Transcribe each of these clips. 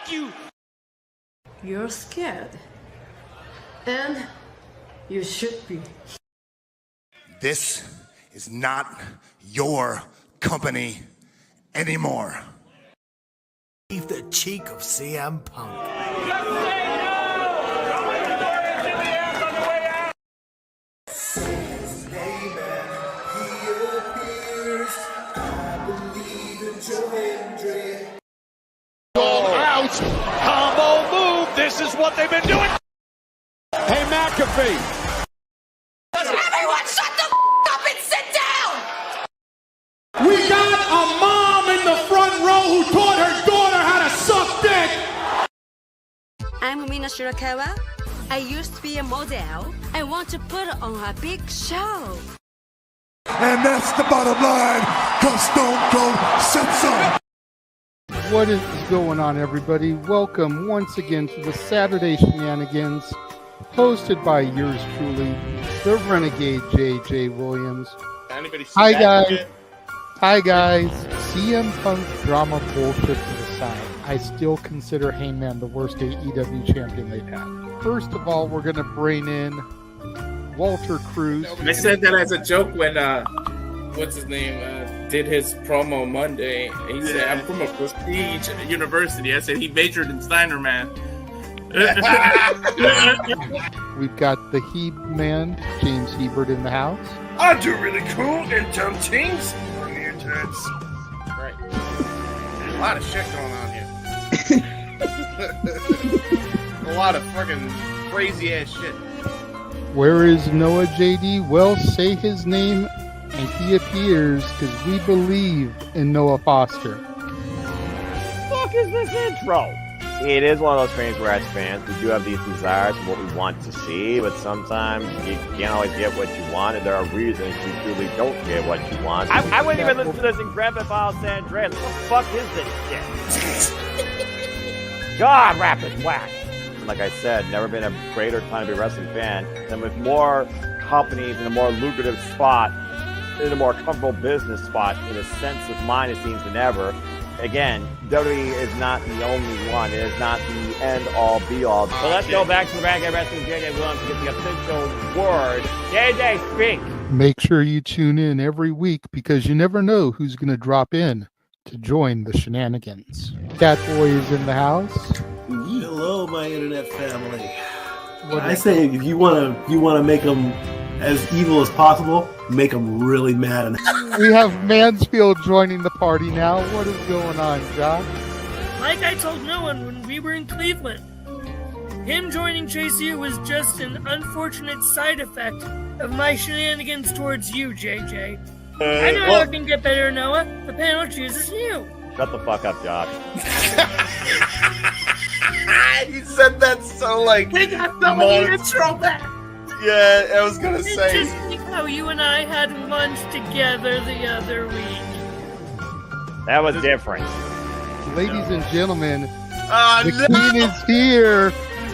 Fuck you! You're scared. And you should be. This is not your company anymore. Leave the cheek of CM Punk. Out! Combo move! This is what they've been doing! Hey, McAfee! Everyone shut the up and sit down! We got a mom in the front row who taught her daughter how to suck dick! I'm Mina Shirakawa. I used to be a model. I want to put on a big show. And that's the bottom line, because Stone Cold said so. What is going on, everybody? Welcome once again to the Saturday Shenanigans, hosted by yours truly, the Renegade J.J. Williams. Hi, guys. Hi, guys. CM Punk drama bullshit to the side. I still consider Heyman the worst AEW champion they've had. First of all, we're going to bring in Walter Cruz. I said that as a joke when, what's his name, did his promo Monday. He said, I'm from a prestige university. I said he majored in Steiner math. We've got the Heb man, James Hebert, in the house. I do really cool and dumb things on the internet. Right. There's a lot of shit going on here. A lot of fucking crazy ass shit. Where is Noah JD? Well, say his name and he appears, because we believe in Noah Foster. Fuck is this intro? It is one of those things where, as fans, we do have these desires of what we want to see, but sometimes you can't always get what you want, and there are reasons you truly don't get what you want. I wouldn't even listen to this in Grand Theft Auto San Andreas. What the fuck is this shit? God, rapid whack. Like I said, never been a greater time to be a wrestling fan, and with more companies in a more lucrative spot, in a more comfortable business spot, in a sense of mind, it seems, than ever. Again, WWE is not the only one. It is not the end-all, be-all. So let's go back to the Renegade Wrestling JJ Williams to get the official word. JJ, speak! Make sure you tune in every week, because you never know who's going to drop in to join the Shenanigans. Catboy is in the house. Hello, my internet family. I say if you want to make them as evil as possible, make them really mad. We have Mansfield joining the party now. What is going on, Josh? Like I told no one when we were in Cleveland, him joining JC was just an unfortunate side effect of my shenanigans towards you, JJ. I know how it can get better, Noah. The panel chooses you. Shut the fuck up, Josh. You said that so like. They got someone to throw back. Yeah, I was gonna say. Just like how you and I had lunch together the other week. That was different. Ladies and gentlemen, the King is here.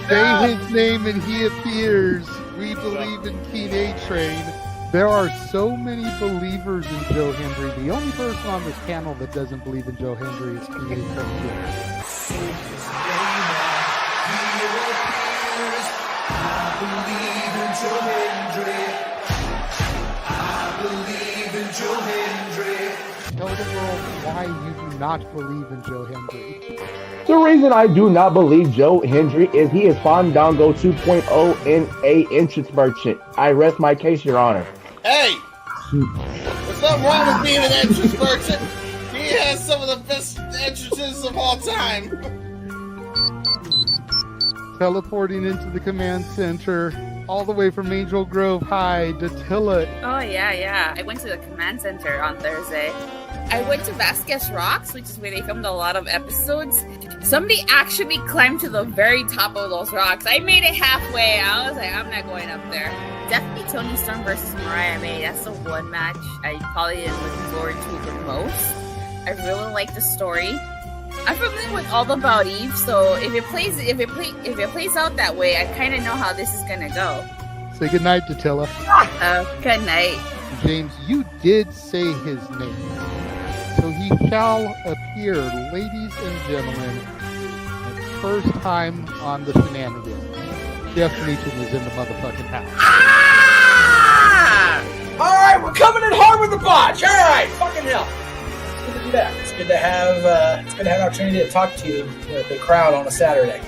Say his name and he appears. We believe in King A-Train. There are so many believers in Joe Hendry. The only person on this panel that doesn't believe in Joe Hendry is King A-Train. Tell the world why you do not believe in Joe Hendry. The reason I do not believe Joe Hendry is he is Fandango 2.0 in a entrance merchant. I rest my case, Your Honor. Hey! There's nothing wrong with being an entrance merchant. He has some of the best entrances of all time. Teleporting into the command center, all the way from Angel Grove High, Datilla. Oh, yeah. I went to the command center on Thursday. I went to Vasquez Rocks, which is where they filmed a lot of episodes. Somebody actually climbed to the very top of those rocks. I made it halfway. I was like, I'm not going up there. Definitely Toni Storm versus Mariah May. That's the one match I probably am looking forward to the most. I really like the story. I'm familiar with All About Eve, so if it plays out that way, I kind of know how this is gonna go. Say goodnight, Datilla. Good night. James, you did say his name. So he shall appear, ladies and gentlemen. first time on the Shenanigans. Jeff Meacham is in the motherfucking house. Ah! All right, we're coming in hard with the botch. All right, fucking hell. It's good to be back. It's good to have an opportunity to talk to the crowd on a Saturday.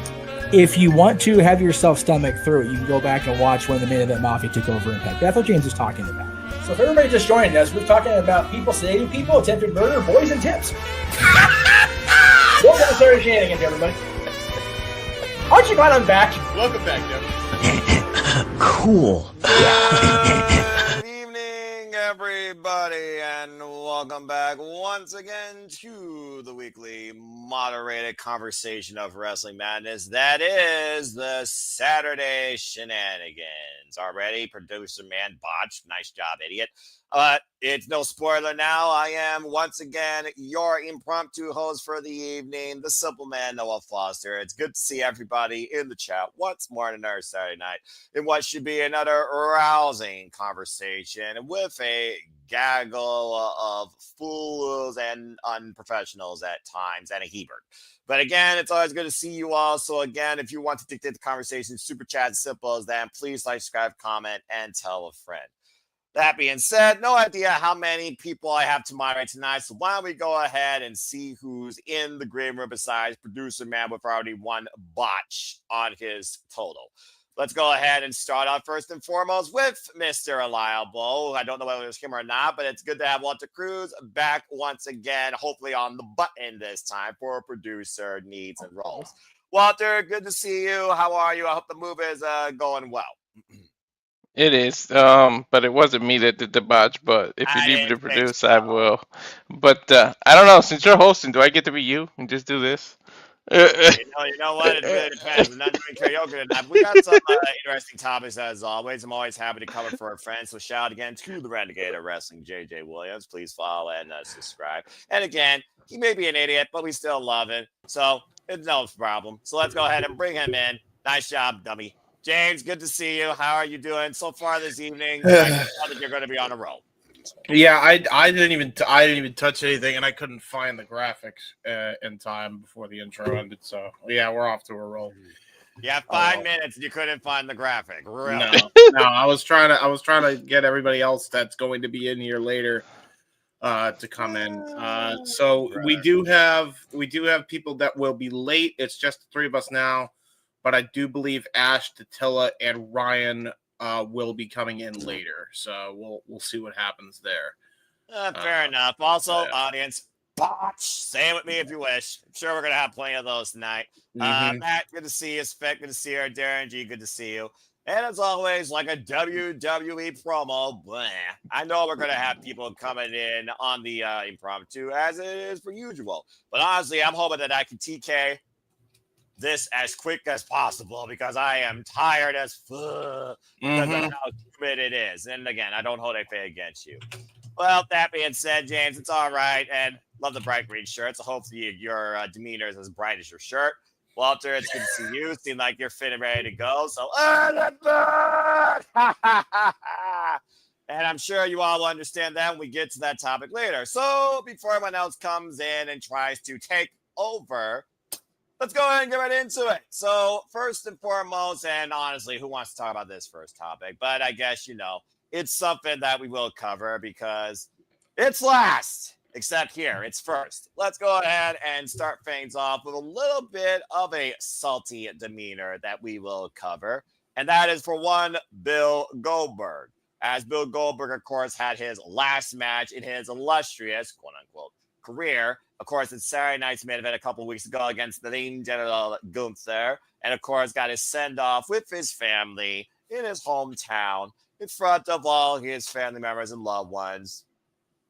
If you want to have yourself stomach through it, you can go back and watch when the Main Event Mafia took over Impact. That's what James was talking about. So if everybody just joined us, we're talking about people sedating people, attempted murder, boys, and tips. Welcome to Saturday Shenanigans, everybody. Aren't you glad I'm back? Welcome back, Jeff. Cool. Good evening, everybody, and welcome back once again to the weekly moderated conversation of wrestling madness. That is the Saturday Shenanigans. Already, producer man botched. Nice job, idiot. It's no spoiler now. I am once again your impromptu host for the evening, the simple man Noah Foster. It's good to see everybody in the chat once more on another Saturday night in what should be another rousing conversation with a gaggle of fools and unprofessionals at times and a Hebert. But again, it's always good to see you all. So again, if you want to dictate the conversation, super chat, simple as that. Please like, subscribe, comment, and tell a friend. That being said, no idea how many people I have to moderate tonight, so why don't we go ahead and see who's in the green room besides producer man with already one botch on his total. Let's go ahead and start off first and foremost with Mr. Reliable. I don't know whether it's him or not, but it's good to have Walter Cruz back once again, hopefully on the button this time for producer needs and roles. Walter, good to see you. How are you? I hope the move is going well. It is, but it wasn't me that did the botch. But if you need me to produce, I will. But I don't know. Since you're hosting, do I get to be you and just do this? You know what? It really depends. I'm not doing karaoke tonight. We got some interesting topics as always. I'm always happy to cover for our friends. So shout out again to the Renegade of Wrestling, JJ Williams. Please follow and subscribe. And again, he may be an idiot, but we still love him. So it's no problem. So let's go ahead and bring him in. Nice job, dummy. James, good to see you. How are you doing so far this evening? I know that you're going to be on a roll. Yeah, I didn't even touch anything, and I couldn't find the graphics in time before the intro ended. So yeah, we're off to a roll. Yeah, 5 minutes and you couldn't find the graphic. Really? No, I was trying to get everybody else that's going to be in here later to come in. So we do have people that will be late. It's just the three of us now, but I do believe Ash, Tatilla, and Ryan will be coming in later. So we'll see what happens there. Fair enough. Also, audience, botch. Say it with me if you wish. I'm sure we're going to have plenty of those tonight. Matt, good to see you. Spec, good to see you. Darren G, good to see you. And as always, like a WWE promo, bleh, I know we're going to have people coming in on the impromptu, as it is per usual. But honestly, I'm hoping that I can TK this as quick as possible because I am tired as fuck because of how humid it is. And again, I don't hold a fade against you. Well, that being said, James, it's all right. And love the bright green shirt. So hopefully your demeanor is as bright as your shirt. Walter, it's good to see you. Seem like you're fit and ready to go. So, and I'm sure you all will understand that when we get to that topic later. So before everyone else comes in and tries to take over, let's go ahead and get right into it. So first and foremost, and honestly, who wants to talk about this first topic? But I guess, it's something that we will cover because it's last. Except here, it's first. Let's go ahead and start things off with a little bit of a salty demeanor that we will cover. And that is for one, Bill Goldberg. As Bill Goldberg, of course, had his last match in his illustrious, quote-unquote, career. Of course, it's Saturday night's main event a couple of weeks ago against the Lean General Gunther. And, of course, got his send-off with his family in his hometown in front of all his family members and loved ones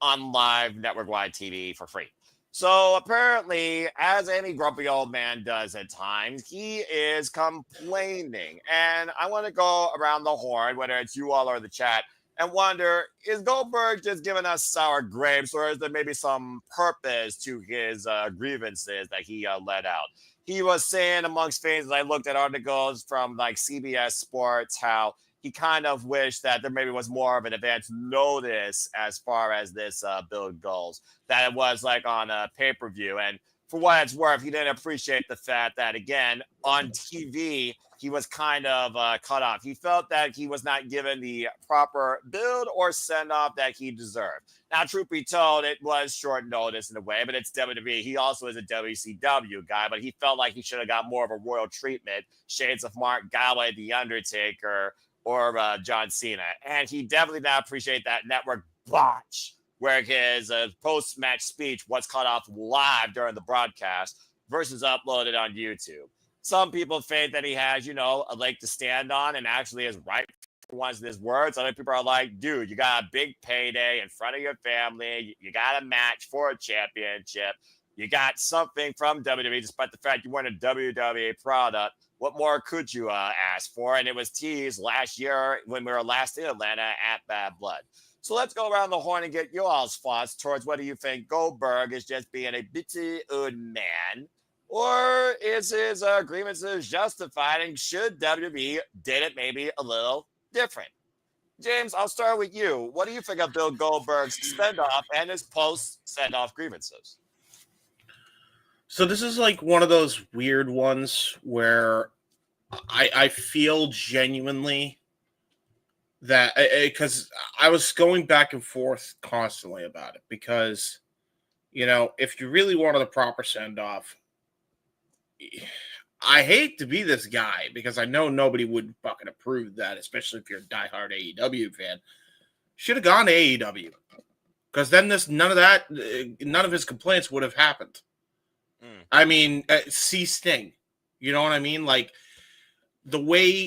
on live network-wide TV for free. So apparently, as any grumpy old man does at times, he is complaining. And I want to go around the horn, whether it's you all or the chat, and wonder, is Goldberg just giving us sour grapes, or is there maybe some purpose to his grievances that he let out? He was saying amongst things, as I looked at articles from like CBS Sports, how he kind of wished that there maybe was more of an advance notice as far as this build goes, that it was like on a pay-per-view. And for what it's worth, he didn't appreciate the fact that, again, on TV, he was kind of cut off. He felt that he was not given the proper build or send-off that he deserved. Now, truth be told, it was short notice in a way, but it's WWE. He also is a WCW guy, but he felt like he should have got more of a royal treatment, shades of Mark Galway, The Undertaker, or John Cena. And he definitely did not appreciate that network botch where his post-match speech was cut off live during the broadcast versus uploaded on YouTube. Some people think that he has, a leg to stand on and actually is right for once in his words. Other people are like, dude, you got a big payday in front of your family. You got a match for a championship. You got something from WWE, despite the fact you weren't a WWE product. What more could you ask for? And it was teased last year when we were last in Atlanta at Bad Blood. So let's go around the horn and get your all's thoughts towards whether you think Goldberg is just being a bitchy old man, or is his grievances justified, and should WWE did it maybe a little different? James, I'll start with you. What do you think of Bill Goldberg's send-off and his post-send-off grievances? So this is like one of those weird ones where I feel genuinely that, because I was going back and forth constantly about it, because, if you really wanted a proper send-off, I hate to be this guy because I know nobody would fucking approve that, especially if you're a diehard AEW fan. Should have gone to AEW, because then none of his complaints would have happened. I mean, see Sting, you know what I mean? Like the way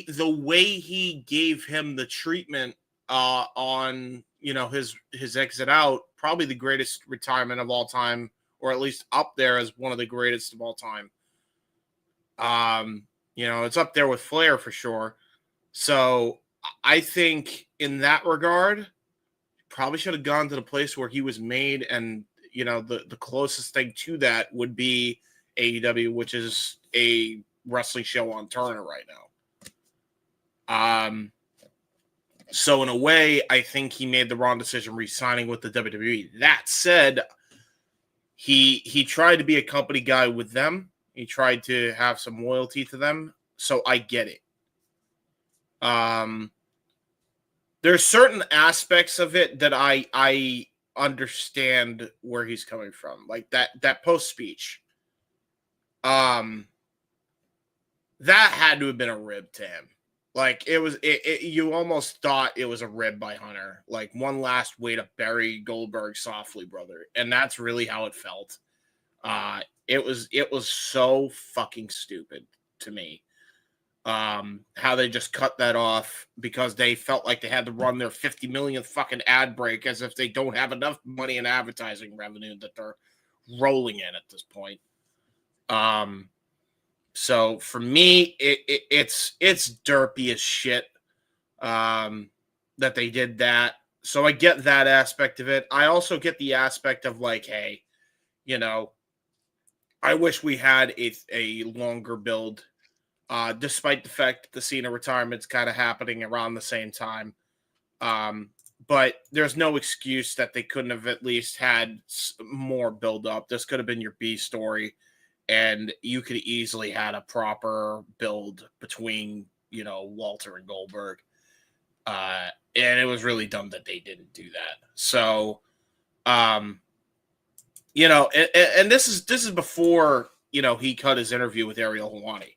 he gave him the treatment on his exit out, probably the greatest retirement of all time, or at least up there as one of the greatest of all time. It's up there with Flair for sure. So I think in that regard, probably should have gone to the place where he was made, and the closest thing to that would be AEW, which is a wrestling show on Turner right now. So in a way, I think he made the wrong decision re-signing with the WWE. That said, he tried to be a company guy with them. He tried to have some loyalty to them, so I get it. There's certain aspects of it that I understand where he's coming from, like that post speech. That had to have been a rib to him. Like it was, you almost thought it was a rib by Hunter, like one last way to bury Goldberg softly, brother, and that's really how it felt. It was so fucking stupid to me. How they just cut that off because they felt like they had to run their 50 millionth fucking ad break, as if they don't have enough money in advertising revenue that they're rolling in at this point. So for me, it's derpy as shit that they did that. So I get that aspect of it. I also get the aspect of like, hey, I wish we had a longer build, despite the fact that the Cena retirement's kind of happening around the same time. But there's no excuse that they couldn't have at least had more build up. This could have been your B story, and you could easily had a proper build between, Walter and Goldberg. And it was really dumb that they didn't do that. So, and this is before, he cut his interview with Ariel Helwani.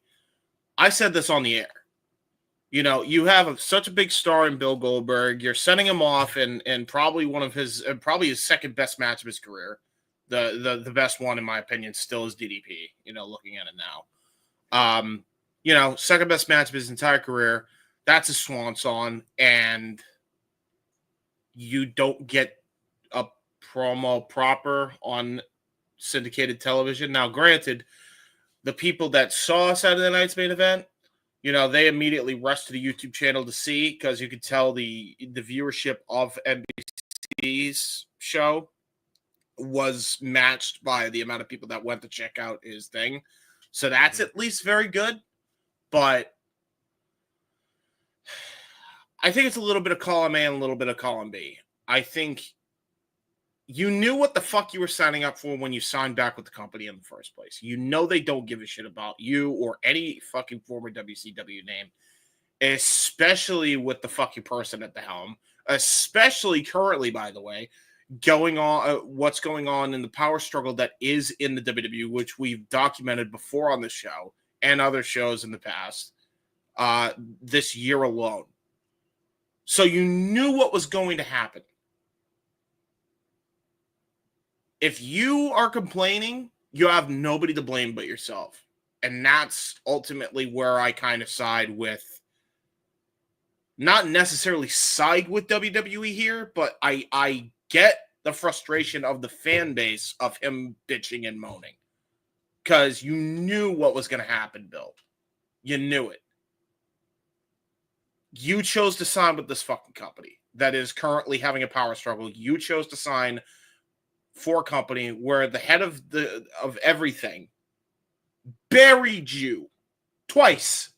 I said this on the air. You have such a big star in Bill Goldberg. You're sending him off and probably one of his, probably his second best match of his career. The best one, in my opinion, still is DDP, looking at it now. Second best match of his entire career. That's a swan song. And you don't get a promo proper on syndicated television. Now, granted, the people that saw Saturday Night's main event, they immediately rushed to the YouTube channel to see, because you could tell the viewership of NBC's show was matched by the amount of people that went to check out his thing. So that's at least very good. But I think it's a little bit of column A and a little bit of column B. I think you knew what the fuck you were signing up for when you signed back with the company in the first place. You know they don't give a shit about you or any fucking former WCW name, especially with the fucking person at the helm, especially currently, by the way, what's going on in the power struggle that is in the WWE, which we've documented before on the show and other shows in the past, this year alone. So you knew what was going to happen. If you are complaining, you have nobody to blame but yourself. And that's ultimately where I kind of side with, not necessarily side with WWE here, but I get the frustration of the fan base of him bitching and moaning. Because you knew what was going to happen, Bill. You knew it. You chose to sign with this fucking company that is currently having a power struggle. You chose to sign for a company where the head of everything buried you twice.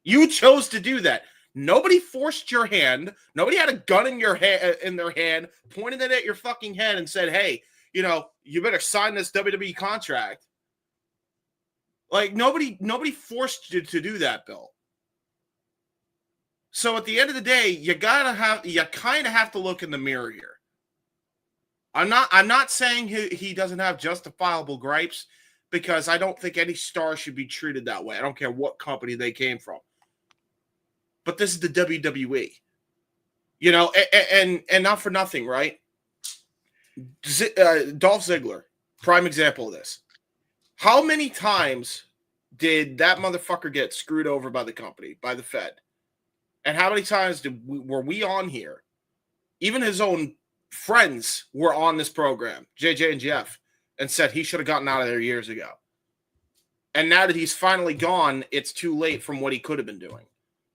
You chose to do that. Nobody forced your hand. Nobody had a gun in their hand, pointed it at your fucking head and said, hey, you better sign this WWE contract. Like, nobody forced you to do that, Bill. So at the end of the day, you kind of have to look in the mirror here. I'm not saying he doesn't have justifiable gripes, because I don't think any star should be treated that way. I don't care what company they came from. But this is the WWE. And not for nothing, right? Dolph Ziggler, prime example of this. How many times did that motherfucker get screwed over by the company, by the Fed? And how many times were we on here? Even his own friends were on this program, JJ and Jeff, and said he should have gotten out of there years ago. And now that he's finally gone, it's too late from what he could have been doing.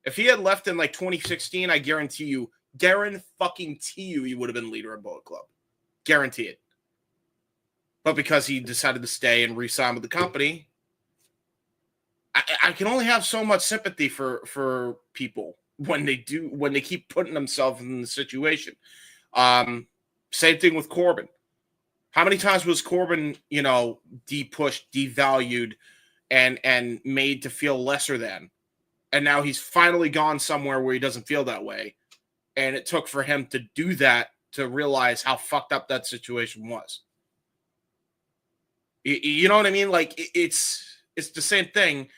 If he had left in like 2016, I guarantee you, he would have been leader of Bullet Club. Guarantee it. But because he decided to stay and re-sign with the company, I can only have so much sympathy for people when they keep putting themselves in the situation. Same thing with Corbin. How many times was Corbin, de-pushed, devalued, and made to feel lesser than? And now he's finally gone somewhere where he doesn't feel that way. And it took for him to do that to realize how fucked up that situation was. You know what I mean? Like, it's the same thing.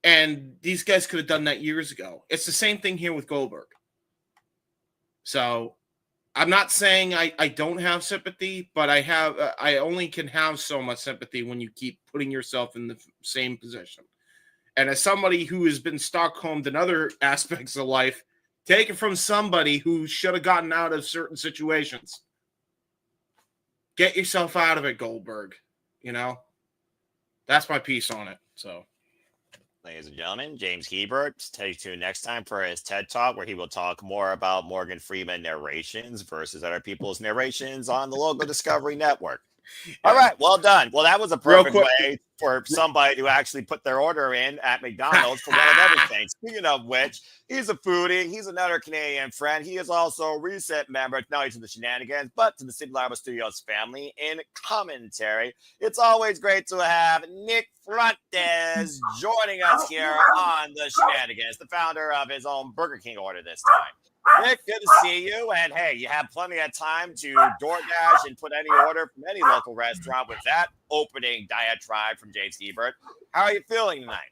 And these guys could have done that years ago. It's the same thing here with Goldberg. So I'm not saying I don't have sympathy, but I only can have so much sympathy when you keep putting yourself in the same position. And as somebody who has been Stockholmed in other aspects of life, take it from somebody who should have gotten out of certain situations. Get yourself out of it, Goldberg. That's my piece on it. So, ladies and gentlemen, James Hebert. Stay tuned next time for his TED Talk, where he will talk more about Morgan Freeman narrations versus other people's narrations on the local Discovery Network. All right, well done. Well, that was a perfect way for somebody to actually put their order in at McDonald's for one of everything. Speaking of which, he's a foodie. He's another Canadian friend. He is also a recent member, not only to the Shenanigans, but to the City Lava Studios family in commentary. It's always great to have Nick Frontes joining us here on the Shenanigans, the founder of his own Burger King order this time. Nick, good to see you. And hey, you have plenty of time to DoorDash and put any order from any local restaurant with that opening diatribe from James Hebert. How are you feeling tonight?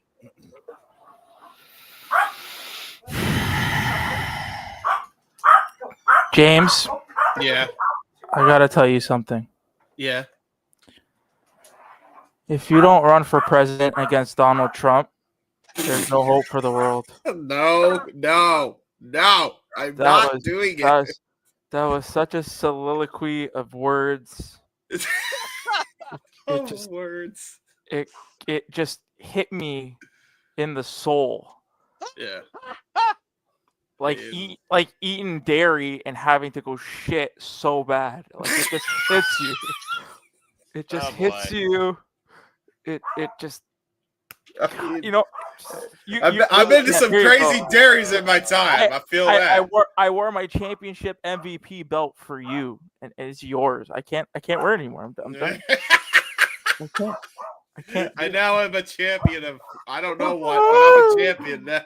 James. Yeah. I gotta tell you something. Yeah. If you don't run for president against Donald Trump, there's no hope for the world. No. I'm not doing it. That was such a soliloquy of words. Words. It just hit me in the soul. Yeah. Like eating dairy and having to go shit so bad. Like it just hits you. It just hits you. It just I've been to some crazy dairies in my time. I feel that. I wore my championship MVP belt for you, and it's yours. I can't wear it anymore. I'm done. I can't. I now am a champion of I don't know what, but I'm a champion now.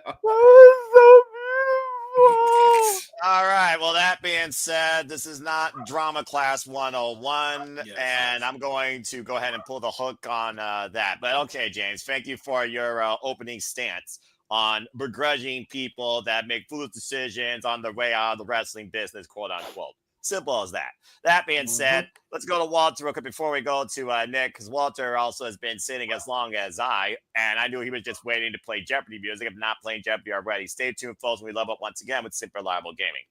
All right. Well, that being said, this is not Drama Class 101, and I'm going to go ahead and pull the hook on that. But okay, James, thank you for your opening stance on begrudging people that make foolish decisions on their way out of the wrestling business, quote unquote. Simple as that. That being said, let's go to Walter real quick before we go to Nick, because Walter also has been sitting as long as I, and I knew he was just waiting to play Jeopardy music. If not playing Jeopardy already, stay tuned, folks. We love it once again with Super Reliable Gaming.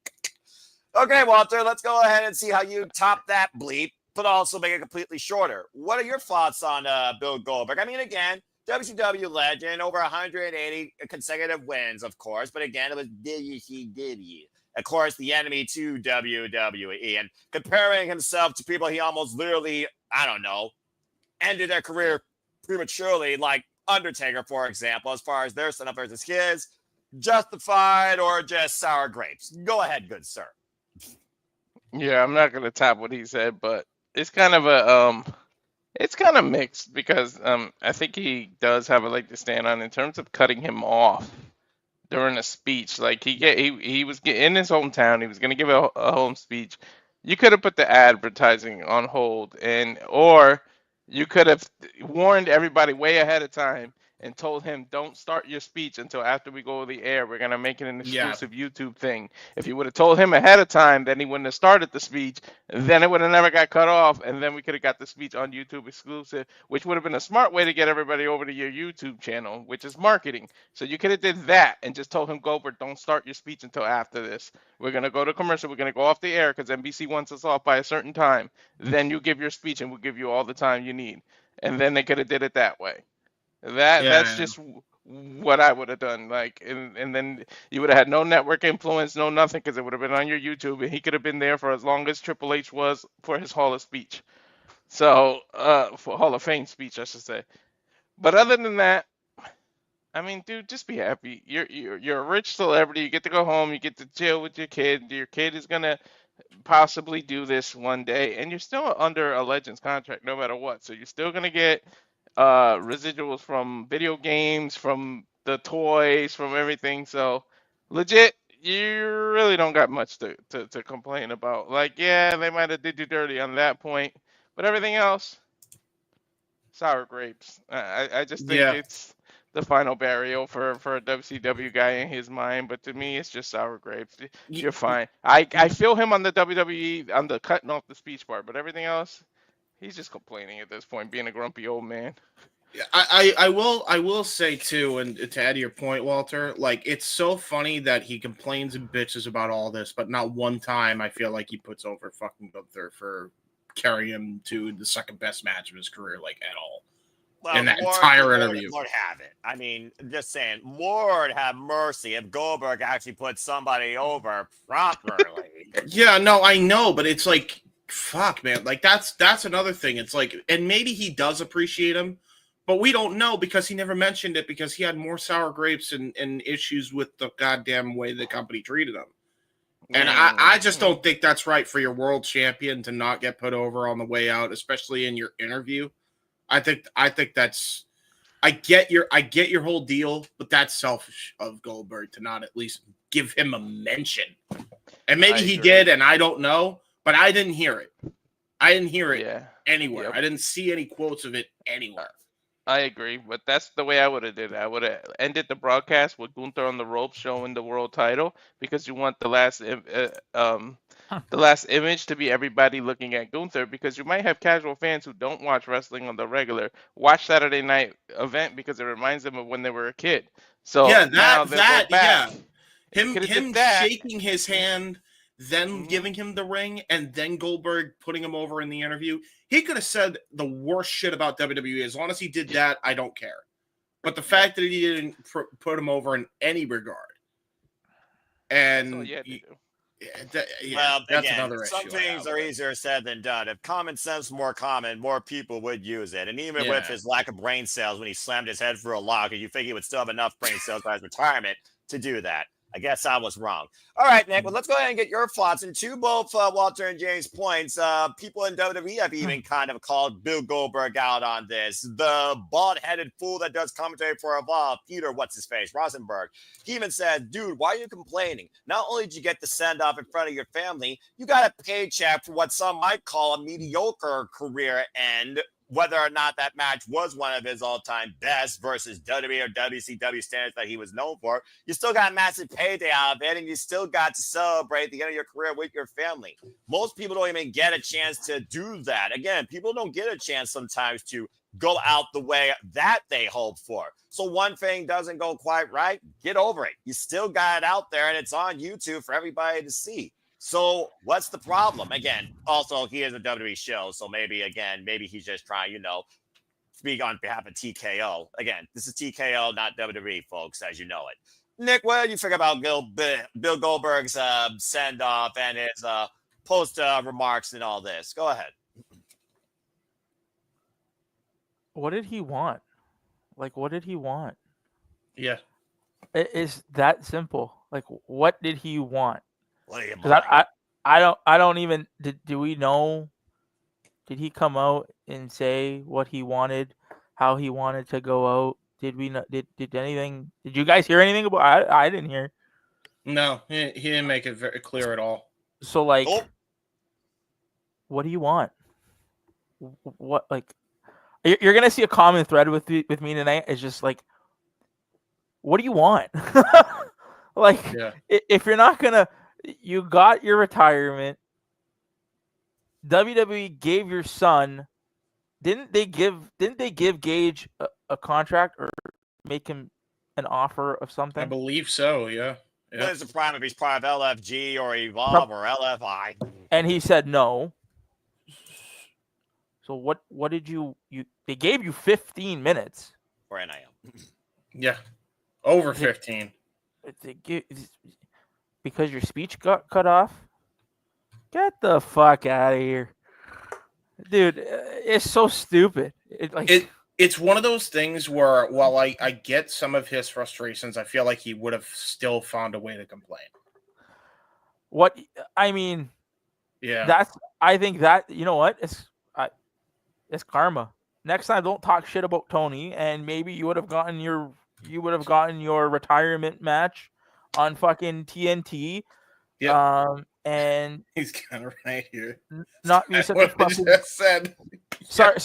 Okay, Walter, let's go ahead and see how you top that bleep, but also make it completely shorter. What are your thoughts on Bill Goldberg? I mean, again, WCW legend, over 180 consecutive wins, of course, but again, it was WCW. Of course, the enemy to WWE, and comparing himself to people he almost literally, I don't know, ended their career prematurely, like Undertaker, for example, as far as their son versus his, justified or just sour grapes? Go ahead, good sir. Yeah, I'm not gonna top what he said, but it's kind of it's kind of mixed because I think he does have a leg to stand on in terms of cutting him off during a speech. Like he was in his hometown, he was gonna give a home speech. You could have put the advertising on hold, or you could have warned everybody way ahead of time and told him, don't start your speech until after we go to the air. We're going to make it an exclusive YouTube thing. If you would have told him ahead of time, then he wouldn't have started the speech. Then it would have never got cut off. And then we could have got the speech on YouTube exclusive, which would have been a smart way to get everybody over to your YouTube channel, which is marketing. So you could have did that and just told him, Goldberg, don't start your speech until after this. We're going to go to commercial. We're going to go off the air because NBC wants us off by a certain time. Then you give your speech and we'll give you all the time you need. And then they could have did it that way. That's just what I would have done. Like, and then you would have had no network influence, no nothing, because it would have been on your YouTube, and he could have been there for as long as Triple H was for his Hall of Speech. So, for Hall of Fame speech, I should say. But other than that, I mean, dude, just be happy. You're a rich celebrity. You get to go home. You get to chill with your kid. Your kid is gonna possibly do this one day, and you're still under a Legends contract, no matter what. So you're still gonna get residuals from video games, from the toys, from everything. So legit, you really don't got much to complain about. Like, yeah, they might have did you dirty on that point, but everything else, sour grapes. I just think it's the final burial for a WCW guy in his mind, but to me, it's just sour grapes. You're fine. I feel him on the WWE, on the cutting off the speech part, but everything else, he's just complaining at this point, being a grumpy old man. I will say too, and to add to your point, Walter, like, it's so funny that he complains and bitches about all this, but not one time I feel like he puts over fucking Gunther for carrying him to the second best match of his career, like, at all. Well, in that entire interview. Lord have it. I mean, just saying, Lord have mercy if Goldberg actually put somebody over properly. Yeah, no, I know, but it's like, fuck, man. Like, that's another thing. It's like, and maybe he does appreciate him, but we don't know because he never mentioned it because he had more sour grapes and issues with the goddamn way the company treated him. And I just don't think that's right for your world champion to not get put over on the way out, especially in your interview. I think that's, I get your whole deal, but that's selfish of Goldberg to not at least give him a mention. And maybe he did, and I don't know, but I didn't hear it. I didn't hear it anywhere. Yep. I didn't see any quotes of it anywhere. I agree, but that's the way I would have did it. I would have ended the broadcast with Gunther on the ropes showing the world title because you want the last image to be everybody looking at Gunther, because you might have casual fans who don't watch wrestling on the regular watch Saturday night event because it reminds them of when they were a kid. So him shaking his hand, then giving him the ring, and then Goldberg putting him over in the interview. He could have said the worst shit about WWE. As long as he did that, I don't care. But the fact that he didn't put him over in any regard, and Well, that's again, another some issue I things have are with it. easier said than done. If common sense was more common, more people would use it. And even with Yeah. his lack of brain cells when he slammed his head through a log, you think he would still have enough brain cells by his retirement to do that. I guess I was wrong. All right, Nick. Well, let's go ahead and get your thoughts. And to both Walter and James' points, people in WWE have even kind of called Bill Goldberg out on this. The bald-headed fool that does commentary for Evolve, Peter, what's his face, Rosenberg. He even said, dude, why are you complaining? Not only did you get the send-off in front of your family, you got a paycheck for what some might call a mediocre career end, whether or not that match was one of his all-time best versus WWE or WCW standards that he was known for. You still got a massive payday out of it, and you still got to celebrate the end of your career with your family. Most people don't even get a chance to do that. Again, people don't get a chance sometimes to go out the way that they hope for. So one thing doesn't go quite right, get over it. You still got it out there, and it's on YouTube for everybody to see. So what's the problem? Again, also, he is a WWE show, so maybe he's just trying, speak on behalf of TKO. Again, this is TKO, not WWE, folks, as you know it. Nick, what do you think about Bill Goldberg's send-off and his post remarks and all this? Go ahead. What did he want? Like, what did he want? Yeah. It is that simple. Like, what did he want? What do you Because I don't even do we know? Did he come out and say what he wanted, how he wanted to go out? Did we know? Did anything? Did you guys hear anything about? I didn't hear. No, he didn't make it very clear at all. So like, what do you want? What like? You're gonna see a common thread with me tonight. It's just like, what do you want? Like, if you're not gonna, you got your retirement. WWE gave your son. Didn't they give Gage a contract or make him an offer of something? I believe so. Yeah. What is the prime if he's part of LFG or Evolve or LFI? And he said no. So what did you they gave you 15 minutes for NIL. Yeah. Over 15. Because your speech got cut off? Get the fuck out of here. Dude, it's so stupid. It's one of those things where while I get some of his frustrations, I feel like he would have still found a way to complain. What I mean, yeah. I think that, you know what? It's karma. Next time, don't talk shit about Tony, and maybe you would have gotten your retirement match on fucking TNT. Yeah. And he's kind of right here. Not be such a fucking. Just said. Sorry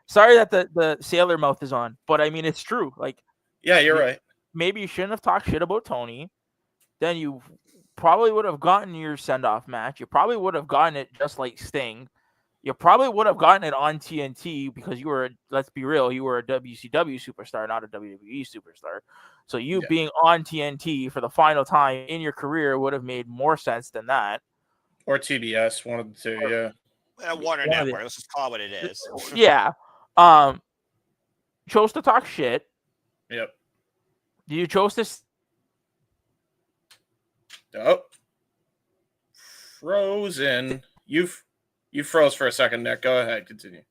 that the sailor mouth is on, but I mean it's true. Like, yeah, you're right. Maybe you shouldn't have talked shit about Tony. Then you probably would have gotten your send off match. You probably would have gotten it just like Sting. You probably would have gotten it on TNT because you were, let's be real, you were a WCW superstar, not a WWE superstar. So you being on TNT for the final time in your career would have made more sense than that. Or TBS, one of the two, yeah. Warner Network, let's just call it what it is. Yeah. Chose to talk shit. Yep. You chose to... Oh. Frozen. You froze for a second, Nick. Go ahead. Continue.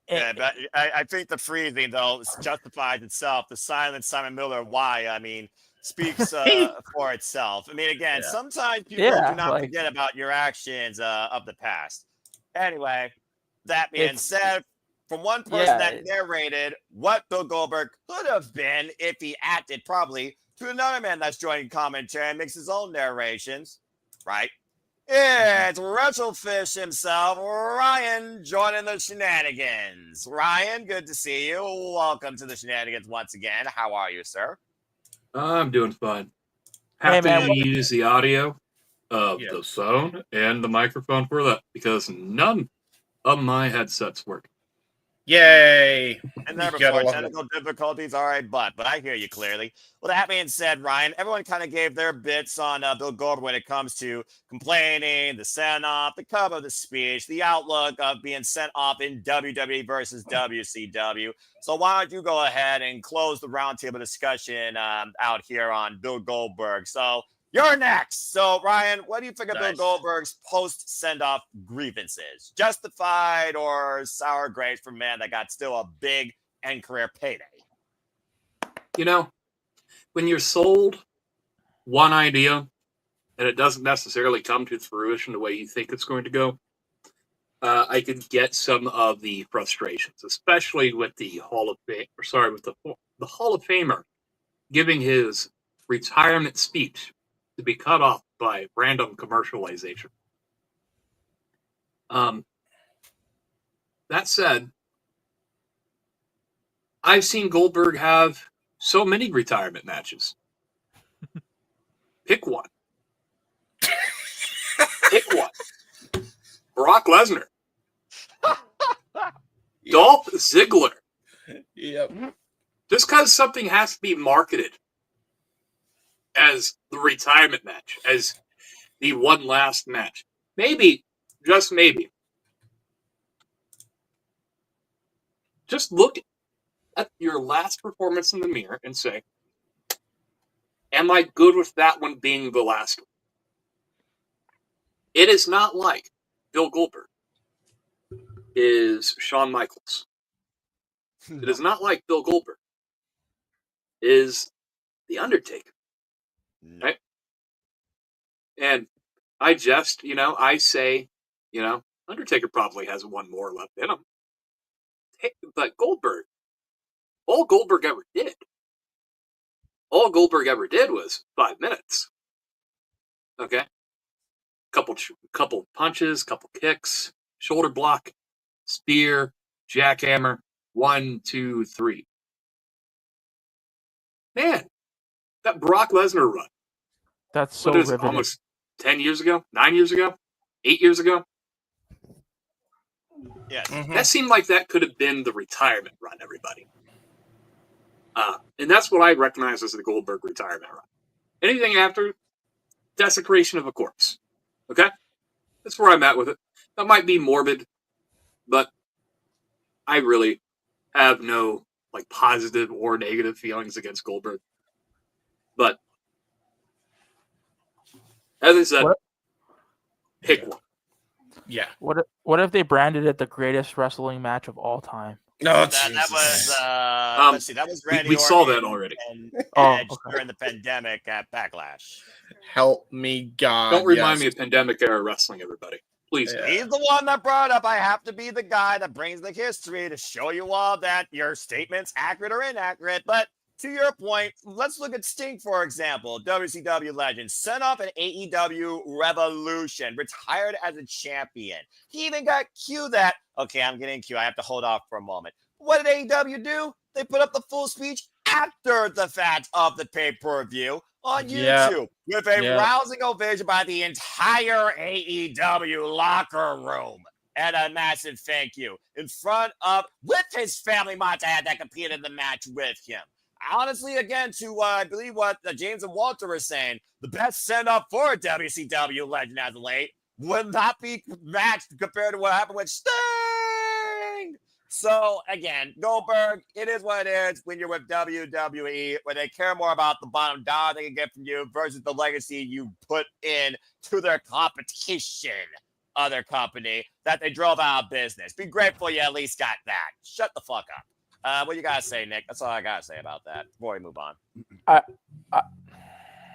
Yeah, but I think the freezing, though, justifies itself. The silence, Simon Miller, why? I mean, speaks for itself. I mean, again, sometimes people do not forget about your actions of the past. Anyway, that being said, from one person that narrated what Bill Goldberg could have been if he acted properly, to another man that's joining commentary and makes his own narrations, right? It's WrestleFish himself, Ryan, joining the Shenanigans. Ryan, good to see you. Welcome to the Shenanigans once again. How are you, sir? I'm doing fine. Have to use the audio of the phone and the microphone for that because none of my headsets work. Yay! And never before technical difficulties. All right, but I hear you clearly. Well, that being said, Ryan, everyone kind of gave their bits on Bill Goldberg when it comes to complaining, the send-off, the cover of the speech, the outlook of being sent off in WWE versus WCW. So why don't you go ahead and close the roundtable discussion out here on Bill Goldberg? So You're next. So, Ryan, what do you think of Bill Nice. Goldberg's post-send-off grievances? Justified or sour grapes for a man that got still a big end career payday? You know, when you're sold one idea and it doesn't necessarily come to fruition the way you think it's going to go, I could get some of the frustrations, especially with the Hall of Fame. With the Hall of Famer giving his retirement speech to be cut off by random commercialization. That said, I've seen Goldberg have so many retirement matches. Pick one. Pick one. Brock Lesnar. Dolph Ziggler. Yep. Just because something has to be marketed as the retirement match, as the one last match. Maybe, just maybe, just look at your last performance in the mirror and say, am I good with that one being the last one? It is not like Bill Goldberg is Shawn Michaels. No. It is not like Bill Goldberg is The Undertaker. No. Right? And I say, Undertaker probably has one more left in him. But Goldberg, all Goldberg ever did was 5 minutes. Okay? Couple punches, couple kicks, shoulder block, spear, jackhammer, 1, 2, 3. Man, that Brock Lesnar run. That's so riveting. Almost 10 years ago, 9 years ago, 8 years ago. Yes. Mm-hmm. That seemed like that could have been the retirement run, everybody. And that's what I recognize as the Goldberg retirement run. Anything after, desecration of a corpse. Okay? That's where I'm at with it. That might be morbid, but I really have no positive or negative feelings against Goldberg. But as I said, pick one. Yeah. What if they branded it the greatest wrestling match of all time? No, that was let's see, that was Randy we saw Orton that already. And Edge during the pandemic at Backlash. Help me, God. Don't remind me of pandemic era wrestling, everybody. Please. Yeah. He's the one that brought up, I have to be the guy that brings the history to show you all that your statement's accurate or inaccurate. But to your point, let's look at Sting, for example. WCW legend, sent off an AEW Revolution, retired as a champion. He even got Q that, okay, I'm getting Q. I have to hold off for a moment. What did AEW do? They put up the full speech after the fact of the pay-per-view on YouTube with a rousing ovation by the entire AEW locker room. And a massive thank you in front of, with his family might add, that competed in the match with him. Honestly, again, to I believe what James and Walter were saying, the best send-off for a WCW legend as of late would not be matched compared to what happened with Sting. So, again, Goldberg, it is what it is when you're with WWE, where they care more about the bottom dollar they can get from you versus the legacy you put in to their competition, other company, that they drove out of business. Be grateful you at least got that. Shut the fuck up. What you gotta say, Nick? That's all I gotta say about that before we move on.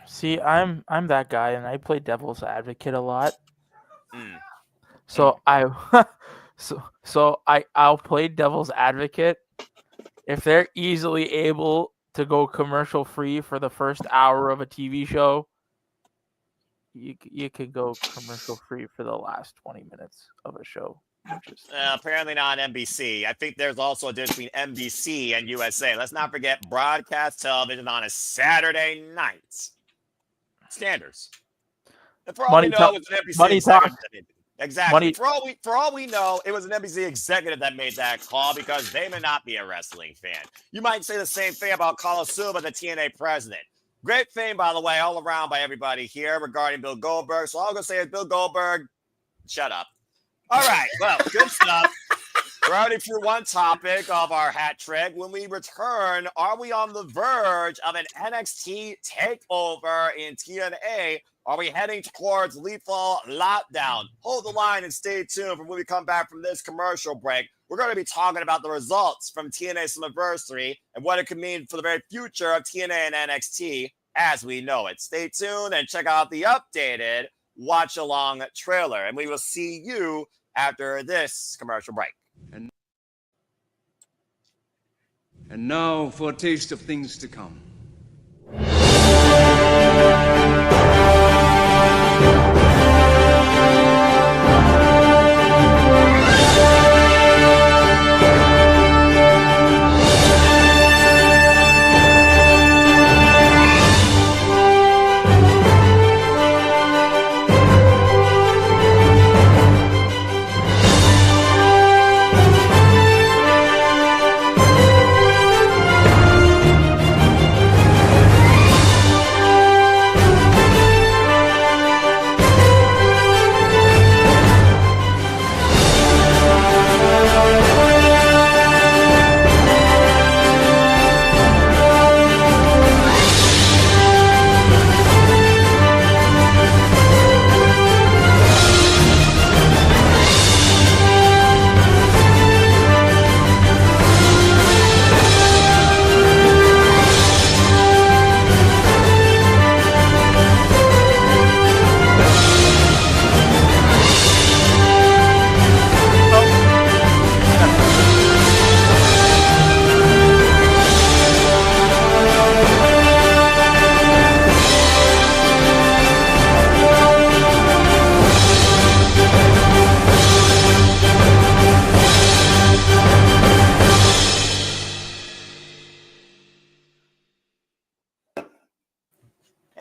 See, I'm that guy, and I play devil's advocate a lot. So I'll play devil's advocate if they're easily able to go commercial free for the first hour of a TV show. You could go commercial free for the last 20 minutes of a show. Apparently not on NBC. I think there's also a difference between NBC and USA. Let's not forget broadcast television on a Saturday night. Standards. And for all we know, it was an NBC executive. Exactly. For all we know, it was an NBC executive that made that call because they may not be a wrestling fan. You might say the same thing about Coliseum, the TNA president. Great fame, by the way, all around by everybody here regarding Bill Goldberg. So all I'm going to say is Bill Goldberg, shut up. All right. Well, good stuff. We're already through one topic of our hat trick. When we return, are we on the verge of an NXT takeover in TNA? Are we heading towards lethal lockdown? Hold the line and stay tuned for when we come back from this commercial break. We're going to be talking about the results from TNA Slammiversary and what it could mean for the very future of TNA and NXT as we know it. Stay tuned and check out the updated watch-along trailer. And we will see you after this commercial break. And now for a taste of things to come.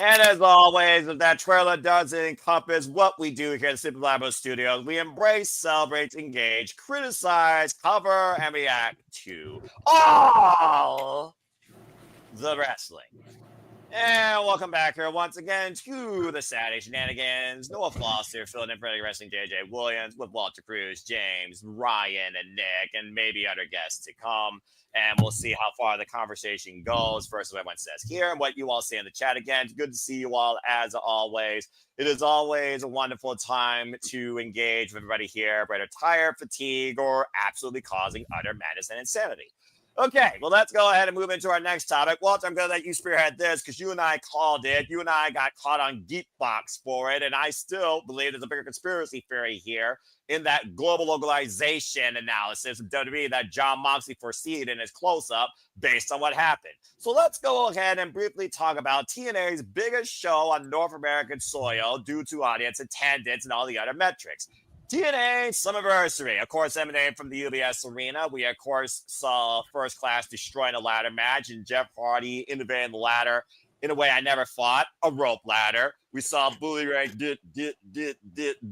And as always, if that trailer doesn't encompass what we do here at Super Labo Studios, we embrace, celebrate, engage, criticize, cover, and react to all the wrestling. And welcome back here once again to the Saturday Shenanigans. Noah Foster filling in for Wrestling JJ Williams with Walter Cruz, James, Ryan, and Nick, and maybe other guests to come. And we'll see how far the conversation goes. First, what everyone says here and what you all say in the chat again. It's good to see you all as always. It is always a wonderful time to engage with everybody here, whether tired, fatigue, or absolutely causing utter madness and insanity. Okay, well, let's go ahead and move into our next topic. Walter, I'm going to let you spearhead this because you and I called it. You and I got caught on Geekbox for it, and I still believe there's a bigger conspiracy theory here in that global localization analysis of WWE that John Moxley foreseed in his close-up based on what happened. So let's go ahead and briefly talk about TNA's biggest show on North American soil due to audience attendance and all the other metrics. TNA Slammiversary, of course, emanating from the UBS Arena. We, of course, saw First Class destroying a ladder match and Jeff Hardy innovating the ladder in a way I never thought, a rope ladder. We saw Bully Ray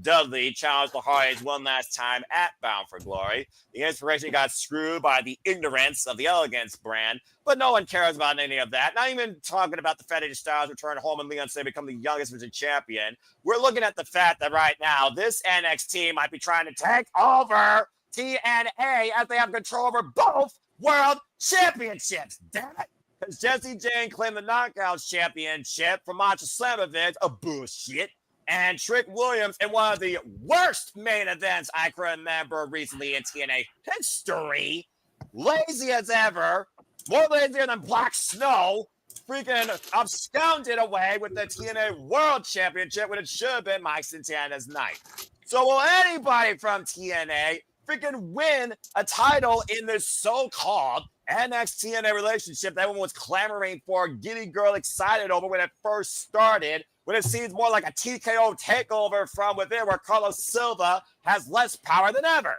Dudley challenge the Hardys one last time at Bound for Glory. The inspiration got screwed by the ignorance of the Elegance brand, but no one cares about any of that. Not even talking about the fact that Styles return home and Leon Say become the youngest Vision champion. We're looking at the fact that right now, this NXT might be trying to take over TNA as they have control over both world championships. Damn it. Because Jesse Jane claimed the Knockouts Championship from Macho Slamovich, a bullshit, and Trick Williams in one of the worst main events I can remember recently in TNA history. Lazy as ever, more lazier than Black Snow, freaking absconded away with the TNA World Championship when it should have been Mike Santana's night. So will anybody from TNA freaking win a title in this so-called NXT-TNA relationship that everyone was clamoring for, giddy girl excited over when it first started, when it seems more like a TKO takeover from within where Carlos Silva has less power than ever?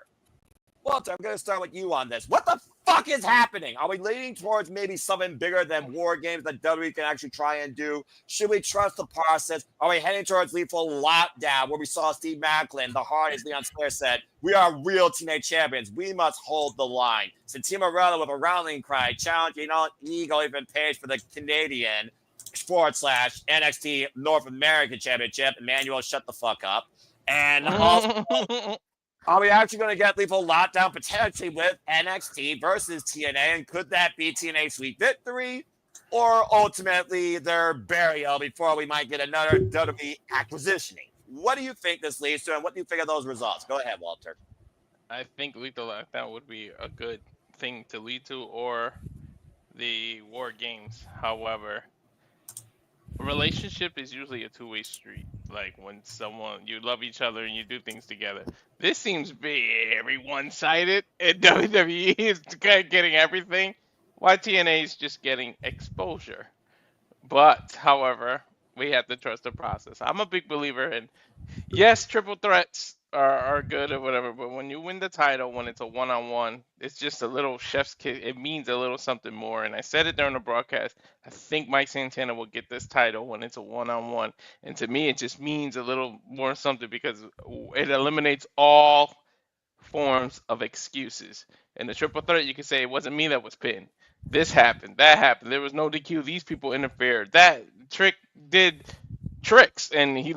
Walter, I'm going to start with you on this. What the fuck is happening? Are we leaning towards maybe something bigger than War Games that WWE can actually try and do? Should we trust the process? Are we heading towards lethal lockdown where we saw Steve Macklin, the hardest Leon Slayer said, we are real teenage champions. We must hold the line. Santima Morella with a rallying cry, challenging on Eagle even page for the Canadian / NXT North American Championship. Emmanuel, shut the fuck up. And also... Are we actually going to get Lethal Lockdown potentially with NXT versus TNA? And could that be TNA's sweet victory? Or ultimately their burial before we might get another WWE acquisitioning? What do you think this leads to, and what do you think of those results? Go ahead, Walter. I think Lethal Lockdown would be a good thing to lead to, or the War Games. However, a relationship is usually a two-way street. Like when someone you love each other and you do things together. This seems very one-sided, and WWE is getting everything, while TNA is just getting exposure. But, however, we have to trust the process. I'm a big believer in, yes, triple threats are good or whatever, but when you win the title, when it's a one-on-one, it's just a little chef's kiss. It means a little something more. And I said it during the broadcast. I think Mike Santana will get this title when it's a one-on-one. And to me, it just means a little more something because it eliminates all forms of excuses. In the triple threat, you can say it wasn't me that was pinned. This happened, that happened. There was no DQ. These people interfered. That Trick did tricks, and he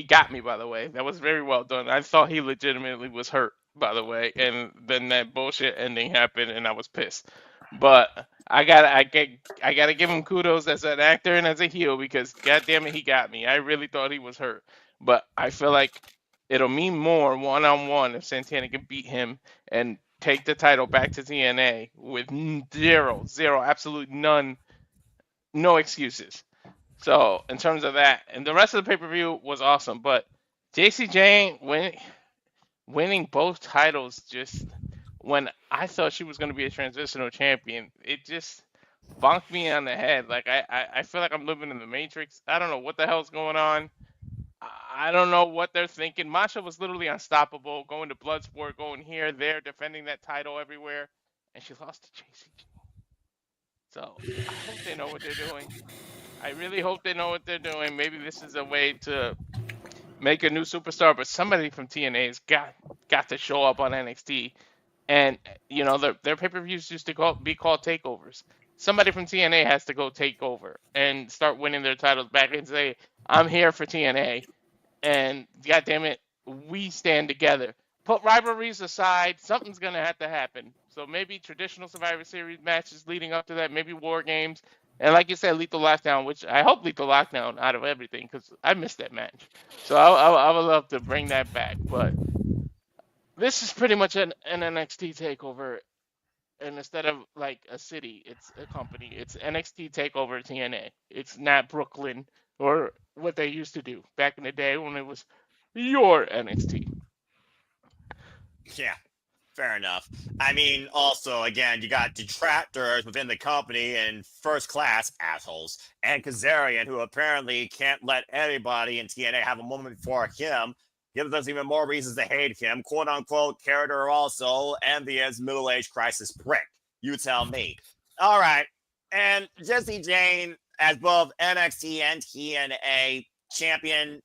got me, by the way. That was very well done. I thought he legitimately was hurt, by the way, and then that bullshit ending happened, and I was pissed. But I gotta give him kudos as an actor and as a heel because goddamn it, he got me. I really thought he was hurt, but I feel like it'll mean more one-on-one if Santana can beat him and take the title back to TNA with zero, absolute none, no excuses. So in terms of that, and the rest of the pay-per-view was awesome, but JC Jane winning both titles just when I thought she was going to be a transitional champion, it just bonked me on the head. Like I feel like I'm living in the Matrix. I don't know what the hell's going on. I don't know what they're thinking. Masha was literally unstoppable, going to Bloodsport, going here, there, defending that title everywhere, and she lost to JC Jane. So I hope they know what they're doing. I really hope they know what they're doing. Maybe this is a way to make a new superstar, but somebody from TNA's got to show up on NXT. And you know their pay-per-views used to be called takeovers. Somebody from TNA has to go take over and start winning their titles back and say, "I'm here for TNA," and goddamn it, we stand together. Put rivalries aside, something's gonna have to happen. So maybe traditional Survivor Series matches leading up to that, maybe War Games. And like you said, Lethal Lockdown, which I hope Lethal Lockdown out of everything because I missed that match. So I would love to bring that back. But this is pretty much an NXT takeover. And instead of like a city, it's a company. It's NXT takeover TNA. It's not Brooklyn or what they used to do back in the day when it was your NXT. Yeah. Fair enough. I mean, also, again, you got detractors within the company and first-class assholes, and Kazarian, who apparently can't let anybody in TNA have a moment for him, gives us even more reasons to hate him, quote-unquote character also, envious middle-aged crisis prick. You tell me. All right. And Jesse Jane, as both NXT and TNA champion,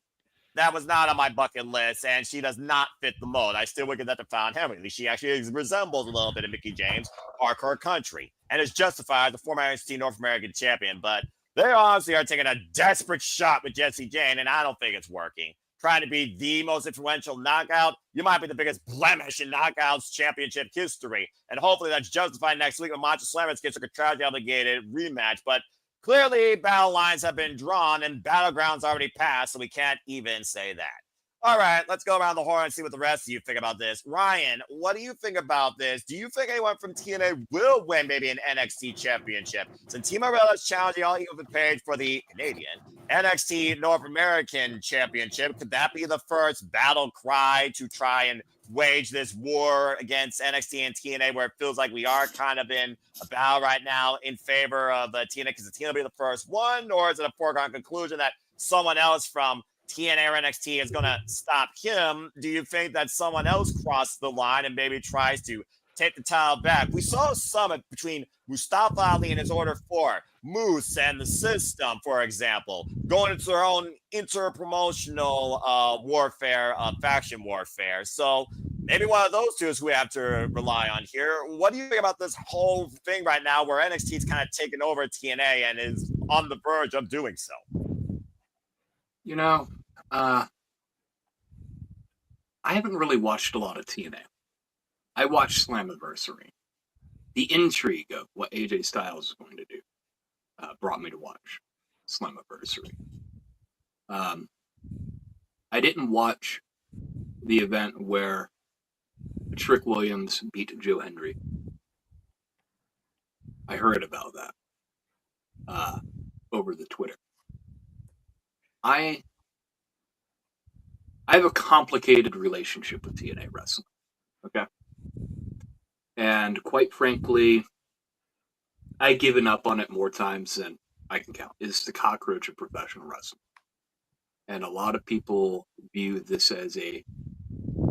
that was not on my bucket list, and she does not fit the mold. I still would give that to Fallon Henry. She actually resembles a little bit of Mickie James, Parkour Country, and is justified as the former NXT North American champion. But they honestly are taking a desperate shot with Jesse Jane, and I don't think it's working. Trying to be the most influential knockout, you might be the biggest blemish in Knockouts championship history. And hopefully that's justified next week when Macho Slammers gets a contractually obligated rematch. But clearly, battle lines have been drawn and battlegrounds already passed, so we can't even say that. All right, let's go around the horn and see what the rest of you think about this. Ryan, what do you think about this? Do you think anyone from TNA will win maybe an NXT championship? Since Morella is challenging all even Page for the Canadian NXT North American championship, could that be the first battle cry to try and wage this war against NXT and TNA, where it feels like we are kind of in a battle right now in favor of TNA, because the TNA will be the first one, or is it a foregone conclusion that someone else from TNA or NXT is going to stop him? Do you think that someone else crossed the line and maybe tries to take the title back? We saw a summit between Mustafa Ali and his Order 4, Moose and the System, for example, going into their own inter-promotional warfare, faction warfare. So maybe one of those two is who we have to rely on here. What do you think about this whole thing right now where NXT is kind of taken over TNA and is on the verge of doing so? You know, I haven't really watched a lot of TNA. I watched Slammiversary. The intrigue of what AJ Styles is going to do brought me to watch Slammiversary. I didn't watch the event where Trick Williams beat Joe Hendry. I heard about that over the Twitter. I have a complicated relationship with TNA wrestling. Okay. And quite frankly, I've given up on it more times than I can count. It's the cockroach of professional wrestling. And a lot of people view this as a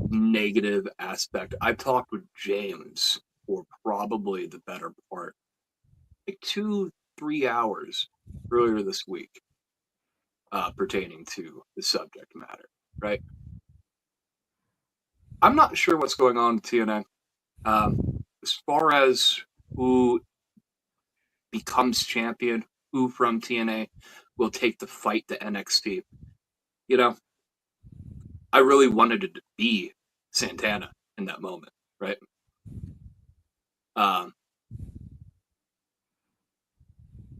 negative aspect. I've talked with James for probably the better part, like 2-3 hours earlier this week, pertaining to the subject matter, right? I'm not sure what's going on with TNA. As far as who becomes champion, who from TNA will take the fight to NXT, you know, I really wanted it to be Santana in that moment, right?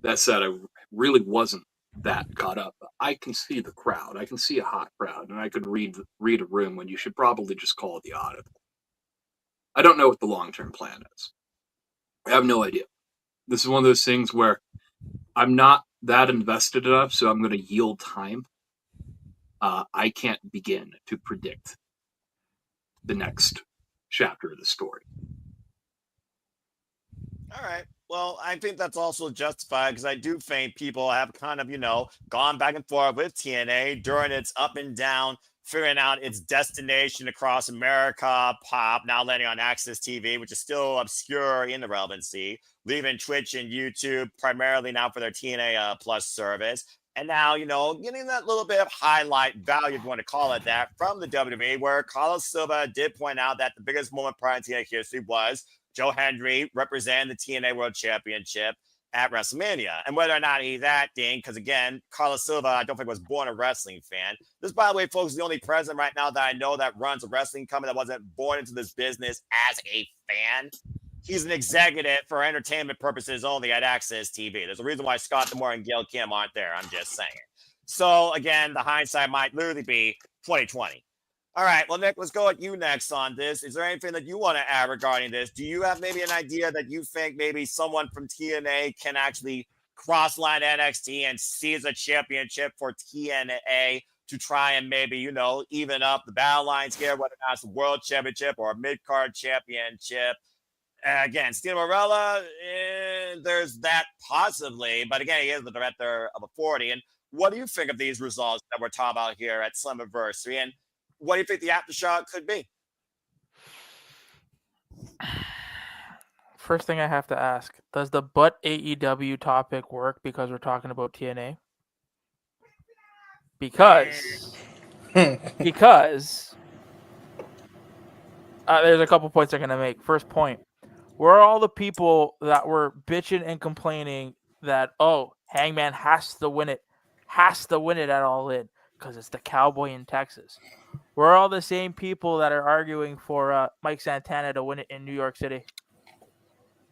That said, I really wasn't that caught up. I can see the crowd. I can see a hot crowd, and I could read a room when you should probably just call it the audible. I don't know what the long-term plan is. I have no idea. This is one of those things where I'm not that invested enough, so I'm going to yield time. I can't begin to predict the next chapter of the story. All right. Well, I think that's also justified because I do think people have kind of, gone back and forth with TNA during its up and down, figuring out its destination across America, pop, now landing on Access TV, which is still obscure in the relevancy, leaving Twitch and YouTube primarily now for their TNA Plus service. And now, getting that little bit of highlight value, if you want to call it that, from the WWE, where Carlos Silva did point out that the biggest moment prior in TNA history was Joe Hendry representing the TNA World Championship at WrestleMania. And whether or not he's acting, because again, Carlos Silva, I don't think was born a wrestling fan. This, by the way, folks, is the only president right now that I know that runs a wrestling company that wasn't born into this business as a fan. He's an executive for entertainment purposes only at Access TV. There's a reason why Scott D'Amore and Gail Kim aren't there. I'm just saying. So again, the hindsight might literally be 2020. All right, well, Nick, let's go at you next on this. Is there anything that you want to add regarding this? Do you have maybe an idea that you think maybe someone from TNA can actually cross-line NXT and seize a championship for TNA to try and maybe, even up the battle lines here, whether or not it's a world championship or a mid-card championship? Again, Steve Morella, there's that possibly, but again, he is the director of Authority. And what do you think of these results that we're talking about here at Slammiversary? And what do you think the aftershock could be? First thing I have to ask, does the but AEW topic work because we're talking about TNA? Because there's a couple points I'm going to make. First point, where are all the people that were bitching and complaining that, Hangman has to win it at All In because it's the Cowboy in Texas? We're all the same people that are arguing for Mike Santana to win it in New York City.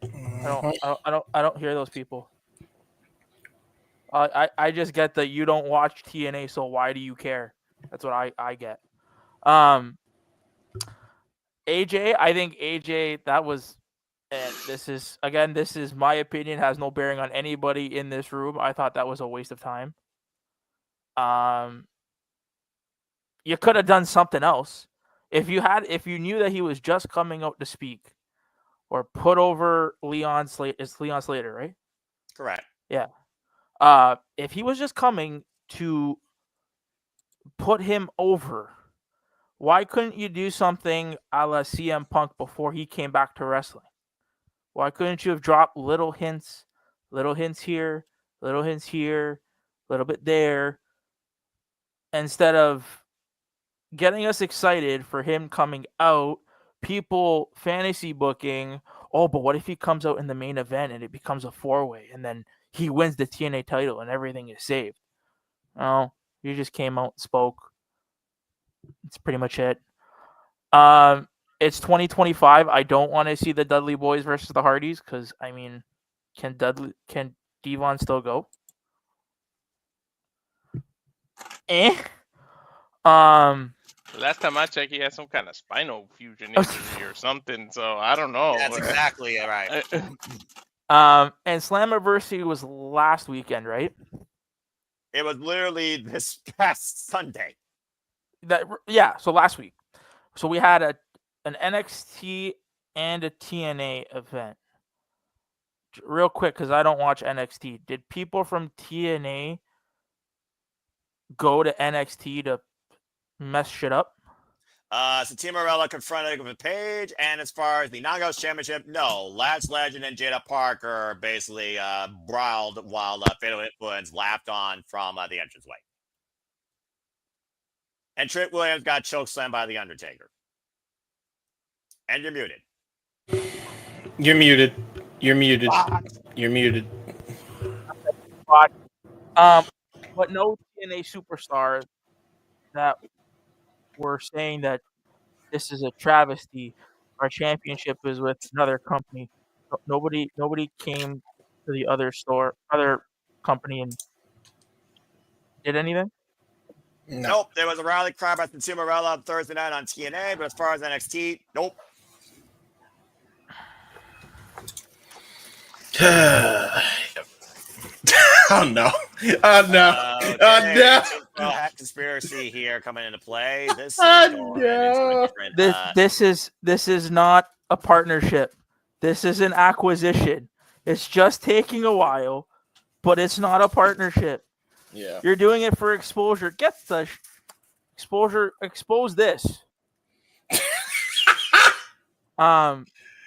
I don't hear those people. I just get that you don't watch TNA, so why do you care? That's what I get. AJ, I think AJ, that was, and this is my opinion, has no bearing on anybody in this room. I thought that was a waste of time. You could have done something else. If you knew that he was just coming out to speak, or put over Leon Slater. It's Leon Slater, right? Correct. Yeah. If he was just coming to put him over, why couldn't you do something a la CM Punk before he came back to wrestling? Why couldn't you have dropped little hints here, little bit there, instead of getting us excited for him coming out, people fantasy booking, but what if he comes out in the main event and it becomes a 4-way and then he wins the TNA title and everything is saved? No, you just came out and spoke. That's pretty much it. It's 2025. I don't want to see the Dudley Boys versus the Hardys because I mean, can Devon still go? Last time I checked, he had some kind of spinal fusion injury or something. So I don't know. That's exactly right. And Slammiversary was last weekend, right? It was literally this past Sunday. So last week. So we had an NXT and a TNA event. Real quick, because I don't watch NXT. Did people from TNA go to NXT to mess shit up? So Team Morella confronted with Paige, and as far as the Non-Ghost Championship, no. Lance Legend and Jada Parker basically brawled while Fatal Influence lapped on from the entranceway. And Trick Williams got chokeslammed by The Undertaker. And you're muted. You're muted. You're muted. You're muted. But no TNA superstars that were saying that this is a travesty. Our championship is with another company. Nobody came to the other company and did anything. Nope. There was a rally cry by Team Morella on Thursday night on TNA, but as far as NXT, nope. Oh no! Oh no! Okay. Oh no! Conspiracy here coming into play. This is going into a different. This is not a partnership. This is an acquisition. It's just taking a while, but it's not a partnership. Yeah. You're doing it for exposure. Get the exposure. Expose this.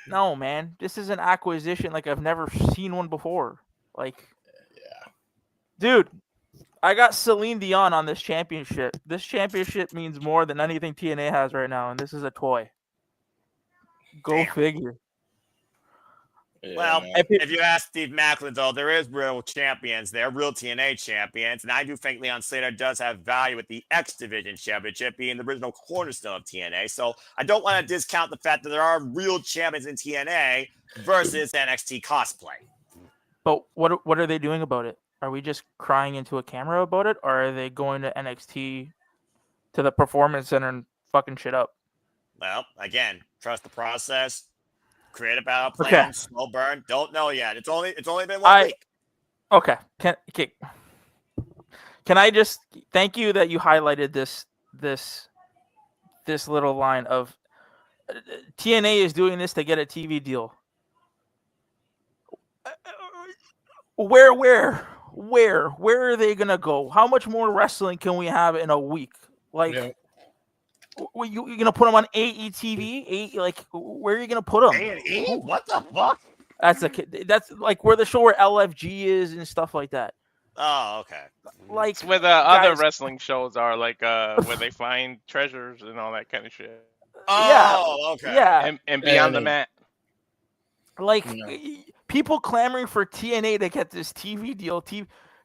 No, man. This is an acquisition like I've never seen one before. Like, dude, I got Celine Dion on this championship. This championship means more than anything TNA has right now, and this is a toy. Go figure. Well, if you ask Steve Macklin, though, there is real champions. They're real TNA champions. And I do think Leon Slater does have value with the X Division Championship being the original cornerstone of TNA. So I don't want to discount the fact that there are real champions in TNA versus NXT cosplay. But what are they doing about it? Are we just crying into a camera about it? Or are they going to NXT to the Performance Center and fucking shit up? Well, again, trust the process. Create a battle plan, slow burn. Don't know yet. It's only been 1 week. Okay. Can I just thank you that you highlighted this little line of TNA is doing this to get a TV deal. Where are they gonna go? How much more wrestling can we have in a week? Like, you're gonna put them on AETV? Where are you gonna put them? A&E? What the fuck? That's like where the show where LFG is and stuff like that. Oh, okay. Like it's where the other wrestling shows are, like where they find treasures and all that kind of shit. Oh, okay. Yeah, and Beyond the Mat. Like people clamoring for TNA to get this TV deal.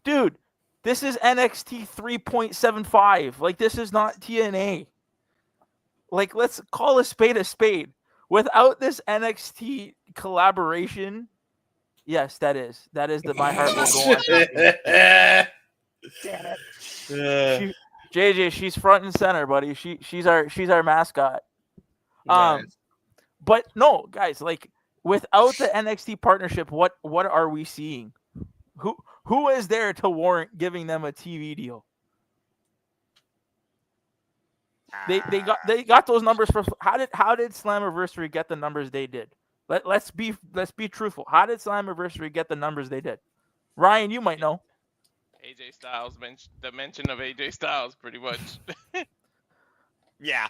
Dude, this is NXT 3.75. Like, this is not TNA. Like, let's call a spade a spade. Without this NXT collaboration, yes, that is the My Heart Will Go On. Damn it. JJ, she's front and center, buddy. She's our mascot. But no, guys, like, without the NXT partnership, what are we seeing? Who is there to warrant giving them a TV deal? They got those numbers for how did Slammiversary get the numbers they did? Let's be truthful. How did Slammiversary get the numbers they did? Ryan, you might know. AJ Styles the mention of AJ Styles, pretty much. Yeah.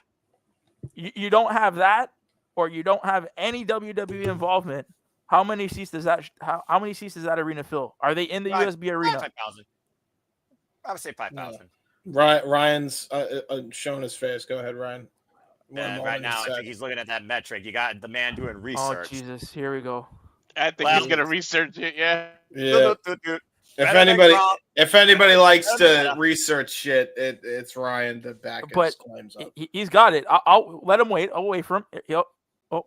You don't have that, or you don't have any WWE involvement. How many seats does that arena fill? Are they in the USB arena? 5,000. I would say 5,000. Ryan's showing his face. Go ahead, Ryan. Right now, I think he's looking at that metric. You got the man doing research. Oh, Jesus. Here we go. I think he's going to research it, yeah. Yeah. If anybody likes to research shit, it's Ryan to back his claims up. He's got it. I'll let him wait. I'll wait for him. All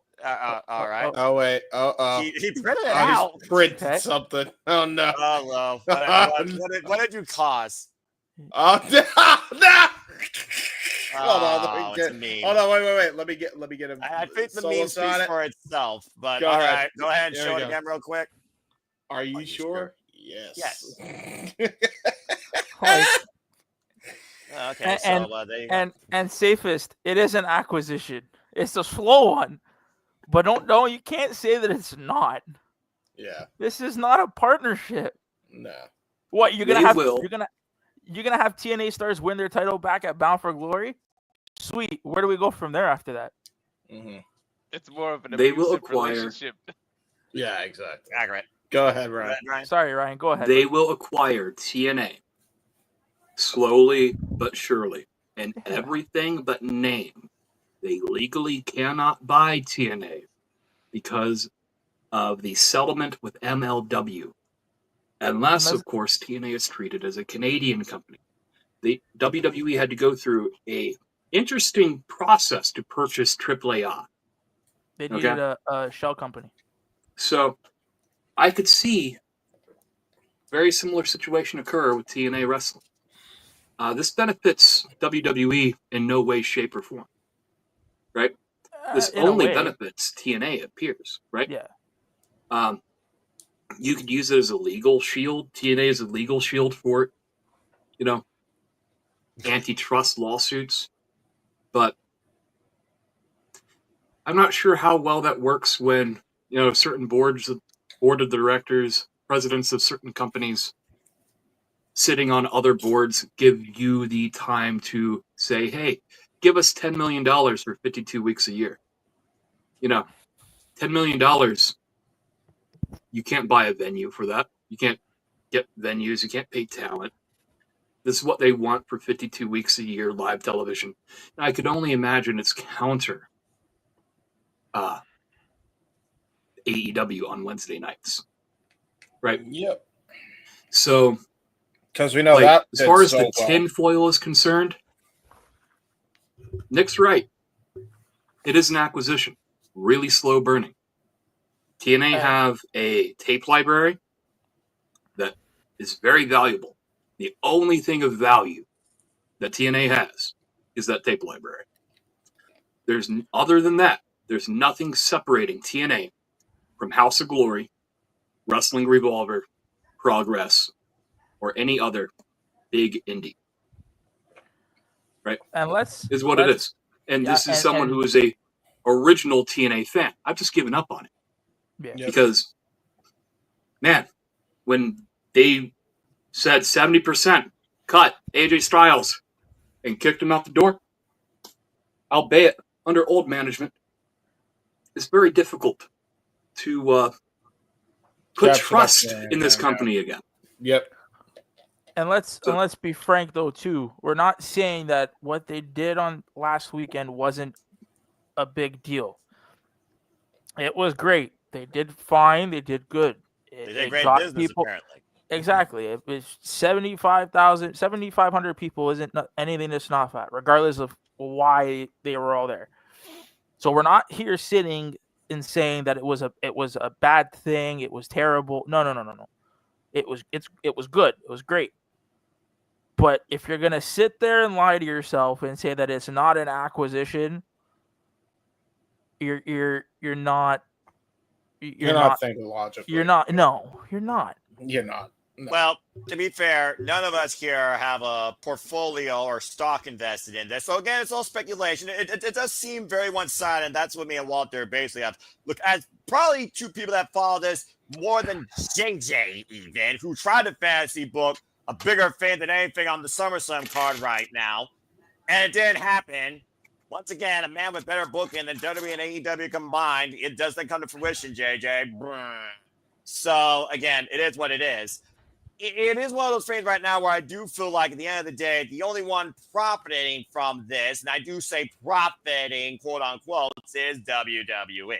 right. Oh wait. Oh. He printed it out. He's printed something. Oh no. Oh no. What did you cause? Oh no. Hold on. Hold on. Wait. Let me get him. I think the meme speaks for itself. But Go all ahead. right, go ahead and There show we it go. again real quick. Are you sure? Yes. Okay. And, So there you go. and safest, it is an acquisition. It's a slow one, but don't you can't say that it's not. Yeah. This is not a partnership. No. What you're gonna They have? will. You're gonna have TNA stars win their title back at Bound for Glory? Sweet. Where do we go from there after that? Mm-hmm. It's more of an They will abusive acquire- relationship. Yeah, exactly. Accurate. Go ahead, Ryan. Sorry, Ryan. Go ahead. They will acquire TNA slowly but surely, and everything but name. They legally cannot buy TNA because of the settlement with MLW. Unless, of course, TNA is treated as a Canadian company. The WWE had to go through a interesting process to purchase AAA. They needed a shell company. So I could see very similar situation occur with TNA wrestling. This benefits WWE in no way, shape, or form. Right? This In a only way. benefits TNA, it appears, right? Yeah. You could use it as a legal shield. TNA is a legal shield for, antitrust lawsuits. But I'm not sure how well that works when, certain board of directors, presidents of certain companies sitting on other boards give you the time to say, hey, give us $10 million for 52 weeks a year. $10 million, you can't buy a venue for that. You can't get venues. You can't pay talent. This is what they want for 52 weeks a year, live television. And I could only imagine it's counter AEW on Wednesday nights. Right? Yep. So, because we know that as far as so the well. tinfoil is concerned, Nick's right. It is an acquisition. Really slow burning. TNA have a tape library that is very valuable. The only thing of value that TNA has is that tape library. Other than that, there's nothing separating TNA from House of Glory, Wrestling Revolver, Progress, or any other big indie. Right? And is what it is. And this is someone who is a original TNA fan. I've just given up on it. Yeah. Because, man, when they said 70% cut AJ Styles and kicked him out the door, albeit under old management, it's very difficult to put trust in this company again. Yep. And let's be frank though too. We're not saying that what they did on last weekend wasn't a big deal. It was great. They did fine. They did good. They did great business, apparently. Exactly. It was 7,500 people isn't anything to scoff at, regardless of why they were all there. So we're not here sitting and saying that it was a bad thing. It was terrible. No. It was good. It was great. But if you're gonna sit there and lie to yourself and say that it's not an acquisition, you're not thinking logically. You're not. No, you're not. You're not. No. Well, to be fair, none of us here have a portfolio or stock invested in this. So again, it's all speculation. It does seem very one-sided, and that's what me and Walter basically have. Look, as probably two people that follow this more than JJ even, who tried to fantasy book a bigger fan than anything on the SummerSlam card right now, and it didn't happen. Once again, a man with better booking than WWE and AEW combined, it doesn't come to fruition, JJ. So again, it is what it is. it is one of those things right now where I do feel like at the end of the day, the only one profiting from this, and I do say profiting, quote unquote, is WWE.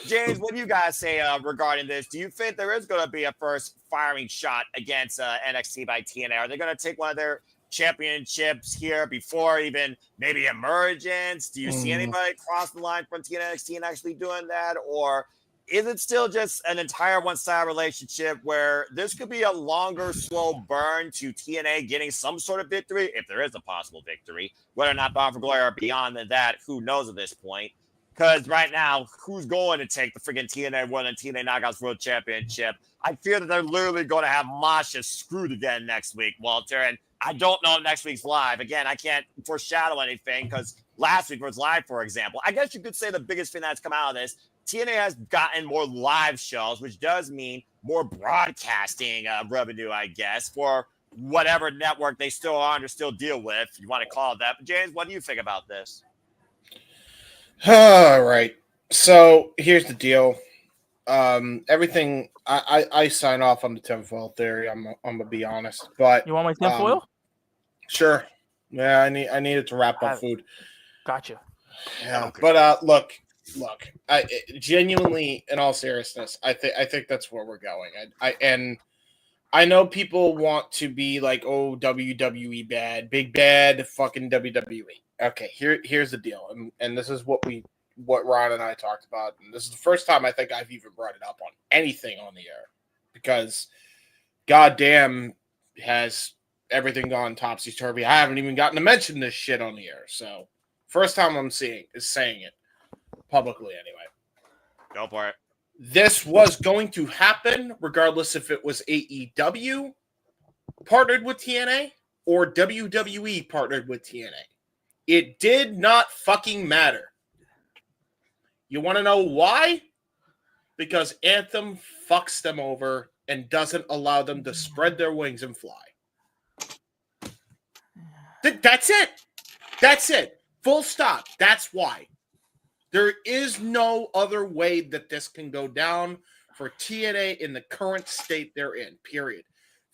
James, what do you guys say regarding this? Do you think there is going to be a first firing shot against NXT by TNA? Are they going to take one of their championships here before even maybe emergence? Do you see anybody cross the line from TNA NXT and actually doing that? Or is it still just an entire one-sided relationship where this could be a longer, slow burn to TNA getting some sort of victory, if there is a possible victory? Whether or not Bound for Glory or beyond that, who knows at this point? Because right now, who's going to take the freaking TNA World and TNA Knockouts World Championship? I fear that they're literally going to have Masha screwed again next week, Walter. And I don't know if next week's live. Again, I can't foreshadow anything because last week was live, for example. I guess you could say the biggest thing that's come out of this, TNA has gotten more live shows, which does mean more broadcasting revenue, I guess, for whatever network they still are or still deal with, if you want to call it that. But James, what do you think about this? All right. So here's the deal. Everything I sign off on the tinfoil theory. I'm gonna be honest, but you want my tinfoil? Sure. Yeah, I need it to wrap up food. Gotcha. Yeah, but look. I genuinely, in all seriousness, I think that's where we're going. I know people want to be like, oh, WWE bad, big bad, fucking WWE. Okay, here's the deal, and this is what Ron and I talked about, and this is the first time I think I've even brought it up on anything on the air, because goddamn has everything gone topsy-turvy. I haven't even gotten to mention this shit on the air, so first time I'm saying it publicly anyway. Go for it. This was going to happen regardless if it was AEW partnered with TNA or WWE partnered with TNA. It did not fucking matter. You want to know why? Because Anthem fucks them over and doesn't allow them to spread their wings and fly. That's it. That's it. Full stop. That's why. There is no other way that this can go down for TNA in the current state they're in, period.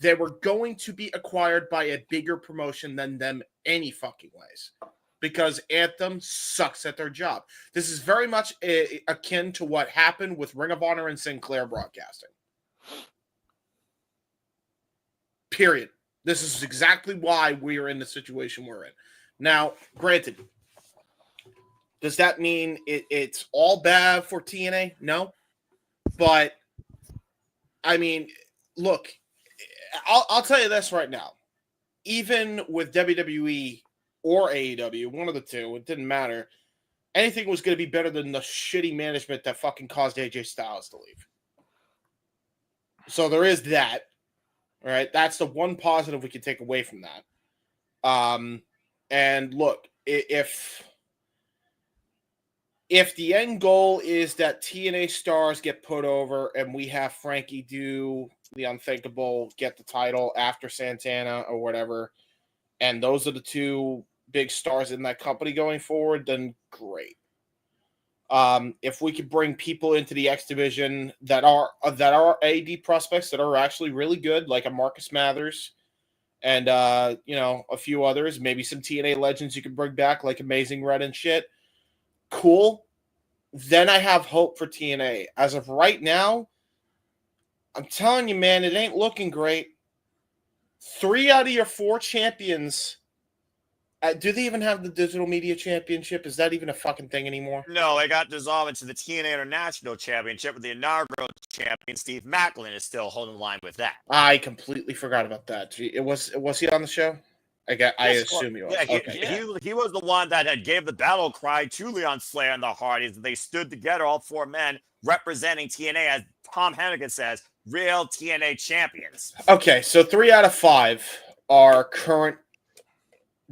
They were going to be acquired by a bigger promotion than them any fucking ways, because Anthem sucks at their job. This is very much akin to what happened with Ring of Honor and Sinclair Broadcasting. Period. This is exactly why we are in the situation we're in. Now, granted, does that mean it's all bad for TNA? No. But, I mean, look, I'll tell you this right now. Even with WWE or AEW, one of the two, it didn't matter. Anything was going to be better than the shitty management that fucking caused AJ Styles to leave. So there is that. All right? That's the one positive we can take away from that. And look, if the end goal is that TNA stars get put over and we have Frankie do the unthinkable, get the title after Santana or whatever, and those are the two big stars in that company going forward, then great. If we could bring people into the X division that are AD prospects that are actually really good, like a Marcus Mathers and a few others, maybe some TNA legends you can bring back, like Amazing Red and shit. Cool. Then I have hope for TNA. As of right now, I'm telling you, man, it ain't looking great. 3 out of your 4 champions. Do they even have the Digital Media Championship? Is that even a fucking thing anymore? No, it got dissolved into the TNA International Championship, with the inaugural champion Steve Macklin is still holding the line with that. I completely forgot about that. Was he on the show? I assume he was. Yeah, he was the one that gave the battle cry to Leon Flair and the Hardys. They stood together, all 4 men, representing TNA, as Tom Hennigan says, real TNA champions. Okay, so 3 out of 5 are current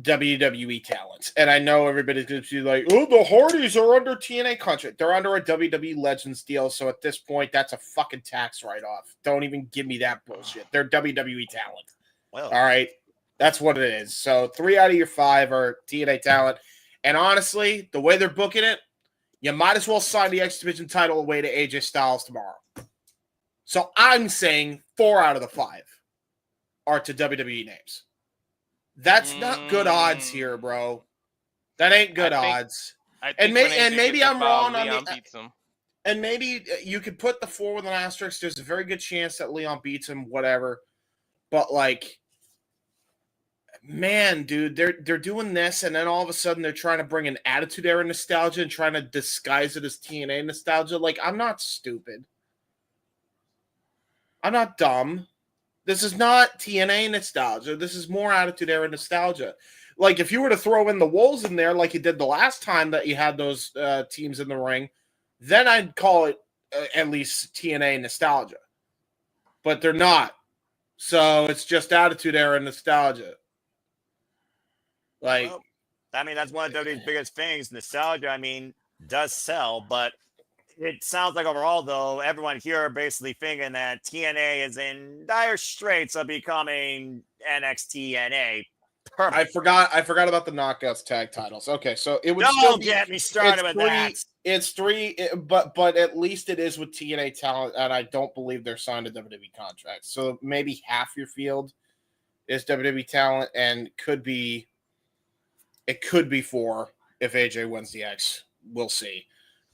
WWE talents. And I know everybody's going to be like, oh, the Hardys are under TNA contract. They're under a WWE Legends deal, so at this point, that's a fucking tax write-off. Don't even give me that bullshit. They're WWE talent. Well, all right? That's what it is. So 3 out of your 5 are TNA talent. And honestly, the way they're booking it, you might as well sign the X Division title away to AJ Styles tomorrow. So I'm saying 4 out of the 5. are to WWE names. That's not good odds here, bro. That ain't good odds. I And think when AJ maybe gets I'm involved, wrong on Leon the. beats him. And maybe you could put the 4 with an asterisk. There's a very good chance that Leon beats him, whatever. But like, man, dude, they're doing this, and then all of a sudden they're trying to bring an Attitude Era nostalgia and trying to disguise it as TNA nostalgia. Like, I'm not stupid. I'm not dumb. This is not TNA nostalgia. This is more Attitude Era nostalgia. Like, if you were to throw in the Wolves in there like you did the last time that you had those teams in the ring, then I'd call it at least TNA nostalgia. But they're not. So it's just Attitude Era nostalgia. Like, well, I mean, that's one of WWE's biggest things. Nostalgia, I mean, does sell, but it sounds like overall, though, everyone here are basically thinking that TNA is in dire straits of becoming NXT NA. I forgot about the Knockouts tag titles. Okay, so it would Don't still be, get me started with that. It's 3, but at least it is with TNA talent, and I don't believe they're signed to WWE contracts. So maybe half your field is WWE talent, and it could be 4 if AJ wins the X. We'll see.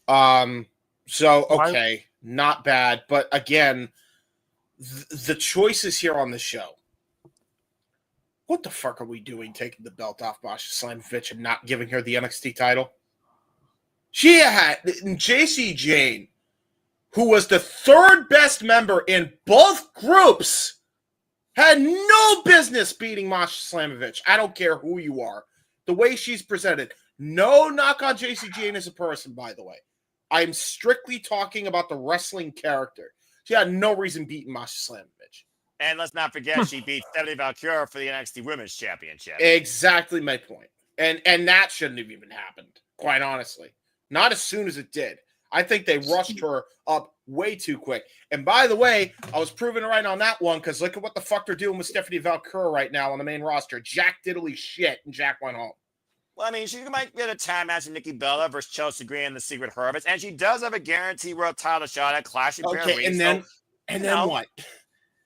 So okay, not bad, but again, the choices here on the show. What the fuck are we doing taking the belt off Masha Slamovich and not giving her the NXT title? She had JC Jane, who was the 3rd best member in both groups, had no business beating Masha Slamovich. I don't care who you are. The way she's presented. No knock on JC Jane as a person, by the way. I'm strictly talking about the wrestling character. She had no reason beating Masha Slamovich. And let's not forget, she beat Stephanie Valkyrie for the NXT Women's Championship. Exactly my point. And that shouldn't have even happened, quite honestly. Not as soon as it did. I think they rushed her up way too quick. And by the way, I was proven right on that one because look at what the fuck they're doing with Stephanie Valkyrie right now on the main roster. Jack diddly shit, and Jack went home. Well, I mean, she might get a tag match with Nikki Bella versus Chelsea Green and the Secret Hermits, and she does have a guaranteed world title shot at Clash of Okay, and then what?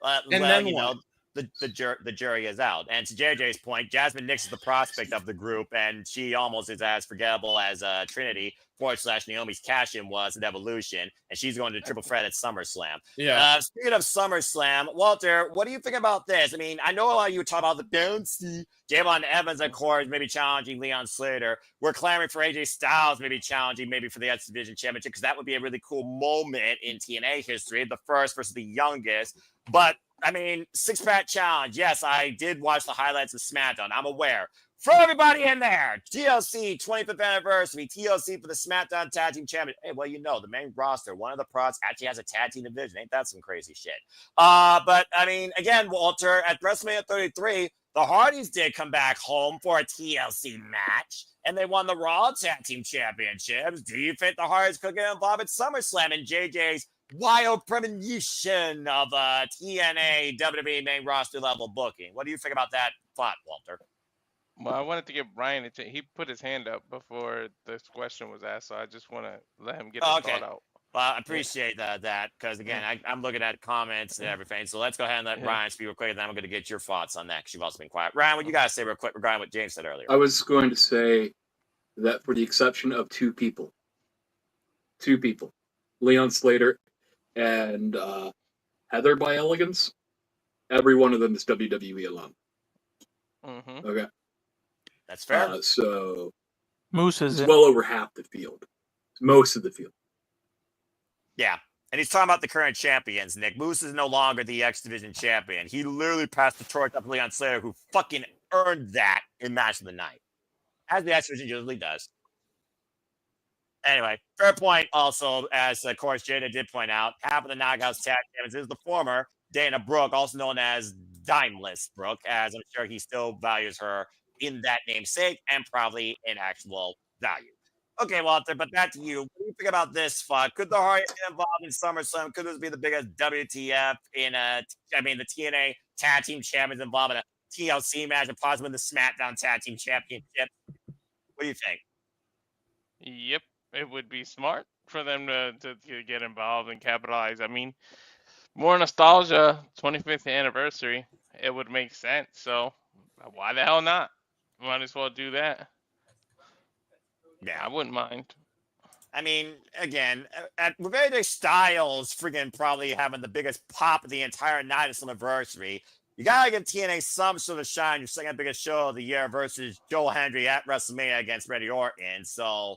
And then what? The jury is out. And to JJ's point, Jasmine Nix is the prospect of the group, and she almost is as forgettable as Trinity / Naomi's cash-in was at Evolution, and she's going to triple threat at SummerSlam. Yeah. Speaking of SummerSlam, Walter, what do you think about this? I mean, I know a lot of you talk about the bouncy. Javon Evans, of course, maybe challenging Leon Slater. We're clamoring for AJ Styles, maybe challenging maybe for the X Division Championship, because that would be a really cool moment in TNA history, the first versus the youngest. But I mean, 6-pack challenge. Yes, I did watch the highlights of SmackDown. I'm aware. Throw everybody in there. TLC 25th anniversary. TLC for the SmackDown Tag Team Champion. Hey, well, you know, the main roster, one of the prods actually has a tag team division. Ain't that some crazy shit? But I mean, again, Walter, at WrestleMania 33, the Hardys did come back home for a TLC match, and they won the Raw Tag Team Championships. Do you think the Hardys could get involved at SummerSlam and JJ's wild premonition of TNA WWE main roster level booking? What do you think about that thought, Walter? Well, I wanted to give Brian he put his hand up before this question was asked, so I just want to let him get his thought out. Well, I appreciate that because, again, I'm looking at comments and everything. So let's go ahead and let Ryan speak real quick, and then I'm going to get your thoughts on that because you've also been quiet. Ryan, what you got to say real quick regarding what James said earlier? I was going to say that for the exception of two people, Leon Slater and Heather by Elegance, every one of them is WWE alone. Mm-hmm. Okay. That's fair. So Moose is well over half the field. Most of the field. Yeah. And he's talking about the current champions, Nick. Moose is no longer the X Division champion. He literally passed the torch up to Leon Slater, who fucking earned that in Match of the Night. As the X Division usually does. Anyway, fair point also, as of course Jada did point out, half of the Knockouts tag champions is the former Dana Brooke, also known as Dimeless Brooke, as I'm sure he still values her in that namesake and probably in actual value. Okay, Walter, but back to you. What do you think about this fuck? Could the Hardys get involved in SummerSlam? Could this be the biggest WTF in the TNA Tag Team Champions involved in a TLC match and possibly the SmackDown Tag Team Championship? What do you think? Yep, it would be smart for them to get involved and capitalize. I mean, More nostalgia, 25th anniversary. It would make sense. So why the hell not? Might as well do that. Yeah. I wouldn't mind. I mean, again, at Revenge Styles freaking probably having the biggest pop of the entire night of anniversary. You gotta give TNA some sort of shine. Your second biggest show of the year versus Joe Hendry at WrestleMania against Randy Orton. So,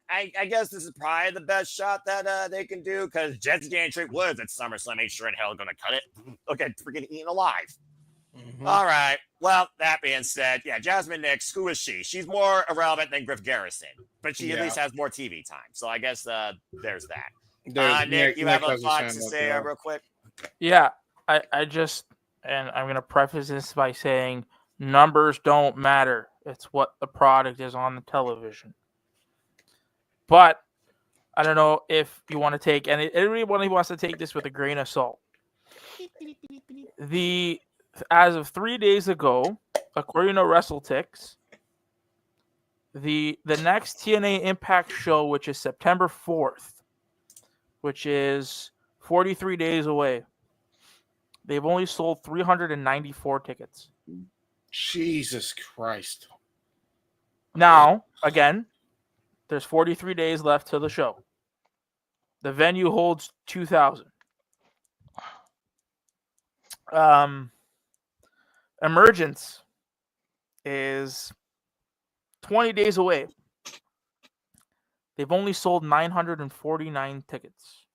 I guess this is probably the best shot that they can do because Jesse and Trick Woods at SummerSlam ain't sure in hell gonna cut it. Look at freaking eating alive. Mm-hmm. All right. Well, that being said, yeah, Jasmine Nix, who is she? She's more irrelevant than Griff Garrison, but she at least has more TV time. So I guess there's that. Nick, you have a thought to say real quick? Yeah, I just, and I'm going to preface this by saying numbers don't matter. It's what the product is on the television. But I don't know if you want to take, and everybody wants to take this with a grain of salt. As of 3 days ago, according to WrestleTix, the next TNA Impact show, which is September 4th, which is 43 days away, they've only sold 394 tickets. Jesus Christ. Now, again, there's 43 days left to the show. The venue holds 2,000. Emergence is 20 days away. They've only sold 949 tickets.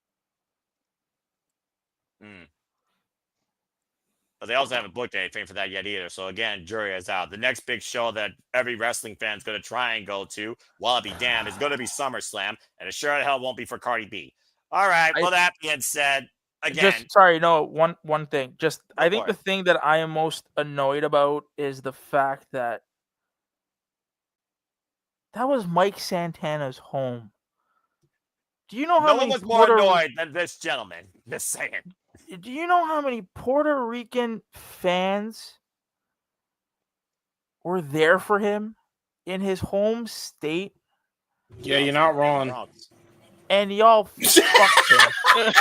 But they also haven't booked anything for that yet either. So again, jury is out. The next big show that every wrestling fan is going to try and go to, while it be damned, is going to be SummerSlam, and it sure as hell won't be for Cardi B. All right. Well, that being said, again, one thing. I think the thing that I am most annoyed about is the fact that was Mike Santana's home. Do you know how no many one was more annoyed than this gentleman? Just saying. Do you know how many Puerto Rican fans were there for him in his home state? Yeah, you're not wrong. And y'all fucked him.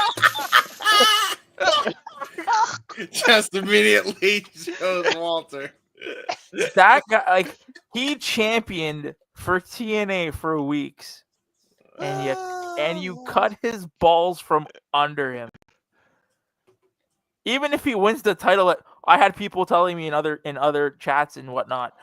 Just immediately chose Walter. That guy, he championed for TNA for weeks, and you cut his balls from under him. Even if he wins the title, I had people telling me in other chats and whatnot,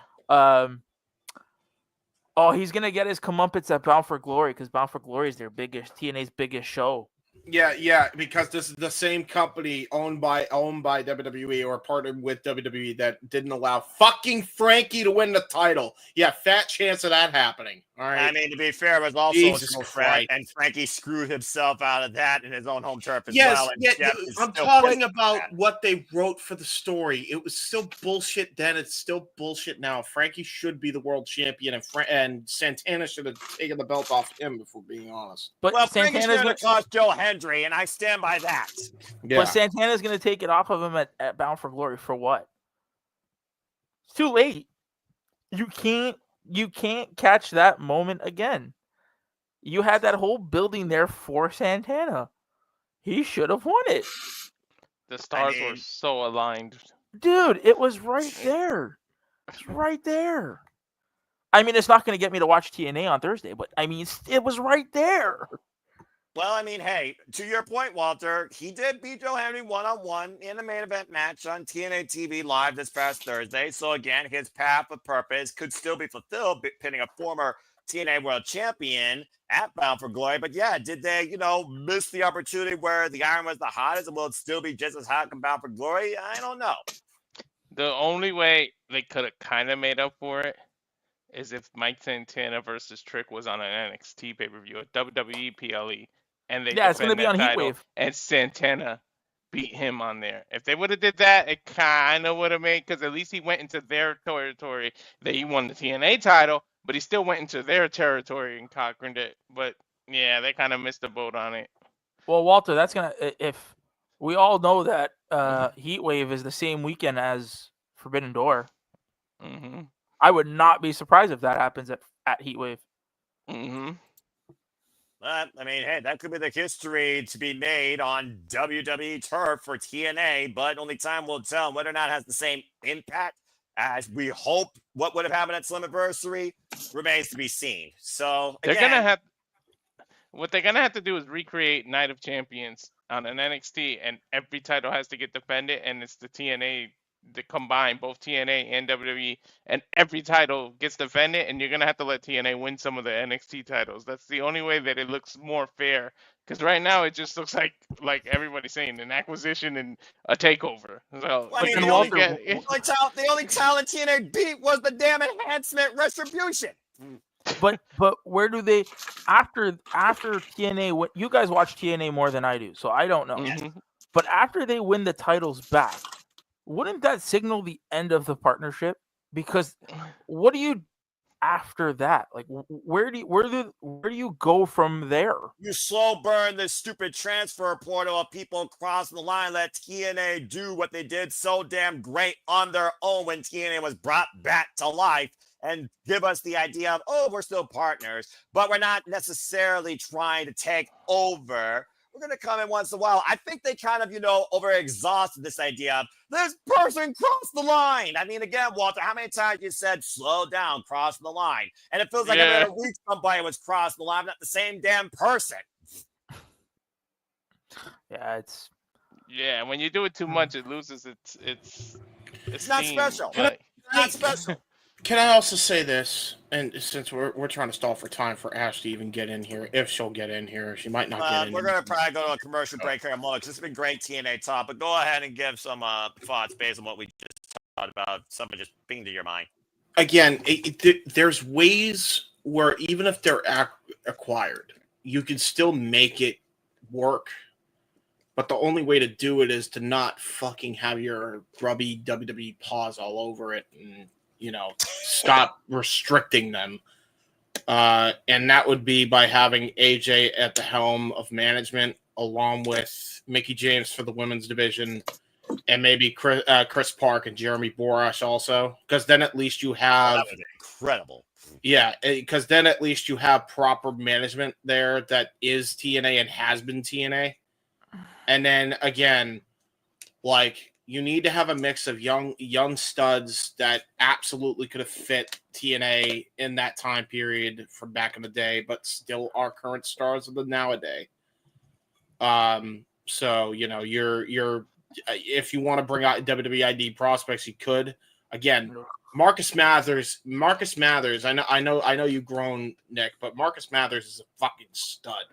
he's gonna get his comeuppance at Bound for Glory because Bound for Glory is TNA's biggest show. Yeah, because this is the same company owned by WWE or partnered with WWE that didn't allow fucking Frankie to win the title. Yeah, fat chance of that happening. All right. I mean, to be fair, it was also Jesus a Christ. And Frankie screwed himself out of that in his own home turf as well. And I'm talking about what they wrote for the story. It was still bullshit then. It's still bullshit now. Frankie should be the world champion, and Santana should have taken the belt off him, if we're being honest. But Frankie should have cost Joe Hendry, and I stand by that. Yeah. But Santana's going to take it off of him at Bound for Glory for what? It's too late. You can't catch that moment again. You had that whole building there for Santana. He should have won it. The stars were so aligned. Dude, it was right there. It's right there. I mean, it's not going to get me to watch TNA on Thursday, but I mean, it was right there. Well, I mean, hey, to your point, Walter, he did beat Joe Henry one-on-one in a main event match on TNA TV Live this past Thursday. So, again, his path of purpose could still be fulfilled, pinning a former TNA World Champion at Bound for Glory. But, yeah, did they, miss the opportunity where the iron was the hottest and will it still be just as hot come Bound for Glory? I don't know. The only way they could have kind of made up for it is if Mike Santana versus Trick was on an NXT pay-per-view, a WWE PLE. And it's going to be on Heatwave. And Santana beat him on there. If they would have did that, it kind of would have made, because at least he went into their territory. He won the TNA title, but he still went into their territory and conquered it. But yeah, they kind of missed the boat on it. Well, Walter, that's if we all know that Heatwave is the same weekend as Forbidden Door. Mm-hmm. I would not be surprised if that happens at Heatwave. Mm-hmm. I mean, hey, that could be the history to be made on WWE turf for TNA, but only time will tell whether or not it has the same impact as we hope what would have happened at Slammiversary remains to be seen. So, They're again, gonna have what they're gonna have to do is recreate Night of Champions on an NXT, and every title has to get defended, and it's the TNA, the combined both TNA and WWE, and every title gets defended, and you're gonna have to let TNA win some of the NXT titles. That's the only way that it looks more fair. Because right now it just looks like everybody's saying an acquisition and a takeover. So I mean, the only talent TNA beat was the damn enhancement Retribution. But where do they after TNA? What you guys watch TNA more than I do, so I don't know. Mm-hmm. But after they win the titles back, wouldn't that signal the end of the partnership? Because what do you after that? Like, where do you go from there? You slow burn this stupid transfer portal of people crossing the line. Let TNA do what they did so damn great on their own when TNA was brought back to life, and give us the idea of, oh, we're still partners, but we're not necessarily trying to take over. We're going to come in once in a while. I think they kind of, over-exhausted this idea of this person crossed the line. I mean, again, Walter, how many times you said, slow down, cross the line? And it feels like every other week somebody was crossing the line, not the same damn person. Yeah, Yeah, when you do it too much, it loses its not steam. special. But- Not special. Can I also say this? And since we're trying to stall for time for Ash to even get in here, if she'll get in here, she might not get in. We're going to probably go to a commercial break here in a moment, 'cause this has been great TNA talk, but go ahead and give some thoughts based on what we just talked about. Something just pinged to your mind. Again, there's ways where even if they're acquired, you can still make it work. But the only way to do it is to not fucking have your grubby WWE paws all over it and, stop restricting them. And that would be by having AJ at the helm of management, along with Mickie James for the women's division, and maybe Chris Park and Jeremy Borash also. Because then at least you have... that would be incredible. Yeah, because then at least you have proper management there that is TNA and has been TNA. And then, again, you need to have a mix of young studs that absolutely could have fit TNA in that time period from back in the day, but still are current stars of the nowadays. So you're if you want to bring out WWE ID prospects, you could. Again, Marcus Mathers. I know you've grown, Nick, but Marcus Mathers is a fucking stud.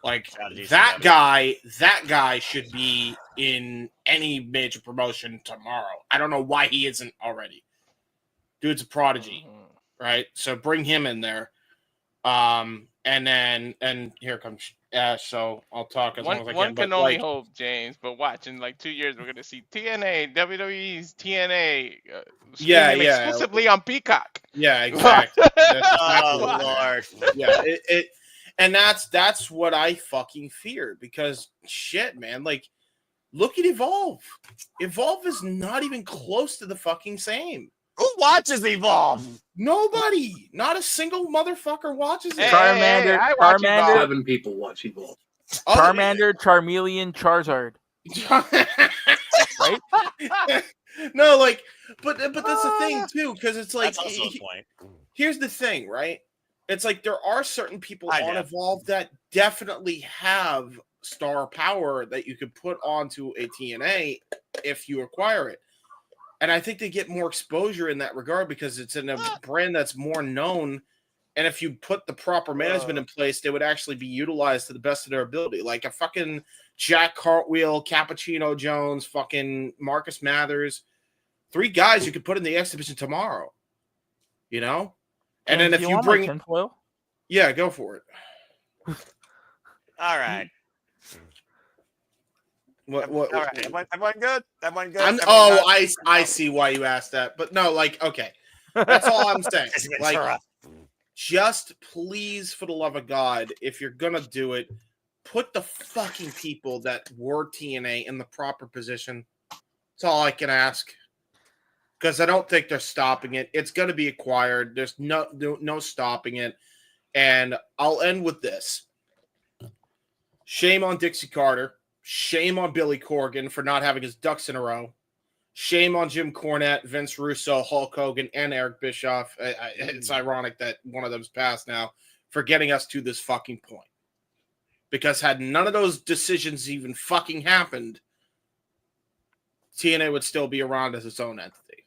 That guy should be in any major promotion tomorrow. I don't know why he isn't already. Dude's a prodigy, right? So bring him in there. And here comes Ash, so I'll talk as long as I can. One can only hope, James, but watch, in 2 years, we're going to see TNA, WWE's TNA exclusively on Peacock. Yeah, exactly. Oh, Lord. Yeah, and that's what I fucking fear, because shit, man, look at Evolve. Evolve is not even close to the fucking same. Who watches Evolve? Nobody. Not a single motherfucker watches it. Charmander, I watch Charmander, 7 people watch Evolve. Charmander, Charmeleon, Charizard. Right? No, but that's the thing too, because it's That's also a point. Here's the thing, right? It's there are certain people on Evolve that definitely have star power that you could put onto a TNA if you acquire it. And I think they get more exposure in that regard because it's in a brand that's more known. And if you put the proper management in place, they would actually be utilized to the best of their ability. Like a fucking Jack Cartwheel, Cappuccino Jones, fucking Marcus Mathers. 3 guys you could put in the exhibition tomorrow. And then if you bring... tinfoil? Yeah, go for it. All right. What? All right. Everyone good? Everyone good? I see why you asked that. But no, okay. That's all I'm saying. Just please, for the love of God, if you're going to do it, put the fucking people that were TNA in the proper position. That's all I can ask. Because I don't think they're stopping it. It's going to be acquired. There's no stopping it. And I'll end with this. Shame on Dixie Carter. Shame on Billy Corgan for not having his ducks in a row. Shame on Jim Cornette, Vince Russo, Hulk Hogan, and Eric Bischoff. It's ironic that one of them's passed now for getting us to this fucking point. Because had none of those decisions even fucking happened, TNA would still be around as its own entity.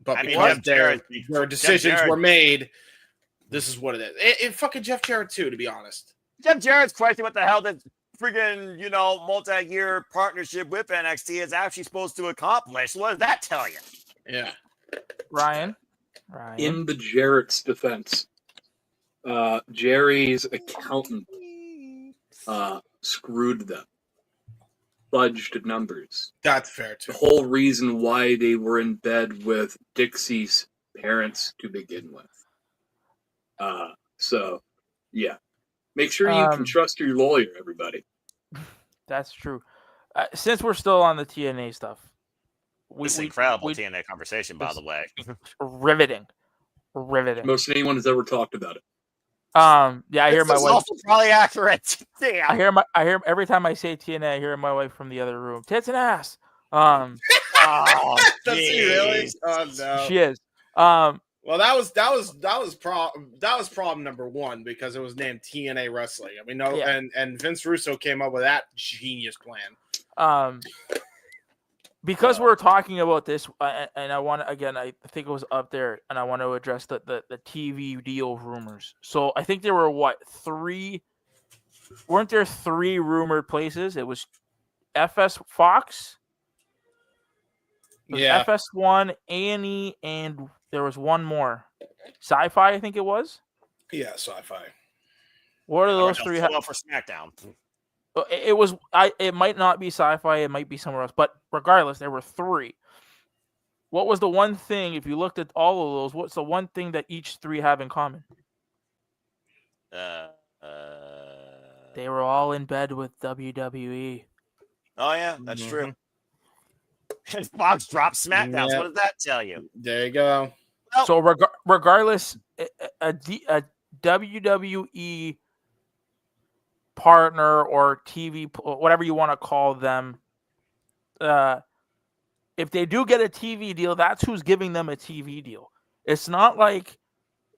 But because their decisions were made, this is what it is. It fucking Jeff Jarrett too, to be honest. Jeff Jarrett's question, what the hell did friggin', multi-year partnership with NXT is actually supposed to accomplish? What does that tell you? Yeah. Ryan? In the Jarrett's defense, Jerry's accountant screwed them. Fudged numbers. That's fair, too. The whole reason why they were in bed with Dixie's parents to begin with. So, yeah. Make sure you can trust your lawyer, everybody. That's true. Since we're still on the TNA stuff. This incredible TNA conversation, by the way. Riveting. Most anyone has ever talked about it. Yeah, I hear my wife. Also probably accurate. Damn. I hear every time I say TNA, I hear my wife from the other room. Tits and ass. Oh, does she really? Oh no. She is. Well, that was problem number one because it was named TNA Wrestling. I mean, and Vince Russo came up with that genius plan. Because we're talking about this, and I want to, again, I think it was up there, and I want to address the TV deal rumors. So I think there were three? Weren't there three rumored places? It was FS Fox, FS1, A&E, and there was one more. Sci-Fi, I think it was. Yeah, Sci-Fi. What are those three? For SmackDown. It was. It might not be Sci-Fi. It might be somewhere else. But regardless, there were three. What was the one thing? If you looked at all of those, what's the one thing that each three have in common? They were all in bed with WWE. Oh yeah, that's true. And Fox dropped SmackDown. So what does that tell you? There you go. Well, So regardless, a WWE partner or TV, whatever you want to call them, if they do get a TV deal, that's who's giving them a TV deal. It's not like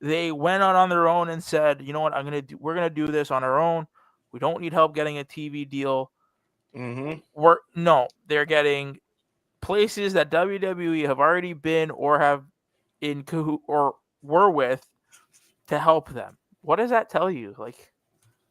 they went out on their own and said, you know what, we're gonna do this on our own. We don't need help getting a TV deal. They're getting places that WWE have already been or have in or were with to help them. What does that tell you? Like,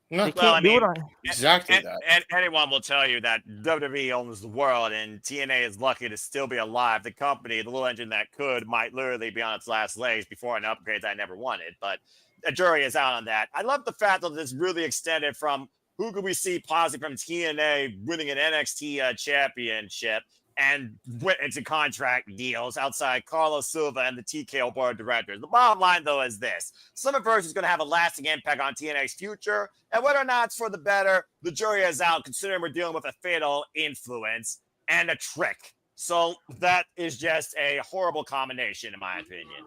they can't do it on exactly that. And anyone will tell you that WWE owns the world, and TNA is lucky to still be alive. The company, the little engine that could, might literally be on its last legs before an upgrade that I never wanted. But the jury is out on that. I love the fact that this really extended from who could we see possibly from TNA winning an NXT championship and went into contract deals outside Carlos Silva and the TKO board of directors. The bottom line, though, is this. Summerverse is going to have a lasting impact on TNA's future, and whether or not it's for the better, the jury is out, considering we're dealing with a fatal influence and a trick. So that is just a horrible combination, in my opinion.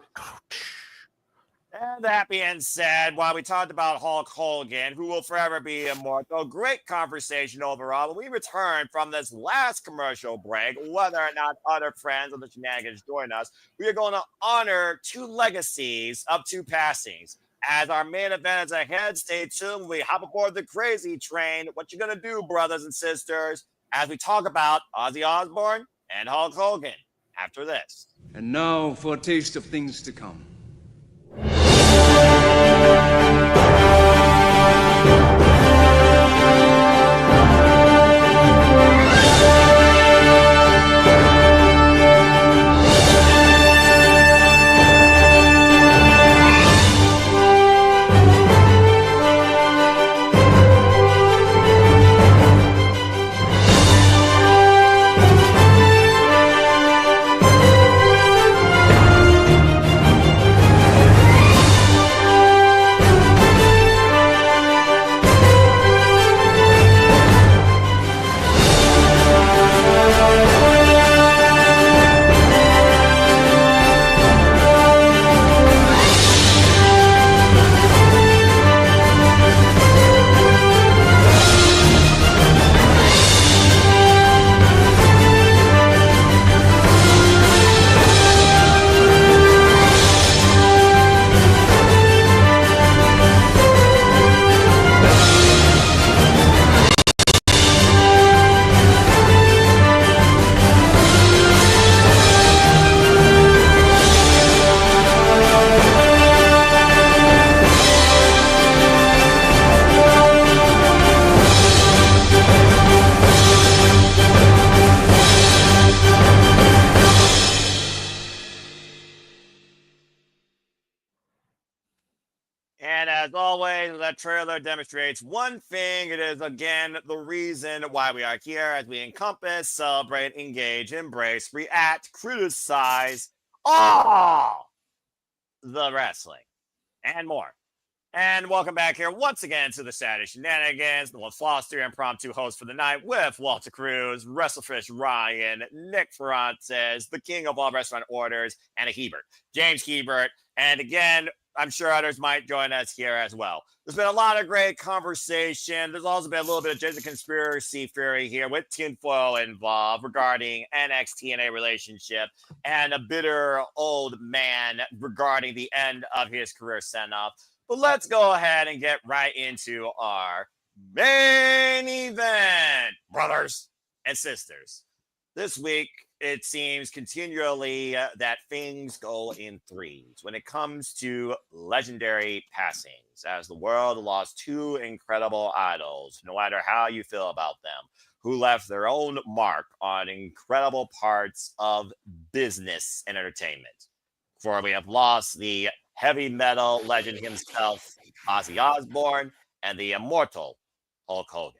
And that being said, while we talked about Hulk Hogan, who will forever be immortal, great conversation overall. When we return from this last commercial break, whether or not other friends of the Shenanigans join us, we are going to honor two legacies of two passings. As our main event is ahead, stay tuned. We hop aboard the crazy train. What you going to do, brothers and sisters, as we talk about Ozzy Osbourne and Hulk Hogan after this. And now for a taste of things to come. that trailer demonstrates one thing. It is, again, the reason why we are here as we encompass, celebrate, engage, embrace, react, criticize all the wrestling and more. And welcome back here once again to the Saturday Shenanigans, the LaFoster impromptu host for the night with Walter Cruz, WrestleFish Ryan, Nick Ferrantes, the king of all restaurant orders, and a Hebert, James Hebert. And again, I'm sure others might join us here as well. There's been a lot of great conversation. There's also been a little bit of just a conspiracy theory here with tinfoil involved regarding NXT and a relationship and a bitter old man regarding the end of his career send-off. But let's go ahead and get right into our main event, brothers and sisters. This week, it seems continually that things go in threes when it comes to legendary passings, as the world lost two incredible idols, no matter how you feel about them, who left their own mark on incredible parts of business and entertainment. For we have lost the heavy metal legend himself, Ozzy Osbourne, and the immortal Hulk Hogan.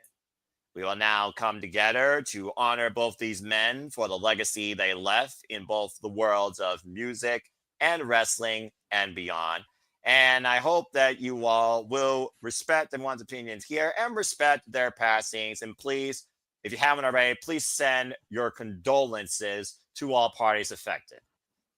We will now come together to honor both these men for the legacy they left in both the worlds of music and wrestling and beyond. And I hope that you all will respect everyone's opinions here and respect their passings. And please, if you haven't already, please send your condolences to all parties affected.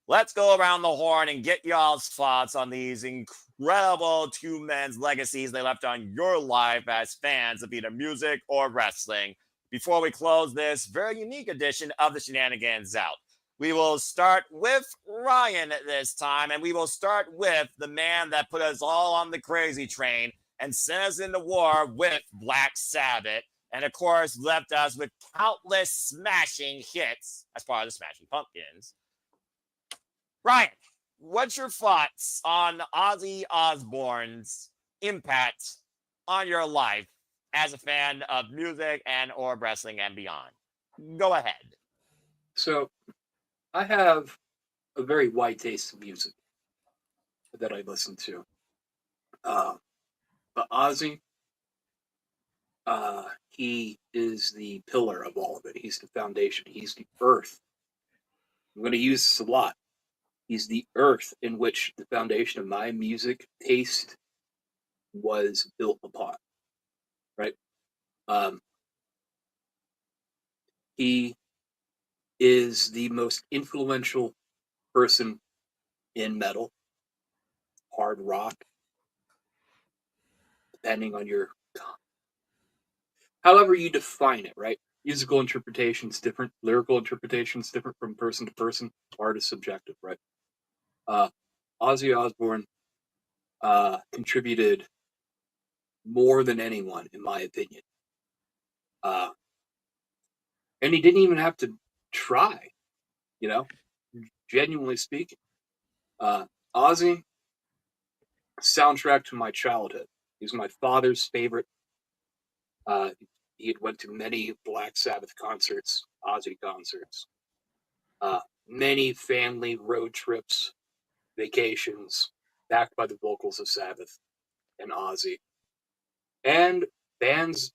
Let's go around the horn and get y'all's thoughts on these incredible two men's legacies they left on your life as fans of either music or wrestling. Before we close this very unique edition of the Shenanigans out, we will start with Ryan this time, and we will start with the man that put us all on the crazy train and sent us into war with Black Sabbath, and of course left us with countless smashing hits as part of the Smashing Pumpkins. Ryan, what's your thoughts on Ozzy Osbourne's impact on your life as a fan of music and or wrestling and beyond? Go ahead. So, I have a very wide taste of music that I listen to. But Ozzy, he is the pillar of all of it. He's the foundation. He's the earth. I'm going to use this a lot. He's the earth in which the foundation of my music taste was built upon, right? He is the most influential person in metal, hard rock, depending on your, however you define it, right? Musical interpretation's different, lyrical interpretation's different from person to person. Art is subjective, right? Ozzy Osbourne contributed more than anyone, in my opinion. And he didn't even have to try, you know, genuinely speaking. Ozzy, soundtrack to my childhood. He was my father's favorite. He had went to many Black Sabbath concerts, Ozzy concerts, many family road trips, vacations, backed by the vocals of Sabbath and Ozzy, and bands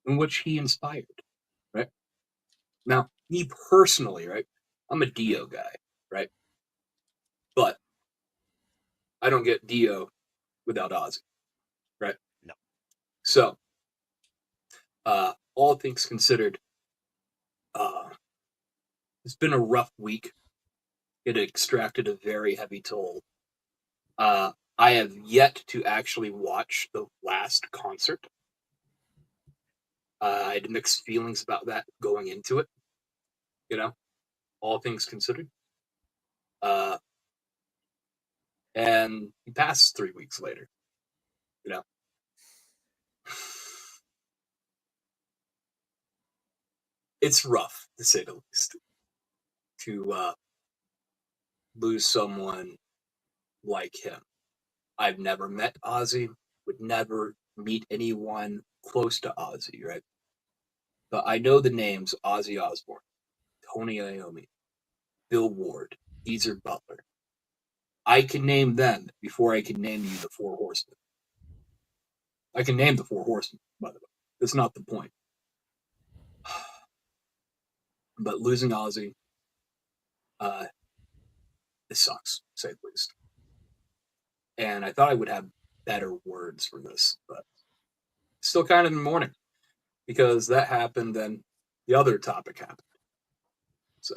in which he inspired, right? Now, me personally, right, I'm a Dio guy, right? But I don't get Dio without Ozzy, right? No. So, all things considered, it's been a rough week. It extracted a very heavy toll. I have yet to actually watch the last concert. I had mixed feelings about that going into it, you know, all things considered. And he passed 3 weeks later, you know. It's rough, to say the least, to lose someone like him. I've never met Ozzy, would never meet anyone close to Ozzy, right? But I know the names Ozzy Osbourne, Tony Iommi, Bill Ward, Geezer Butler. I can name them before I can name you the Four Horsemen. I can name the 4 horsemen, by the way. That's not the point. But losing Ozzy, it sucks, to say the least. And I thought I would have better words for this, but still kind of in the morning because that happened, then the other topic happened. So,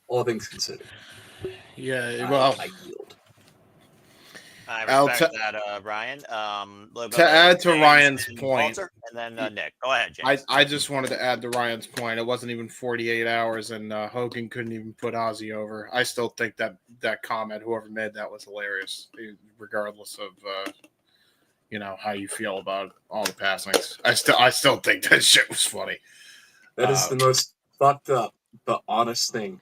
all things considered. Yeah, well, I yield. I I'll respect that, Ryan. To add to James Ryan's and point, Walter, and then Nick. Go ahead, James. I just wanted to add to Ryan's point. It wasn't even 48 hours, and Hogan couldn't even put Ozzy over. I still think that comment, whoever made that, was hilarious, regardless of how you feel about all the passings. I still think that shit was funny. That is the most fucked up but honest thing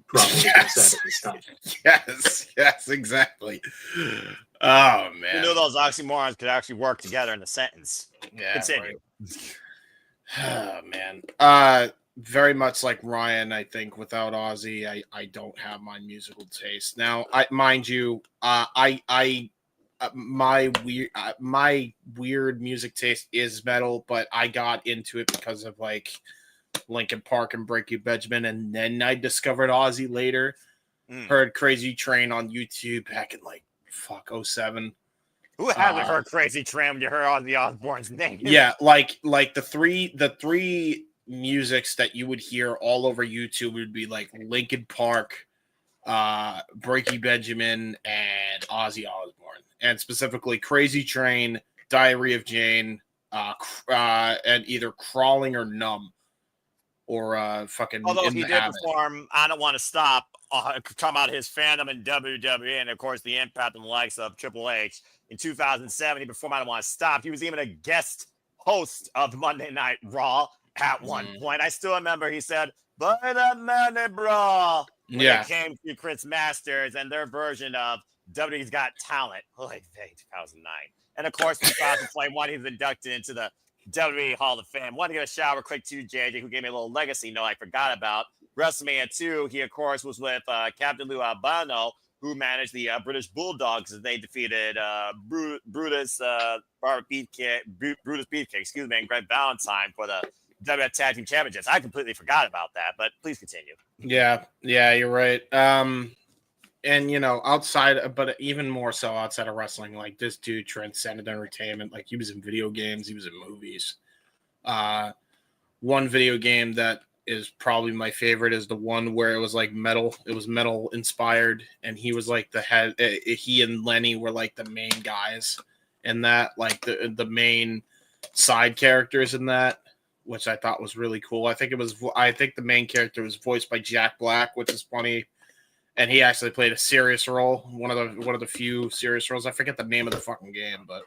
probably been said at this time. Yes, exactly. Oh man, You knew those oxymorons could actually work together in a sentence. Yeah, Continue. Oh man. Very much like Ryan, I think without Ozzy, I don't have my musical taste. Now, mind you, my weird music taste is metal, but I got into it because of like Linkin Park and Breaking Benjamin, and then I discovered Ozzy later. Heard Crazy Train on YouTube back in 07. Who hasn't heard Crazy Train when you heard Ozzy Osbourne's name? Yeah, like the three musics that you would hear all over YouTube would be like Linkin Park, Breaking Benjamin, and Ozzy Osbourne, and specifically Crazy Train, Diary of Jane, and either Crawling or Numb, or fucking. Although In he the did Habit. perform I Don't Want to Stop, talking about his fandom in WWE and, of course, the impact on the likes of Triple H. In 2007, he performed I Don't Want to Stop. He was even a guest host of Monday Night Raw at one point. I still remember he said, "By the money, bro," when Yeah. it came to Chris Masters and their version of WWE's Got Talent. Holy 2009. And, of course, 2021, he was inducted into the WWE Hall of Fame. Want to give a shout out quick to JJ, who gave me a little legacy note I forgot about. WrestleMania 2, he, of course, was with Captain Lou Albano, who managed the British Bulldogs as they defeated Brutus Beefcake, and Greg Valentine for the WWE Tag Team Championships. I completely forgot about that, but please continue. Yeah, you're right. And outside, but even more so outside of wrestling, like this dude transcended entertainment. Like he was in video games, he was in movies. One video game that is probably my favorite is the one where it was like metal. It was metal inspired, and he was like the head. He and Lenny were like the main guys in that, like the main side characters in that, which I thought was really cool. I think the main character was voiced by Jack Black, which is funny. And he actually played a serious role, one of the few serious roles. I forget the name of the fucking game, but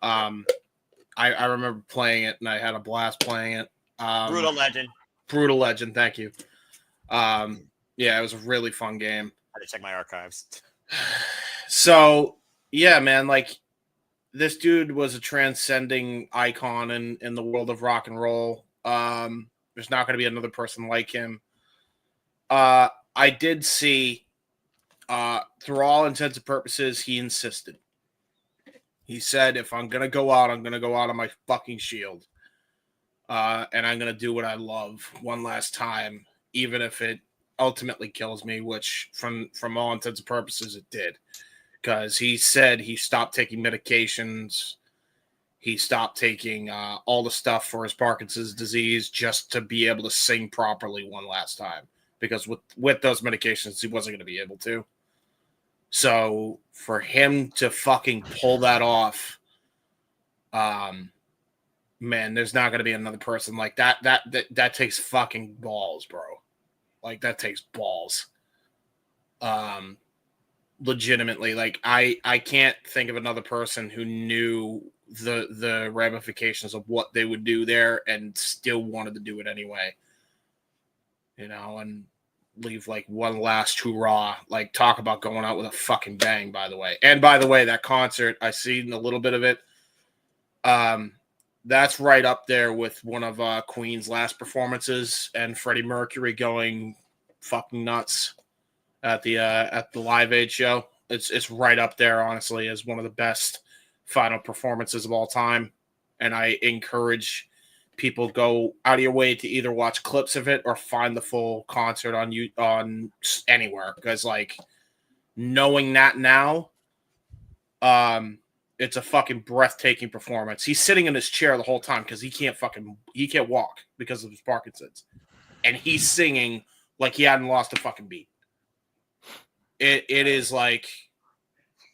I remember playing it, and I had a blast playing it. Brutal Legend, thank you. Yeah, it was a really fun game. I had to check my archives. So yeah, man, like this dude was a transcending icon in the world of rock and roll. There's not going to be another person like him. I did see, through all intents and purposes, he insisted. He said, if I'm going to go out, I'm going to go out on my fucking shield. And I'm going to do what I love one last time, even if it ultimately kills me, which from all intents and purposes, it did. Because he said he stopped taking medications. He stopped taking all the stuff for his Parkinson's disease just to be able to sing properly one last time. Because with those medications, he wasn't going to be able to. So for him to fucking pull that off, man, there's not going to be another person like that. That takes fucking balls, bro. Like that takes balls. Legitimately, like I can't think of another person who knew the ramifications of what they would do there and still wanted to do it anyway. And leave like one last hurrah. Like talk about going out with a fucking bang, by the way. And by the way, that concert, I seen a little bit of it. That's right up there with one of Queen's last performances and Freddie Mercury going fucking nuts at the Live Aid show. It's right up there, honestly, as one of the best final performances of all time, and I encourage people go out of your way to either watch clips of it or find the full concert on anywhere, because like knowing that now, it's a fucking breathtaking performance. He's sitting in his chair the whole time because he can't walk because of his Parkinson's, and he's singing like he hadn't lost a fucking beat. It is like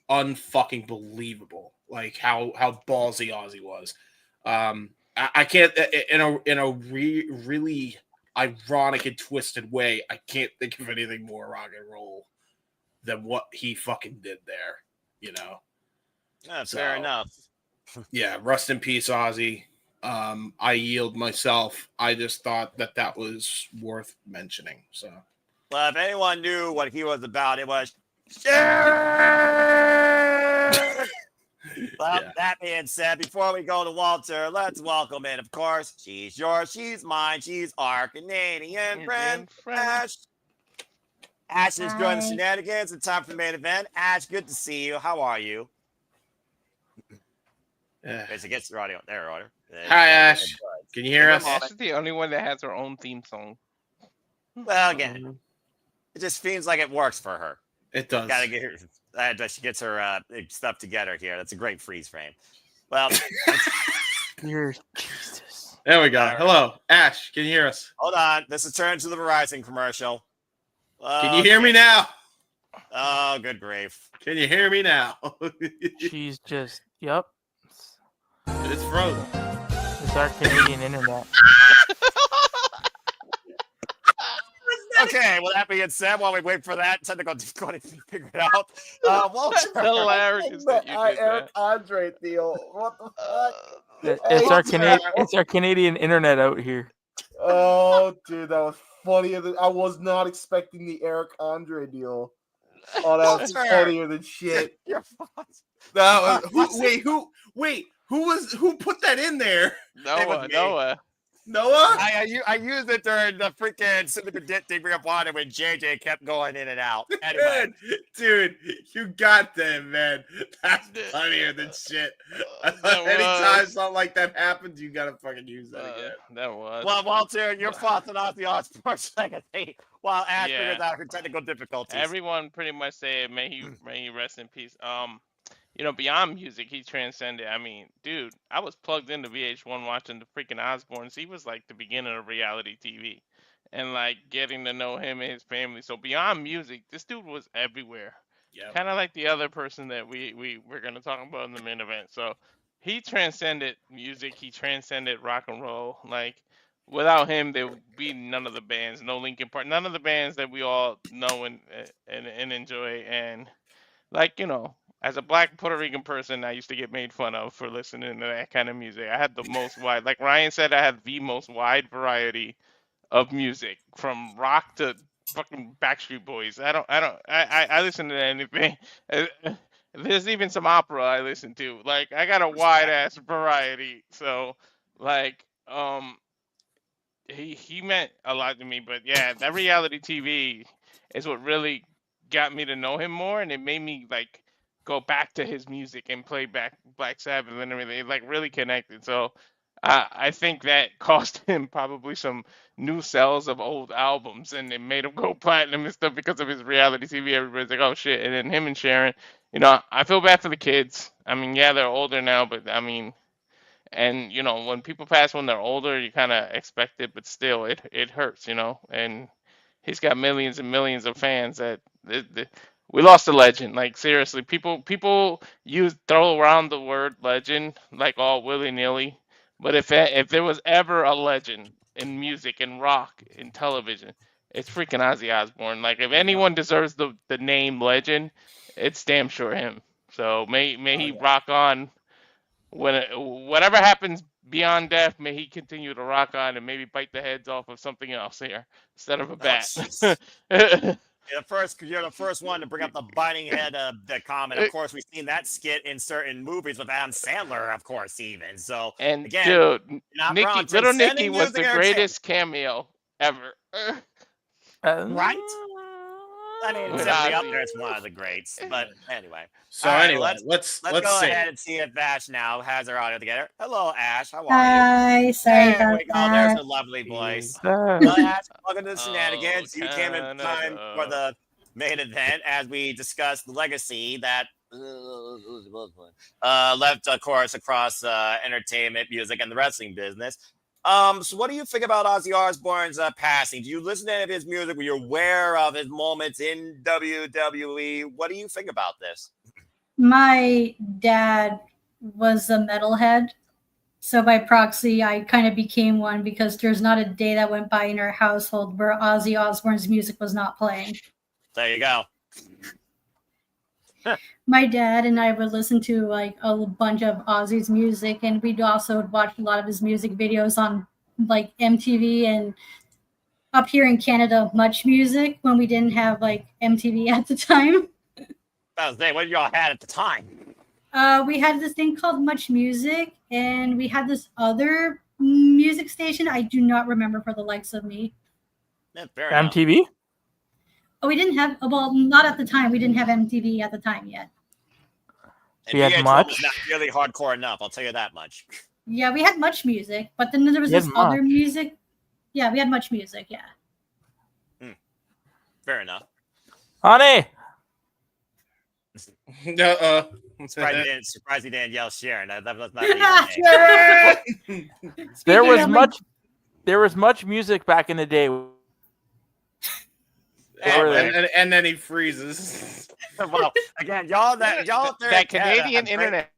unfucking believable, like how ballsy Ozzy was. I can't in a really ironic and twisted way. I can't think of anything more rock and roll than what he fucking did there. You know. That's fair enough. Yeah, rest in peace, Ozzy. I yield myself. I just thought that was worth mentioning. So, well, if anyone knew what he was about, it was. Well, that being said, before we go to Walter, let's welcome in, of course, she's yours, she's mine, she's our Canadian friend, Ash. Ash is joining the Shenanigans in time for the main event. Ash, good to see you. How are you? As it gets your audio. There, audio. Hi, Ash. Can you hear us? Ash is the only one that has her own theme song. Well, again, it just seems like it works for her. It does. Gotta get her. She gets her stuff together here. That's a great freeze frame. Well, Jesus. There we go. Hello, Ash. Can you hear us? Hold on. This is turn to the Verizon commercial. Can you hear me now? Oh, good grief. Can you hear me now? She's just, yep. It's frozen. It's our Canadian internet. Okay, well, that being said, while we wait for that technical difficulty to figure it out, Walter. Hilarious that you did Eric Andre deal. What the fuck? It's our Canadian internet out here. Oh, dude, that was funnier than I was not expecting the Eric Andre deal. Oh, that was funnier than shit. That was who put that in there? Noah? I used it during the freaking Superchatted thing up on it when JJ kept going in and out. Anyway. Dude, you got them, man. That's funnier than shit. Anytime something like that happens, you gotta fucking use that again. That was. Well, Walter, you're frothing off the Osbourne legacy while Ash figures out her technical difficulties. Everyone pretty much said, may he rest in peace. You know, beyond music, he transcended. I mean, dude, I was plugged into VH1 watching the freaking Osbournes. He was like the beginning of reality TV and like getting to know him and his family. So beyond music, this dude was everywhere. Yeah. Kind of like the other person that we're going to talk about in the main event. So he transcended music. He transcended rock and roll. Like without him, there would be none of the bands, no Linkin Park, none of the bands that we all know and enjoy. And like, you know, as a black Puerto Rican person, I used to get made fun of for listening to that kind of music. I had the most wide, like Ryan said, I had the most wide variety of music, from rock to fucking Backstreet Boys. I listen to anything. There's even some opera I listen to. Like I got a wide ass variety. So like he meant a lot to me. But yeah, that reality TV is what really got me to know him more, and it made me like go back to his music and play back Black Sabbath and everything. It like really connected. So I think that cost him probably some new sales of old albums, and it made him go platinum and stuff because of his reality TV. Everybody's like, oh shit. And then him and Sharon, you know, I feel bad for the kids. I mean, yeah, they're older now, but I mean, and you know, when people pass when they're older, you kind of expect it, but still it hurts, you know, and he's got millions and millions of fans that we lost a legend. Like seriously, people throw around the word legend like all willy-nilly, but if there was ever a legend in music and rock and television, it's freaking Ozzy Osbourne. Like if anyone deserves the name legend, it's damn sure him. So may he rock on. Whatever happens beyond death, may he continue to rock on and maybe bite the heads off of something else here instead of a bat. You're the first one to bring up the biting head of the comment. Of course, we've seen that skit in certain movies with Adam Sandler, of course, even. So, and again, dude, wrong, Little Nicky transcending was the music greatest cameo ever. right? I mean, With simply up Ozzy. there, it's one of the greats. But anyway. So All right, anyway, let's let's go see. ahead and see if Ash now has her audio together. Hello, Ash. How are you? Hi, sorry There about we go. that. There's her lovely voice. Well, Ash, welcome to the Shenanigans. You came in time for the main event as we discussed the legacy that left a course across entertainment, music, and the wrestling business. So what do you think about Ozzy Osbourne's passing? Do you listen to any of his music? Were you aware of his moments in WWE? What do you think about this? My dad was a metalhead, so by proxy, I kind of became one because there's not a day that went by in our household where Ozzy Osbourne's music was not playing. There you go. My dad and I would listen to like a bunch of Ozzy's music, and we'd also watch a lot of his music videos on like MTV and up here in Canada, Much Music when we didn't have like MTV at the time. What did y'all had at the time? We had this thing called Much Music, and we had this other music station. I do not remember for the likes of me. Yeah, fair enough. MTV? Oh, we didn't have, well, not at the time. We didn't have MTV at the time yet. And We had VH1 Much? was not really hardcore enough, I'll tell you that much. Yeah, we had Much Music, but then there was We had this other Much. music. Yeah, we had Much Music, yeah. Fair enough. Honey! Surprised he didn't yell Sharon. That was not the name. There was much music back in the day. And then he freezes. Well, again, y'all that Canadian internet.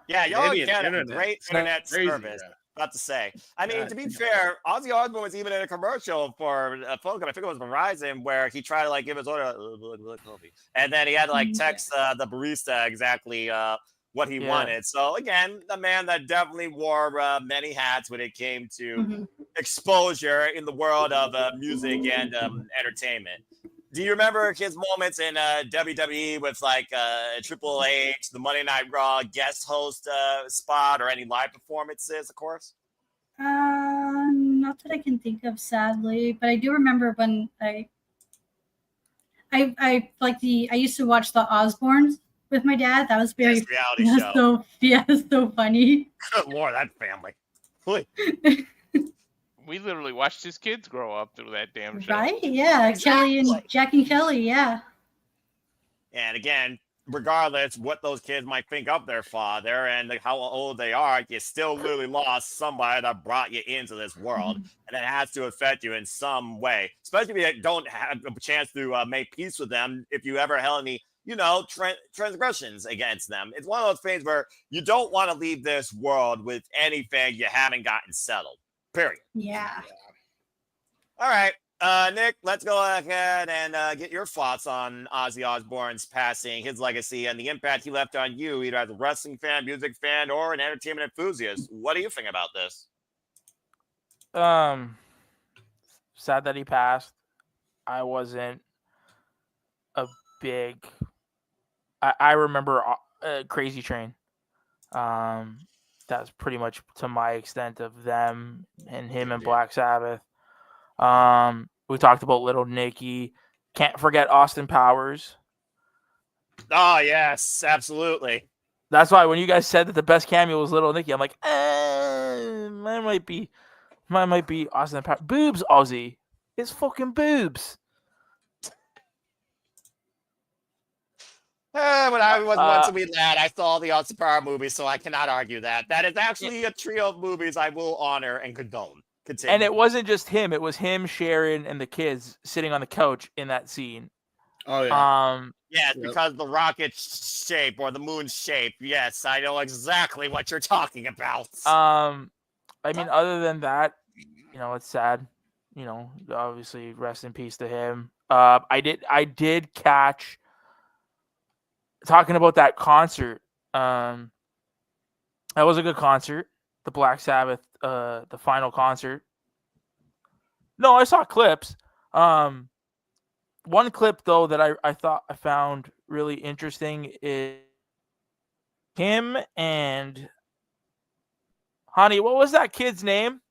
Yeah, y'all Canadian get a internet. great It's internet crazy, service. yeah. About to say. I mean, to be fair, Ozzy Osbourne was even in a commercial for a phone company. I think it was Verizon, where he tried to like give his order, and then he had to like text the barista exactly what he wanted. So again, the man that definitely wore many hats when it came to exposure in the world of music and entertainment. Do you remember his moments in WWE with like Triple H, the Monday Night Raw guest host spot, or any live performances, of course? Not that I can think of, sadly, but I do remember when I used to watch the Osbournes with my dad. That was very reality show. So funny. Good Lord, that family. We literally watched his kids grow up through that damn show. Right? Yeah, Kelly and Jack and Kelly. Yeah. And again, regardless what those kids might think of their father and how old they are, you still literally lost somebody that brought you into this world, and it has to affect you in some way. Especially if you don't have a chance to make peace with them. If you ever held any, transgressions against them, it's one of those things where you don't want to leave this world with anything you haven't gotten settled. Period. Yeah. All right, Nick, let's go ahead and get your thoughts on Ozzy Osbourne's passing, his legacy, and the impact he left on you, either as a wrestling fan, music fan, or an entertainment enthusiast. What do you think about this? Sad that he passed. I wasn't a big. I remember Crazy Train. That's pretty much to my extent of them and him and Black Sabbath. We talked about Little Nicky. Can't forget Austin Powers. Oh, yes, absolutely. That's why when you guys said that the best cameo was Little Nicky, I'm like, mine might be Austin Powers. Boobs, Ozzy. It's fucking boobs. When I was once a wee lad, I saw the Austin Powers movie, so I cannot argue that. That is actually a trio of movies I will honor and condone. Continue. And it wasn't just him; it was him, Sharon, and the kids sitting on the couch in that scene. Oh yeah. Yes, because the rocket shape or the moon shape. Yes, I know exactly what you're talking about. I mean, other than that, it's sad. Obviously, rest in peace to him. I did catch. Talking about that concert, that was a good concert. The Black Sabbath, the final concert. No, I saw clips. One clip though that I thought I found really interesting is him and Honey. What was that kid's name?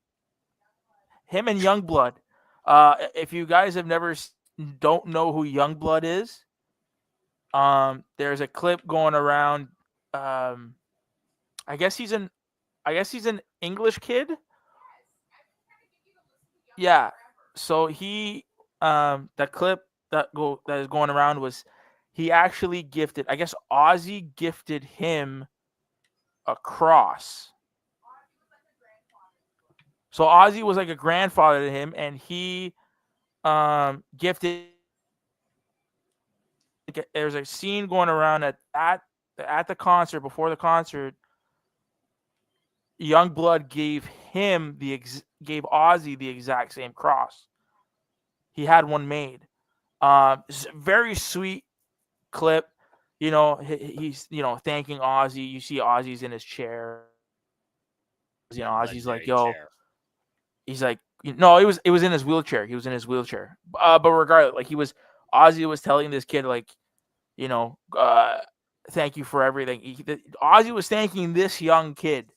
Him and Youngblood. If you guys have never don't know who Youngblood is, there's a clip going around. I guess he's an English kid. Yeah. So he the clip that is going around was he actually gifted. I guess Ozzy gifted him a cross. So Ozzy was like a grandfather to him, and he gifted. There's a scene going around at the concert. Before the concert, Youngblood gave Ozzy the exact same cross. He had one made. Very sweet clip. You know, he's thanking Ozzy. You see Ozzy's in his chair. You know, Ozzy's like, "Yo," he's like, "No, it was in his wheelchair. He was in his wheelchair." But regardless, like Ozzy was telling this kid, like, thank you for everything. Ozzy was thanking this young kid,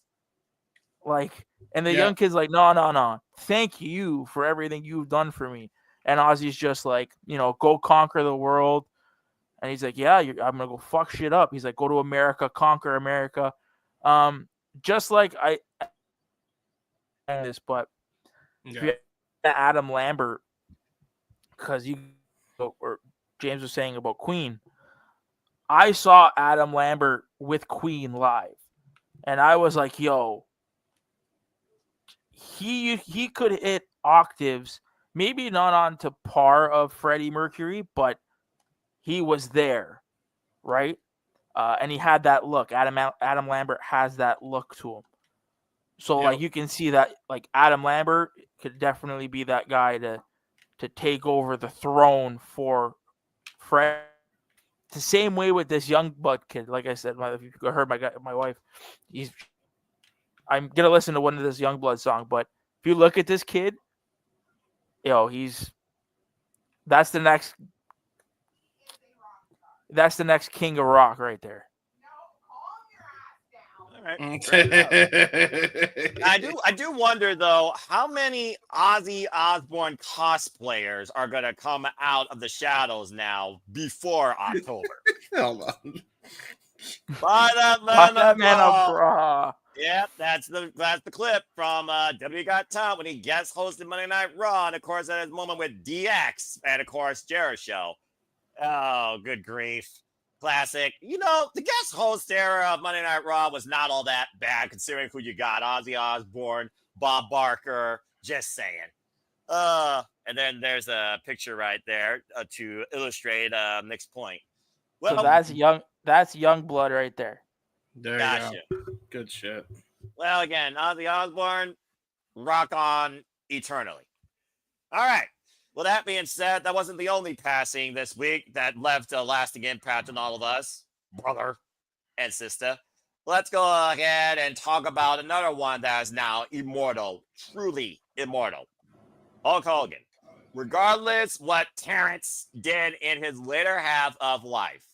like, and the young kid's like, no, thank you for everything you've done for me. And Ozzy's just like, go conquer the world. And he's like, yeah, I'm gonna go fuck shit up. He's like, go to America, conquer America. Just like but Adam Lambert, because or James was saying about Queen. I saw Adam Lambert with Queen live, and I was like, yo, he could hit octaves, maybe not on to par of Freddie Mercury, but he was there, right? And he had that look. Adam Lambert has that look to him. So like you can see that like Adam Lambert could definitely be that guy to take over the throne for Fred. The same way with this Youngblood kid. Like I said, if you heard my wife, I'm gonna listen to one of this Youngblood song. But if you look at this kid, that's the next king of rock right there. All right. I do wonder though, how many Ozzy Osbourne cosplayers are gonna come out of the shadows now before October? Hold on. Yep, that's the clip from W Got Talent when he guest hosted Monday Night Raw, and of course at his moment with DX and of course Jericho. Oh, good grief. Classic. The guest host era of Monday Night Raw was not all that bad considering who you got. Ozzy Osbourne, Bob Barker, just saying. And then there's a picture right there to illustrate Nick's point. Well, so that's Youngblood right there. There you go. Good shit. Well, again, Ozzy Osbourne, rock on eternally. All right. Well, that being said, that wasn't the only passing this week that left a lasting impact on all of us, brother and sister. Let's go ahead and talk about another one that is now immortal, truly immortal. Hulk Hogan. Regardless what Terrence did in his later half of life,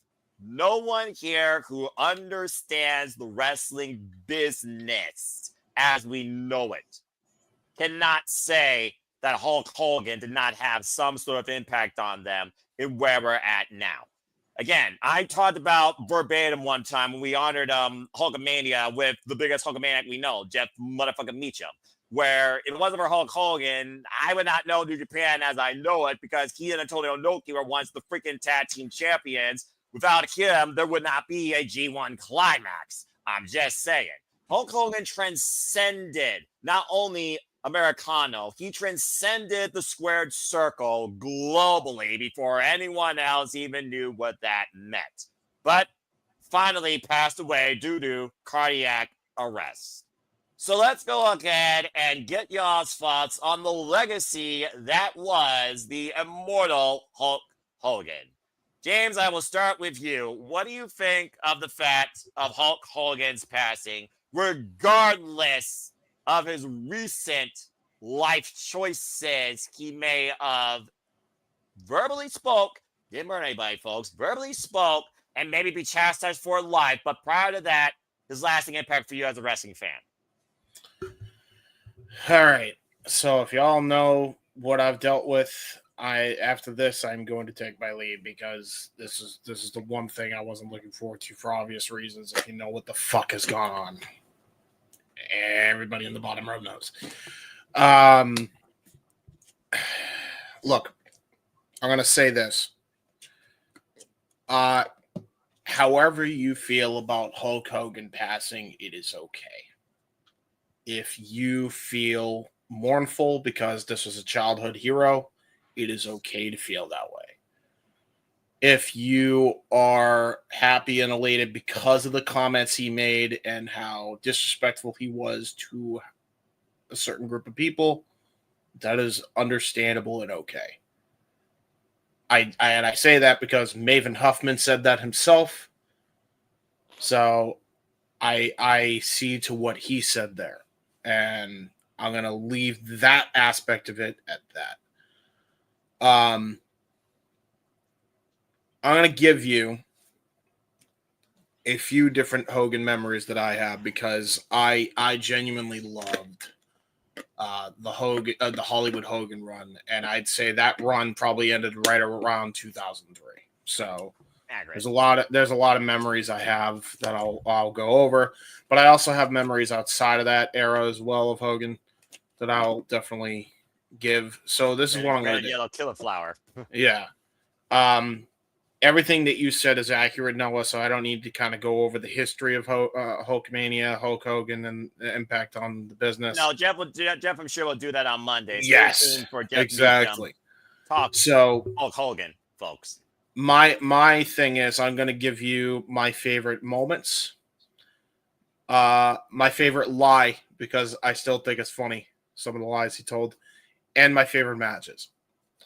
no one here who understands the wrestling business as we know it cannot say that Hulk Hogan did not have some sort of impact on them in where we're at now. Again, I talked about verbatim one time when we honored Hulkamania with the biggest Hulkamaniac we know, Jeff motherfucking Meacham, where if it wasn't for Hulk Hogan, I would not know New Japan as I know it because he and Antonio Inoki were once the freaking tag team champions. Without him, there would not be a G1 climax. I'm just saying. Hulk Hogan transcended not only Americano, he transcended the squared circle globally before anyone else even knew what that meant. But finally passed away due to cardiac arrest. So let's go ahead and get y'all's thoughts on the legacy that was the immortal Hulk Hogan. James, I will start with you. What do you think of the fact of Hulk Hogan's passing, regardless of his recent life choices he may have verbally spoke, didn't murder anybody, folks, verbally spoke, and maybe be chastised for life, but prior to that, his lasting impact for you as a wrestling fan? All right. So if y'all know what I've dealt with after this, I'm going to take my leave because this is the one thing I wasn't looking forward to for obvious reasons. If you know what the fuck has gone on, everybody in the bottom row knows. Look, I'm gonna say this. However you feel about Hulk Hogan passing, it is okay. If you feel mournful because this was a childhood hero, it is okay to feel that way. If you are happy and elated because of the comments he made and how disrespectful he was to a certain group of people, that is understandable and okay. I say that because Maven Huffman said that himself. So I see to what he said there. And I'm going to leave that aspect of it at that. I'm going to give you a few different Hogan memories that I have because I genuinely loved the Hollywood Hogan run, and I'd say that run probably ended right around 2003. So there's a lot of memories I have that I'll go over, but I also have memories outside of that era as well of Hogan that I'll definitely give. So this is what I'm going to do. Yellow killer flower. Yeah. Everything that you said is accurate, Noah, so I don't need to kind of go over the history of Hulkmania, Hulk Hogan, and the impact on the business. No, Jeff, I'm sure, will do that on Monday. Stay Yes, tuned for Jeff exactly. Talk So Hulk Hogan, folks. My thing is I'm going to give you my favorite moments, my favorite lie, because I still think it's funny, some of the lies he told, and my favorite matches.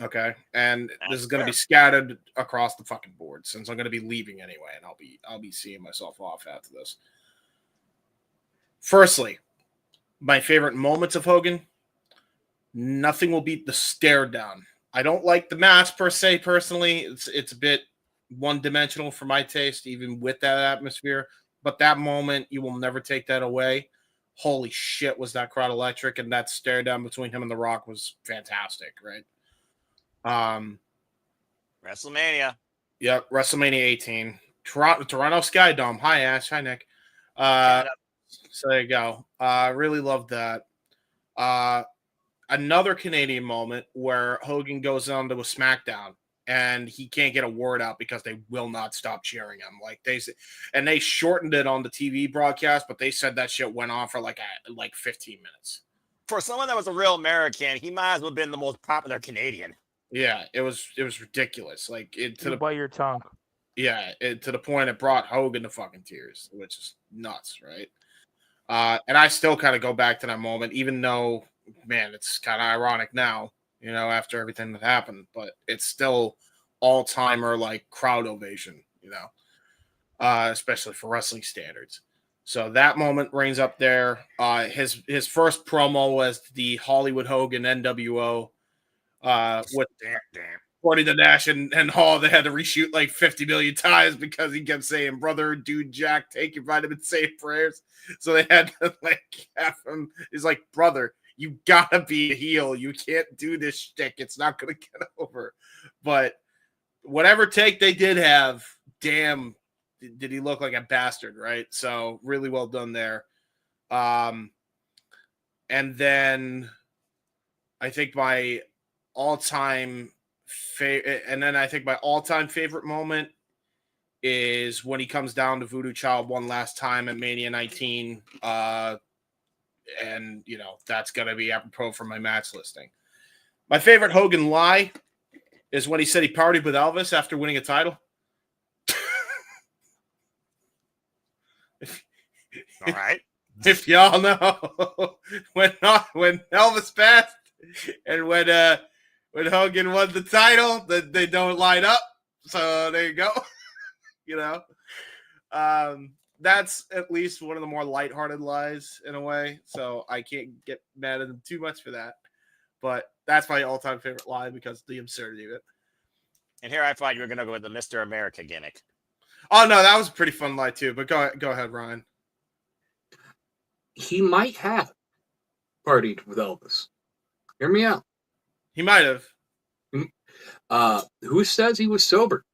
Okay, and this is going to be scattered across the fucking board since I'm going to be leaving anyway, and I'll be seeing myself off after this. Firstly, my favorite moments of Hogan. Nothing will beat the stare down. I don't like the match per se. Personally, it's a bit one dimensional for my taste, even with that atmosphere. But that moment, you will never take that away. Holy shit, was that crowd electric, and that stare down between him and The Rock was fantastic, right? WrestleMania. Yep, WrestleMania 18. Toronto Sky Dome. Hi, Ash. Hi, Nick. So there you go. Really loved that. Another Canadian moment where Hogan goes on to a SmackDown and he can't get a word out because they will not stop cheering him. They shortened it on the TV broadcast, but they said that shit went on for like 15 minutes. For someone that was a real American, he might as well have been the most popular Canadian. Yeah, it was ridiculous. Bite your tongue. Yeah, to the point it brought Hogan to fucking tears, which is nuts, right? And I still kind of go back to that moment, even though, man, it's kind of ironic now, after everything that happened, but it's still all-timer, crowd ovation, especially for wrestling standards. So that moment reigns up there. His first promo was the Hollywood Hogan NWO, with According to Nash and Hall, they had to reshoot 50 million times because he kept saying, "Brother, dude, Jack, take your vitamin, say prayers." So they had to have him. He's like, "Brother, you gotta be a heel. You can't do this shtick. It's not gonna get over." But whatever take they did have, damn, did he look like a bastard, right? So really well done there. And then I think my all-time favorite moment is when he comes down to Voodoo Child one last time at Mania 19. And that's gonna be apropos for my match listing. My favorite Hogan lie is when he said he partied with Elvis after winning a title. All right. If y'all know when Elvis passed and when Hogan won the title, they don't line up. So there you go. That's at least one of the more lighthearted lies in a way. So I can't get mad at him too much for that. But that's my all-time favorite lie because of the absurdity of it. And here I thought you were going to go with the Mr. America gimmick. Oh, no, that was a pretty fun lie too. But go ahead, Ryan. He might have partied with Elvis. Hear me out. He might have. Who says he was sober?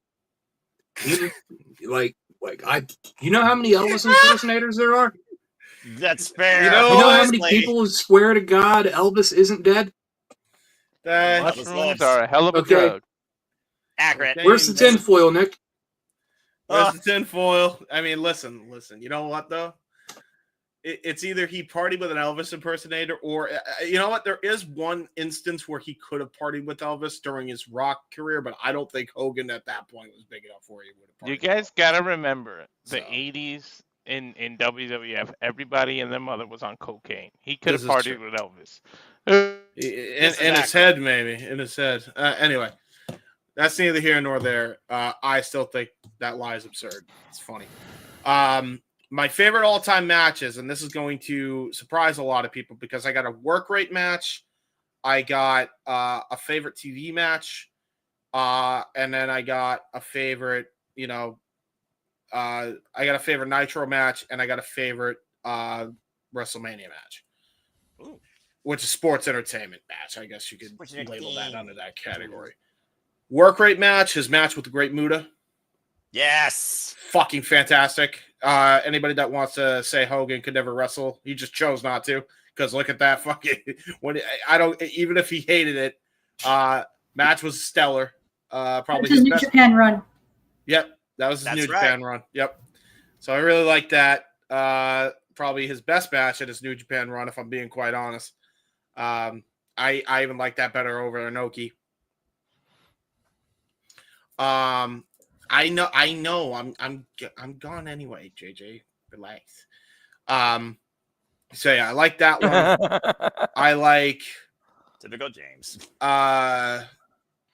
Like you know how many Elvis impersonators there are? That's fair. You know how many people swear to God Elvis isn't dead? Mushrooms are a hell of a Okay. drug. Accurate. Where's the tinfoil, Nick? Where's the tinfoil? I mean, listen. You know what though? It's either he partied with an Elvis impersonator, or you know what? There is one instance where he could have partied with Elvis during his rock career, but I don't think Hogan at that point was big enough where he would have. You guys gotta remember the '80s in WWF. Everybody and their mother was on cocaine. He could have This is partied true. with Elvis. In his head, maybe. In his head. Anyway, that's neither here nor there. I still think that lie is absurd. It's funny. My favorite all-time matches, and this is going to surprise a lot of people because I got a work rate match, I got a favorite TV match, and then I got a favorite, I got a favorite Nitro match, and I got a favorite WrestleMania match. Ooh. Which is sports entertainment match. I guess you could label that under that category. Work rate match, his match with the Great Muta. Yes. Fucking fantastic. Anybody that wants to say Hogan could never wrestle, he just chose not to. Because look at that fucking even if he hated it, match was stellar. Probably his New Japan run. Yep, that was his New Japan run. Yep. So I really like that. Probably his best match at his New Japan run, if I'm being quite honest. I even like that better over Inoki. I know. I'm gone anyway, JJ. Relax. So yeah, I like that one. I like typical James. I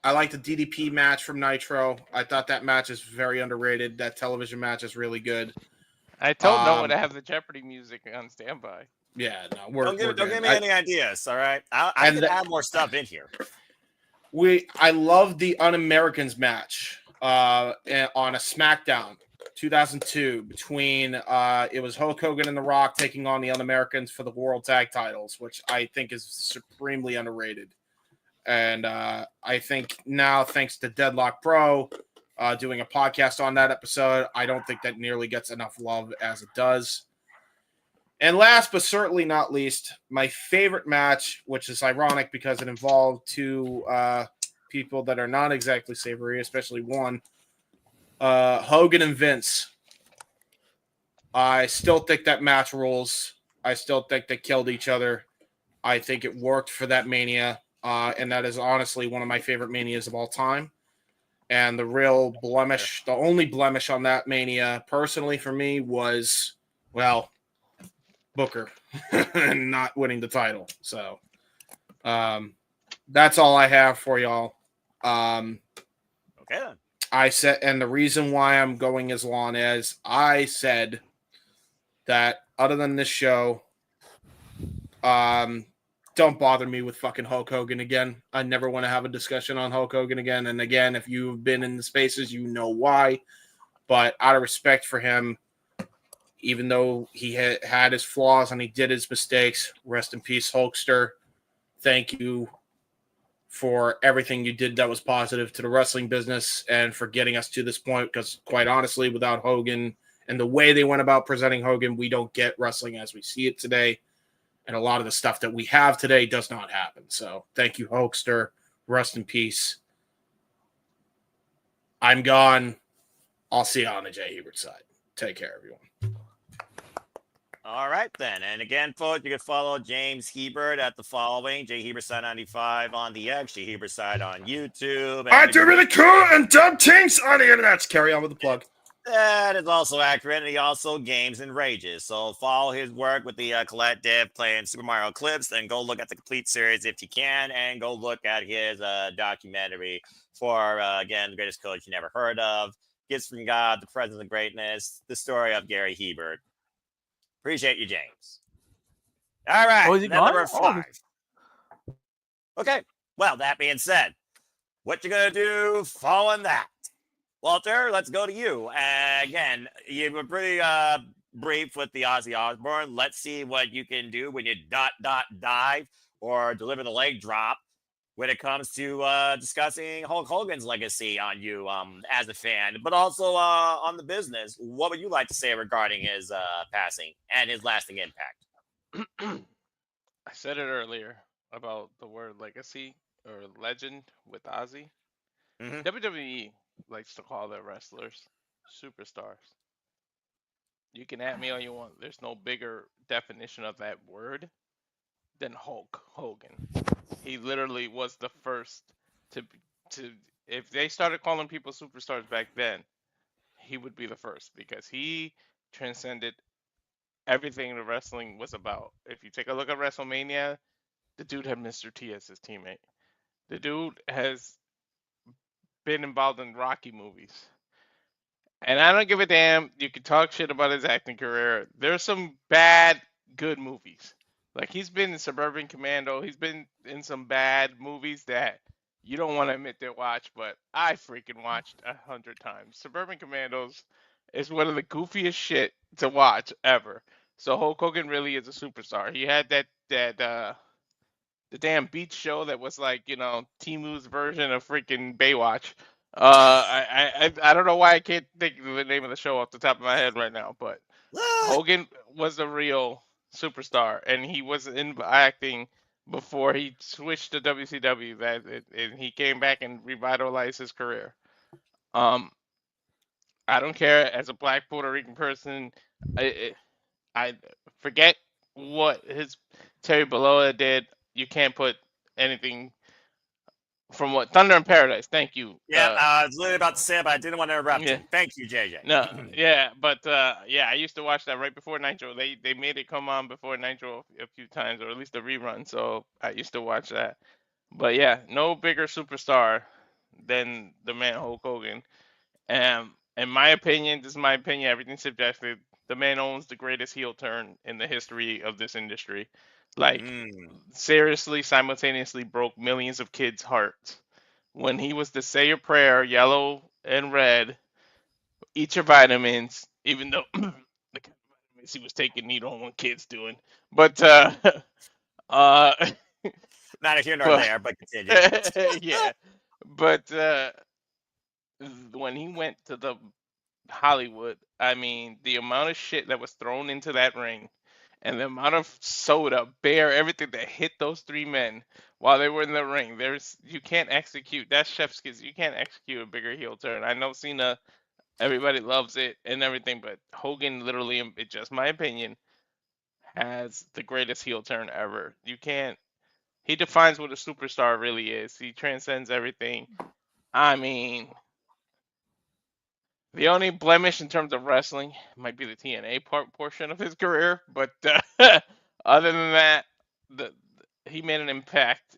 like the DDP match from Nitro. I thought that match is very underrated. That television match is really good. I told Noah to have the Jeopardy music on standby. Yeah, no, don't give me any ideas. All right, I can add more stuff in here. I love the Un-Americans match on a SmackDown 2002 between it was Hulk Hogan and The Rock taking on the Un-Americans for the World Tag Titles, which I think is supremely underrated. And I think now, thanks to Deadlock Pro doing a podcast on that episode, I don't think that nearly gets enough love as it does. And last but certainly not least, my favorite match, which is ironic because it involved two people that are not exactly savory, especially one, Hogan and Vince. I still think that match rules. I still think they killed each other. I think it worked for that Mania, and that is honestly one of my favorite Manias of all time. And the real blemish, the only blemish on that Mania, personally for me, was, well, Booker and not winning the title. So that's all I have for y'all. Okay then. I said, and the reason why I'm going as long as I said that other than this show, don't bother me with fucking Hulk Hogan again. I never want to have a discussion on Hulk Hogan again. And again, if you've been in the spaces, you know why. But out of respect for him, even though he had his flaws and he did his mistakes, rest in peace, Hulkster. Thank you for everything you did that was positive to the wrestling business and for getting us to this point. Because quite honestly, without Hogan and the way they went about presenting Hogan, we don't get wrestling as we see it today. And a lot of the stuff that we have today does not happen. So thank you, Hulkster. Rest in peace. I'm gone. I'll see you on the Jay Hebert side. Take care, everyone. All right, then. And again, folks, you can follow James Hebert at the following: Jay Hebert Side 95 on the X, Jay Hebert Side on YouTube. I do really cool and dumb things on the internet. Carry on with the plug. That is also accurate, and he also games and rages. So follow his work with the collective playing Super Mario clips, then go look at the complete series if you can, and go look at his documentary for, again, the greatest coach you never heard of, Gifts from God, The Presence of Greatness, the story of Gary Hebert. Appreciate you, James. All right, number 5. Okay, well, that being said, what you gonna do following that? Walter, let's go to you. Again, you were pretty brief with the Ozzy Osbourne. Let's see what you can do when you dive or deliver the leg drop when it comes to discussing Hulk Hogan's legacy on you as a fan, but also on the business. What would you like to say regarding his passing and his lasting impact? I said it earlier about the word legacy or legend with Ozzy. WWE likes to call their wrestlers superstars. You can at me all you want. There's no bigger definition of that word than Hulk Hogan. He literally was the first to if they started calling people superstars back then, he would be the first because he transcended everything the wrestling was about. If you take a look at WrestleMania, the dude had Mr. T as his teammate. The dude has been involved in Rocky movies. And I don't give a damn. You can talk shit about his acting career. There's some bad, good movies. Like, he's been in Suburban Commando. He's been in some bad movies that you don't want to admit to watch, but I freaking watched 100 times. Suburban Commandos is one of the goofiest shit to watch ever. So Hulk Hogan really is a superstar. He had the damn beach show that was like, Timu's version of freaking Baywatch. I don't know why I can't think of the name of the show off the top of my head right now, but Hogan was a real superstar, and he was in acting before he switched to WCW. And he came back and revitalized his career. I don't care, as a black Puerto Rican person, I forget what his Terry Bollea did. You can't put anything from what Thunder in Paradise. Thank you. Yeah, I was literally about to say it, but I didn't want to interrupt you. Thank you, JJ. No, yeah, but I used to watch that right before Nitro. They made it come on before Nitro a few times, or at least a rerun. So I used to watch that. But yeah, no bigger superstar than the man Hulk Hogan. In my opinion, this is my opinion. Everything's subjective. The man owns the greatest heel turn in the history of this industry. Like, seriously, simultaneously broke millions of kids' hearts. When he was to say your prayer, yellow and red, eat your vitamins, even though the kind of vitamins he was taking, you don't want kids doing. But, not here nor there, but continue. Yeah. But when he went to the Hollywood, I mean, the amount of shit that was thrown into that ring, and the amount of soda, beer, everything that hit those three men while they were in the ring, you can't execute. That's chef's kiss. You can't execute a bigger heel turn. I know Cena, everybody loves it and everything, but Hogan literally, it's just my opinion, has the greatest heel turn ever. He defines what a superstar really is. He transcends everything. I mean, the only blemish in terms of wrestling might be the TNA portion of his career, but other than that, he made an impact.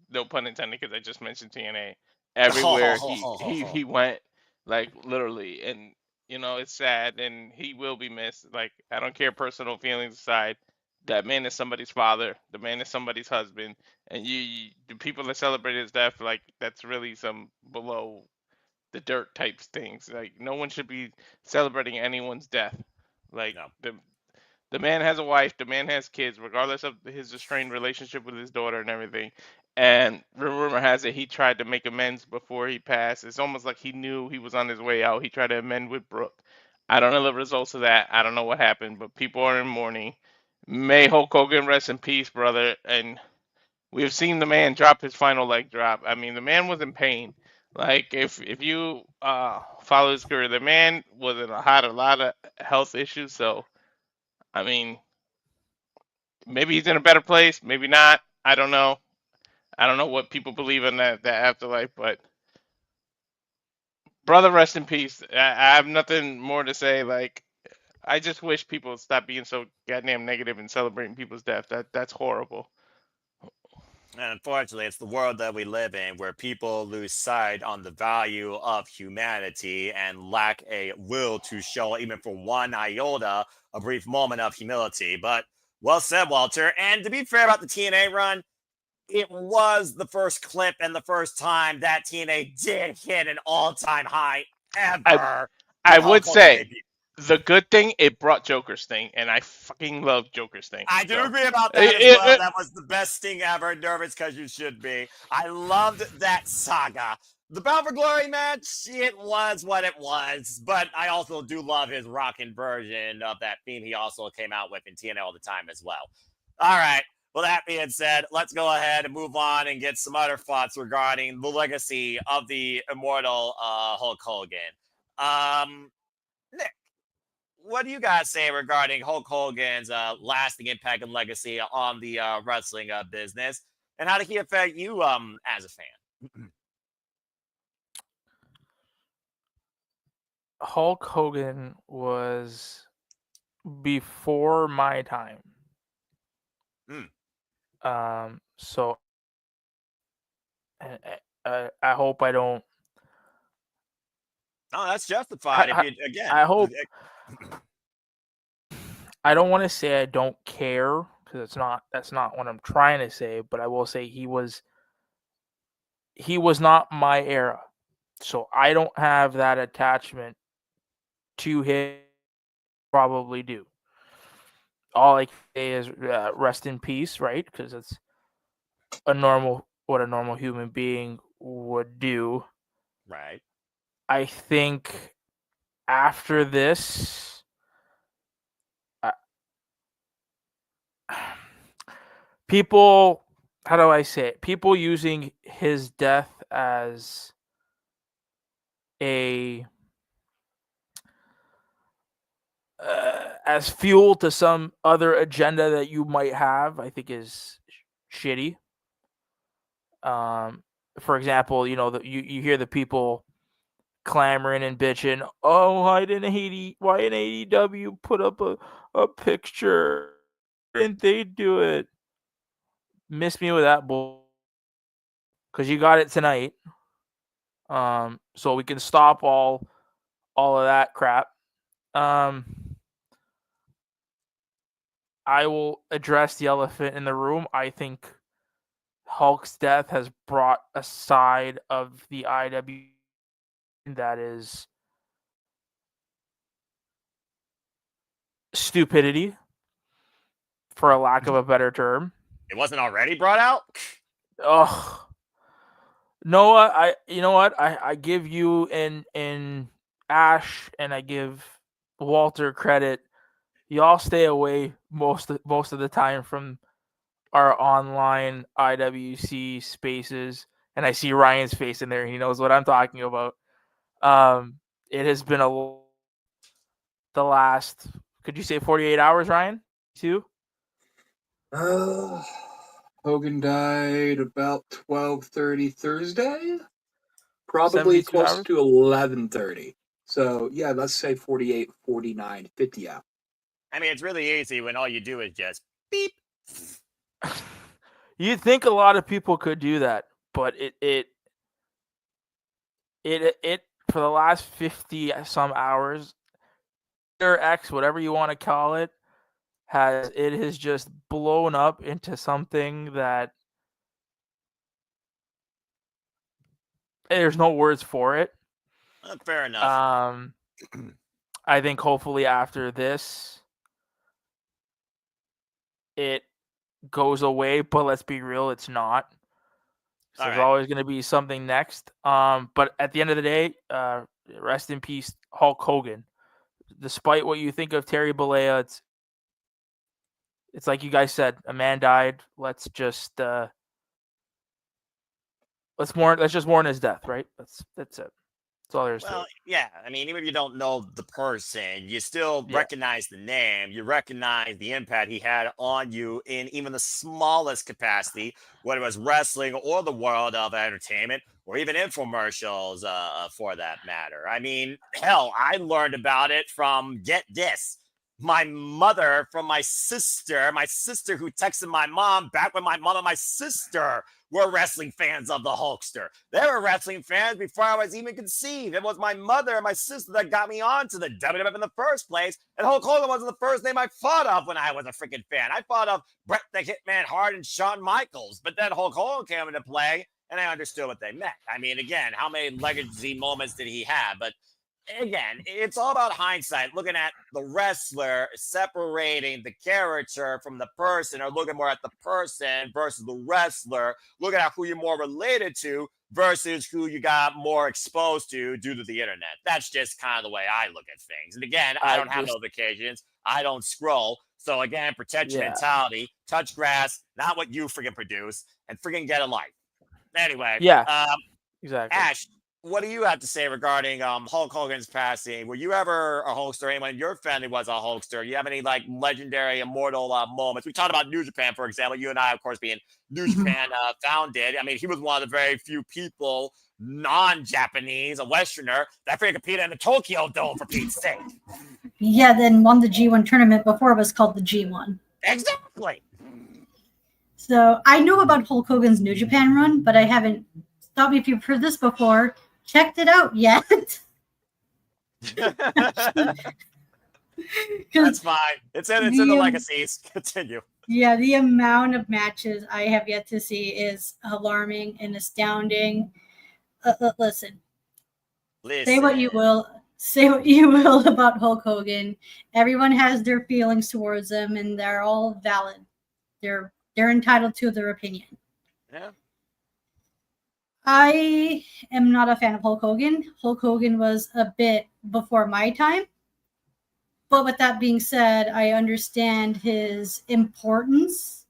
No pun intended, because I just mentioned TNA. Everywhere he went, like, literally, and it's sad, and he will be missed. Like, I don't care, personal feelings aside, that man is somebody's father. The man is somebody's husband, and the people that celebrate his death, like, that's really some below the dirt type things. Like, no one should be celebrating anyone's death. Like, the man has a wife, the man has kids, regardless of his strained relationship with his daughter and everything. And rumor has it he tried to make amends before he passed. It's almost like he knew he was on his way out. He tried to amend with Brooke. I don't know the results of that. I don't know what happened, but people are in mourning. May Hulk Hogan rest in peace, brother. And we have seen the man drop his final leg drop. I mean, the man was in pain. Like, if you follow his career, the man had a lot of health issues. So, I mean, maybe he's in a better place, maybe not. I don't know. I don't know what people believe in that afterlife, but brother, rest in peace. I have nothing more to say. Like, I just wish people would stop being so goddamn negative and celebrating people's death. That's horrible. And unfortunately, it's the world that we live in, where people lose sight on the value of humanity and lack a will to show, even for one iota, a brief moment of humility. But well said, Walter. And to be fair about the TNA run, it was the first clip and the first time that TNA did hit an all-time high ever. I would say The good thing, it brought Joker Sting, and I fucking love Joker Sting. I do So. agree about that as well. That was the best Sting ever. Nervous because you should be. I loved that saga. The Bound for Glory match, it was what it was, but I also do love his rockin' version of that theme he also came out with in TNA all the time as well. All right. Well, that being said, let's go ahead and move on and get some other thoughts regarding the legacy of the immortal Hulk Hogan. Nick, what do you guys say regarding Hulk Hogan's lasting impact and legacy on the wrestling business, and how did he affect you as a fan? Hulk Hogan was before my time. So I hope I don't. No, that's justified. If you again, I hope. I don't want to say I don't care because that's not what I'm trying to say. But I will say he was not my era, so I don't have that attachment to him. Probably do. All I can say is rest in peace, right? Because it's what a normal human being would do. Right. I think after this, people, how do I say it? People using his death as as fuel to some other agenda that you might have, I think is shitty. For example, you hear the people clamoring and bitching, oh, why didn't AEW put up a picture? Why didn't they do it? Miss me with that bull, because you got it tonight. So we can stop all of that crap. I will address the elephant in the room. I think Hulk's death has brought a side of the IW that is stupidity, for a lack of a better term. It wasn't already brought out? Oh, Noah, you know what? I give you and Ash and I give Walter credit. Y'all stay away most of the time from our online IWC spaces, and I see Ryan's face in there. He knows what I'm talking about. It has been the last, could you say 48 hours, Ryan? Too? Hogan died about 12:30 Thursday. Probably close hours? to 11:30. So, yeah, let's say 48, 49, 50 out. I mean, it's really easy when all you do is just beep. You'd think a lot of people could do that, but it for the last 50 some hours, or X, whatever you want to call it, has just blown up into something that there's no words for it. Fair enough. I think hopefully after this, it goes away, but let's be real, it's not. So there's always going to be something next. But at the end of the day, rest in peace, Hulk Hogan. Despite what you think of Terry Bollea, it's like you guys said, a man died. Let's just let's just mourn his death, right? That's it. That's all there is to it. Yeah. I mean, even if you don't know the person, you still recognize the name. You recognize the impact he had on you in even the smallest capacity, whether it was wrestling or the world of entertainment or even infomercials for that matter. I mean, hell, I learned about it from, get this, my mother from my sister who texted my mom back when my mom and my sister were wrestling fans of the Hulkster. They were wrestling fans before I was even conceived. It was my mother and my sister that got me onto the WWF in the first place, and Hulk Hogan wasn't the first name I thought of when I was a freaking fan. I thought of Bret the Hitman Hart and Shawn Michaels, but then Hulk Hogan came into play, and I understood what they meant. I mean, again, how many legacy moments did he have? But again, it's all about hindsight, looking at the wrestler, separating the character from the person, or looking more at the person versus the wrestler, looking at who you're more related to versus who you got more exposed to due to the internet. That's just kind of the way I look at things. And again, I don't have notifications. I don't scroll. So again, protect your mentality, touch grass, not what you freaking produce, and freaking get a life. Anyway, exactly. Ash, what do you have to say regarding Hulk Hogan's passing? Were you ever a Hulkster? Anyone in your family was a Hulkster? You have any like legendary, immortal moments? We talked about New Japan, for example. You and I, of course, being New Japan founded. I mean, he was one of the very few people, non-Japanese, a Westerner, that freaking competed in the Tokyo Dome, for Pete's sake. Yeah, then won the G1 tournament before it was called the G1. Exactly. So I know about Hulk Hogan's New Japan run, but I haven't. Stop me if you've heard this before. Checked it out yet? That's fine. It's in the legacies. Continue. Yeah, the amount of matches I have yet to see is alarming and astounding. Listen. Say what you will. Say what you will about Hulk Hogan. Everyone has their feelings towards him, and they're all valid. They're entitled to their opinion. Yeah. I am not a fan of Hulk Hogan. Hulk Hogan was a bit before my time. But with that being said, I understand his importance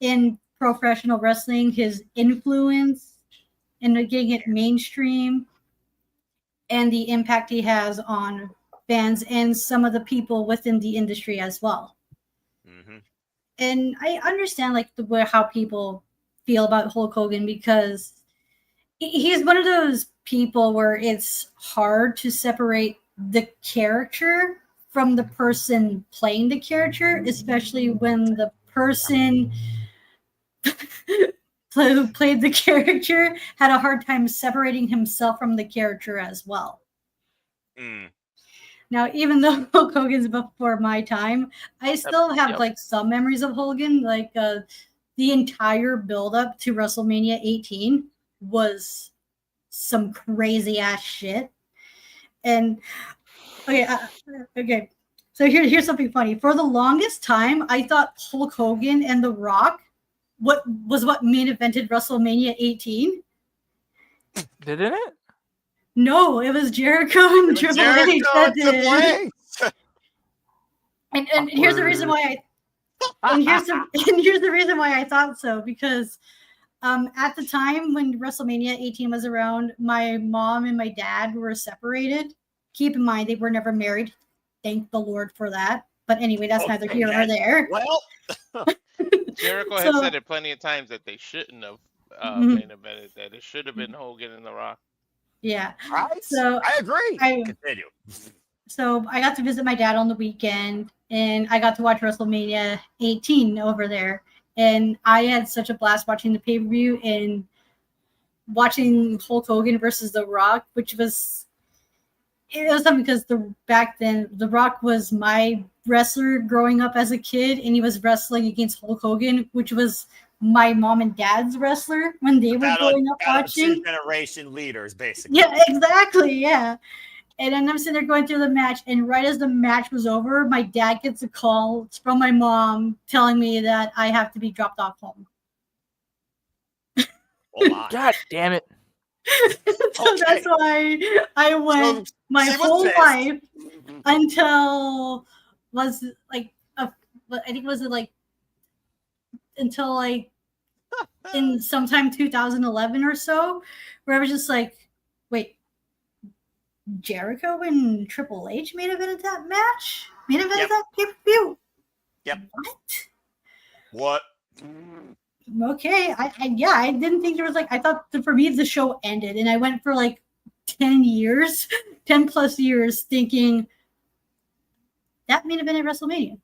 in professional wrestling, his influence in getting it mainstream, and the impact he has on fans and some of the people within the industry as well. Mm-hmm. And I understand like how people feel about Hulk Hogan, because he's one of those people where it's hard to separate the character from the person playing the character, especially when the person who played the character had a hard time separating himself from the character as well. Now, even though Hulk Hogan's before my time, I still have like some memories of Hogan, like the entire build-up to WrestleMania 18 was some crazy ass shit. And okay. So here's something funny. For the longest time, I thought Hulk Hogan and The Rock what main evented WrestleMania 18. Didn't it? No, it was Jericho and Triple H that did. And here's the reason why here's the reason why I thought so, because at the time when WrestleMania 18 was around, my mom and my dad were separated. Keep in mind, they were never married. Thank the Lord for that. But anyway, that's neither here nor there. Well, Jericho has said it plenty of times that they shouldn't have main evented, that it should have been Hogan and The Rock. Yeah. So I agree. Continue. So I got to visit my dad on the weekend, and I got to watch WrestleMania 18 over there. And I had such a blast watching the pay-per-view and watching Hulk Hogan versus The Rock, which was something because back then The Rock was my wrestler growing up as a kid, and he was wrestling against Hulk Hogan, which was my mom and dad's wrestler when they were growing up watching. 2 generation leaders, basically. Yeah, exactly. Yeah. And then I'm sitting there going through the match, and right as the match was over, my dad gets a call from my mom telling me that I have to be dropped off home. Oh my. God damn it. So that's why I went my whole life until until like in sometime 2011 or so, where I was just like, wait, Jericho and Triple H main evented that match? Main evented that pay-per-view? Yep. What? Okay. I didn't think there was I thought for me the show ended, and I went for 10 plus years thinking that main event at WrestleMania.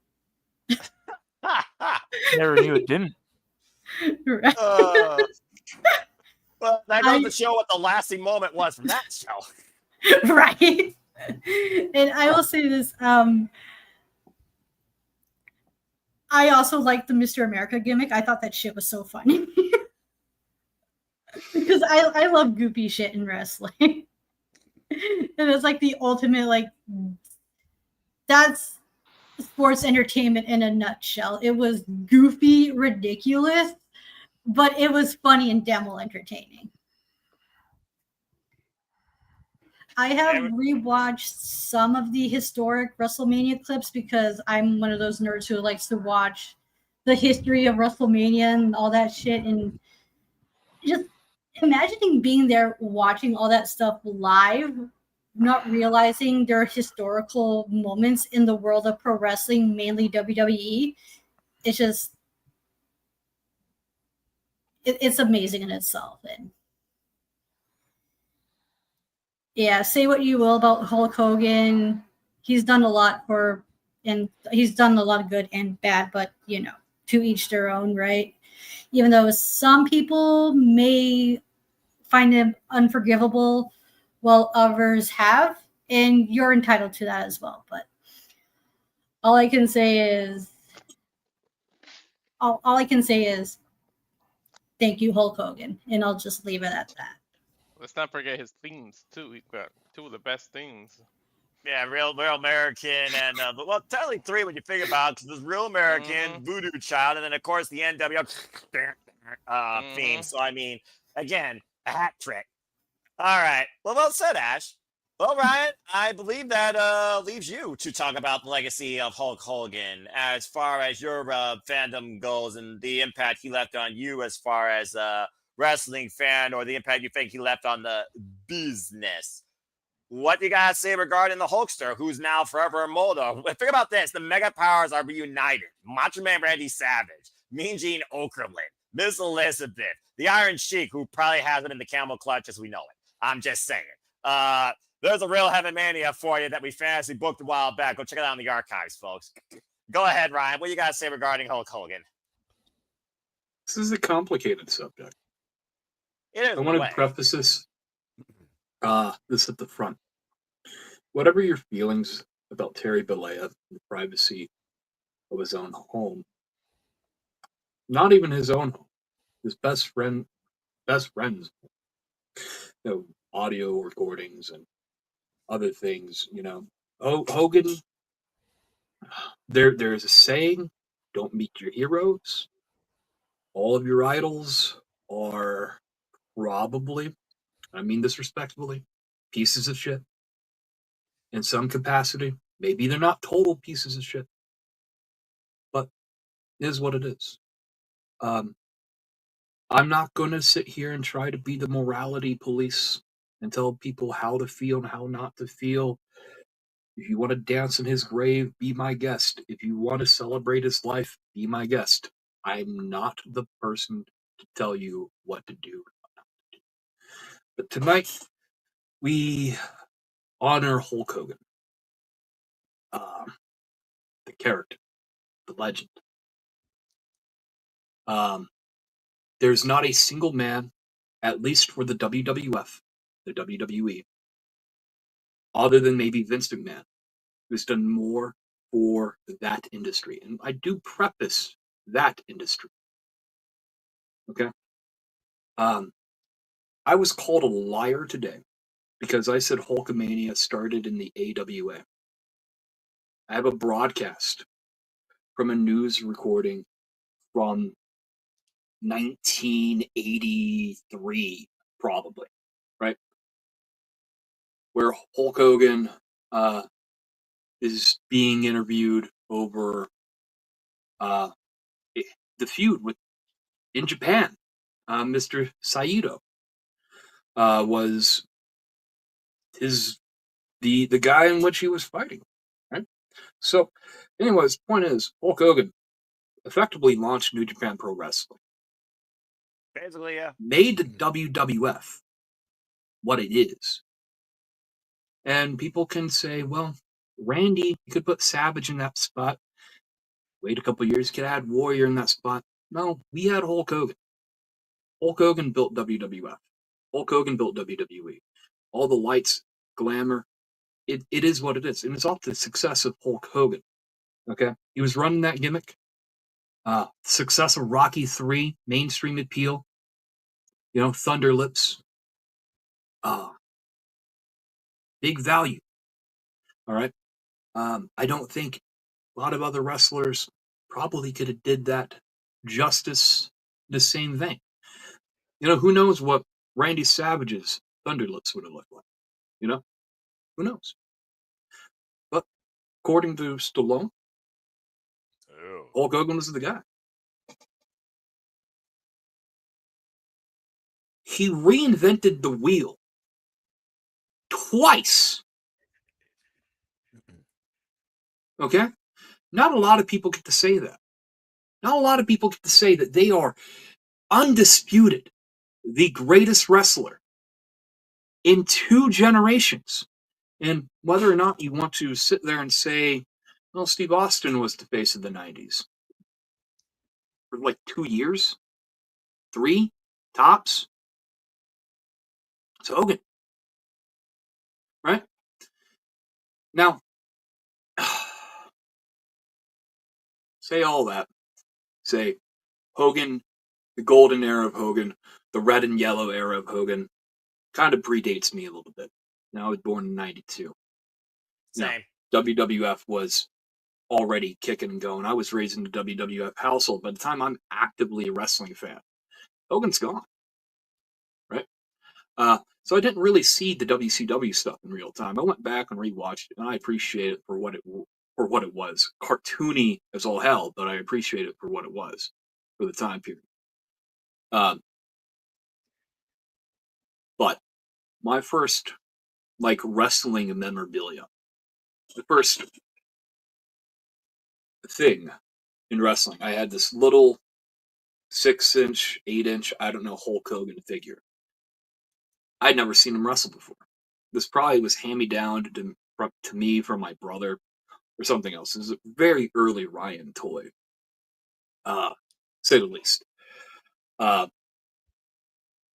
Never knew it didn't. Right. Well, that goes to show what the lasting moment was from that show. Right. And I will say this, I also liked the Mr. America gimmick. I thought that shit was so funny. Because I love goofy shit in wrestling. And it's like the ultimate, like, that's sports entertainment in a nutshell. It was goofy, ridiculous, but it was funny and damn well entertaining. I have rewatched some of the historic WrestleMania clips because I'm one of those nerds who likes to watch the history of WrestleMania and all that shit. And just imagining being there watching all that stuff live, not realizing there are historical moments in the world of pro wrestling, mainly WWE. It's just, it's amazing in itself. And yeah, say what you will about Hulk Hogan. He's done a lot for, and he's done a lot of good and bad, but you know, to each their own, right? Even though some people may find him unforgivable, while others have, and you're entitled to that as well. But all I can say is, all I can say is, thank you, Hulk Hogan, and I'll just leave it at that. Let's not forget his themes too. He got two of the best themes. Yeah, real American, and well, technically three when you think about it, because there's Real American, Voodoo Child, and then of course the NWO theme. So I mean, again, a hat trick. All right, well said, Ash. Well, Ryan, I believe that leaves you to talk about the legacy of Hulk Hogan as far as your fandom goes and the impact he left on you as far as a wrestling fan, or the impact you think he left on the business. What you gotta say regarding the Hulkster, who's now forever immortal? Think about this: the Mega Powers are reunited. Macho Man Randy Savage, Mean Gene Okerlund, Miss Elizabeth, the Iron Sheik, who probably has it in the camel clutch as we know it. I'm just saying. There's a real Heaven Mania for you that we fantasy booked a while back. Go check it out in the archives, folks. Go ahead, Ryan. What you gotta say regarding Hulk Hogan? This is a complicated subject. It is. I want to preface this at the front. Whatever your feelings about Terry Bollea in the privacy of his own home, not even his own home, his best friend's audio recordings and other things, Hogan, there's a saying, don't meet your heroes. All of your idols are probably, I mean this respectfully, pieces of shit in some capacity. Maybe they're not total pieces of shit, but it is what it is. I'm not going to sit here and try to be the morality police and tell people how to feel and how not to feel. If you want to dance in his grave, be my guest. If you want to celebrate his life, be my guest. I'm not the person to tell you what to do. But tonight, we honor Hulk Hogan. The character, the legend. There's not a single man, at least for the WWF, the WWE, other than maybe Vince McMahon, who's done more for that industry. And I do preface that industry. Okay? I was called a liar today because I said Hulkamania started in the AWA. I have a broadcast from a news recording from 1983, probably, right? Where Hulk Hogan is being interviewed over the feud in Japan. Mr. Saito was the guy in which he was fighting, right? So, anyways, point is, Hulk Hogan effectively launched New Japan Pro Wrestling. Basically, yeah. Made the WWF what it is. And people can say, well, Randy, you could put Savage in that spot. Wait a couple years, you could add Warrior in that spot. No, we had Hulk Hogan. Hulk Hogan built WWF. Hulk Hogan built WWE. All the lights, glamour, it is what it is. And it's off the success of Hulk Hogan. Okay? He was running that gimmick. Success of Rocky III, mainstream appeal. Thunder Lips. Big value. All right. I don't think a lot of other wrestlers probably could have did that justice the same vein. Who knows what Randy Savage's Thunderlips would have looked like? Who knows? But according to Stallone, Hulk Hogan was the guy. He reinvented the wheel twice. Okay? Not a lot of people get to say that. Not a lot of people get to say that they are undisputed the greatest wrestler in 2 generations. And whether or not you want to sit there and say, well, Steve Austin was the face of the 90s for like 2 years, 3 tops. It's Hogan. Right? Now, say all that. Say Hogan, the golden era of Hogan, the red and yellow era of Hogan, kind of predates me a little bit. Now, I was born in 92. Same. Now, WWF was already kicking and going. I was raised in the WWF household. By the time I'm actively a wrestling fan, Hogan's gone. Right? So I didn't really see the WCW stuff in real time. I went back and rewatched it, and I appreciate it for what it was. Cartoony as all hell, but I appreciate it for what it was for the time period. But my first wrestling memorabilia, the first thing in wrestling, I had this little 6-inch, 8-inch, I don't know, Hulk Hogan figure. I'd never seen him wrestle before. This probably was hand-me-down to me from my brother or something else. It was a very early Ryan toy, say the least.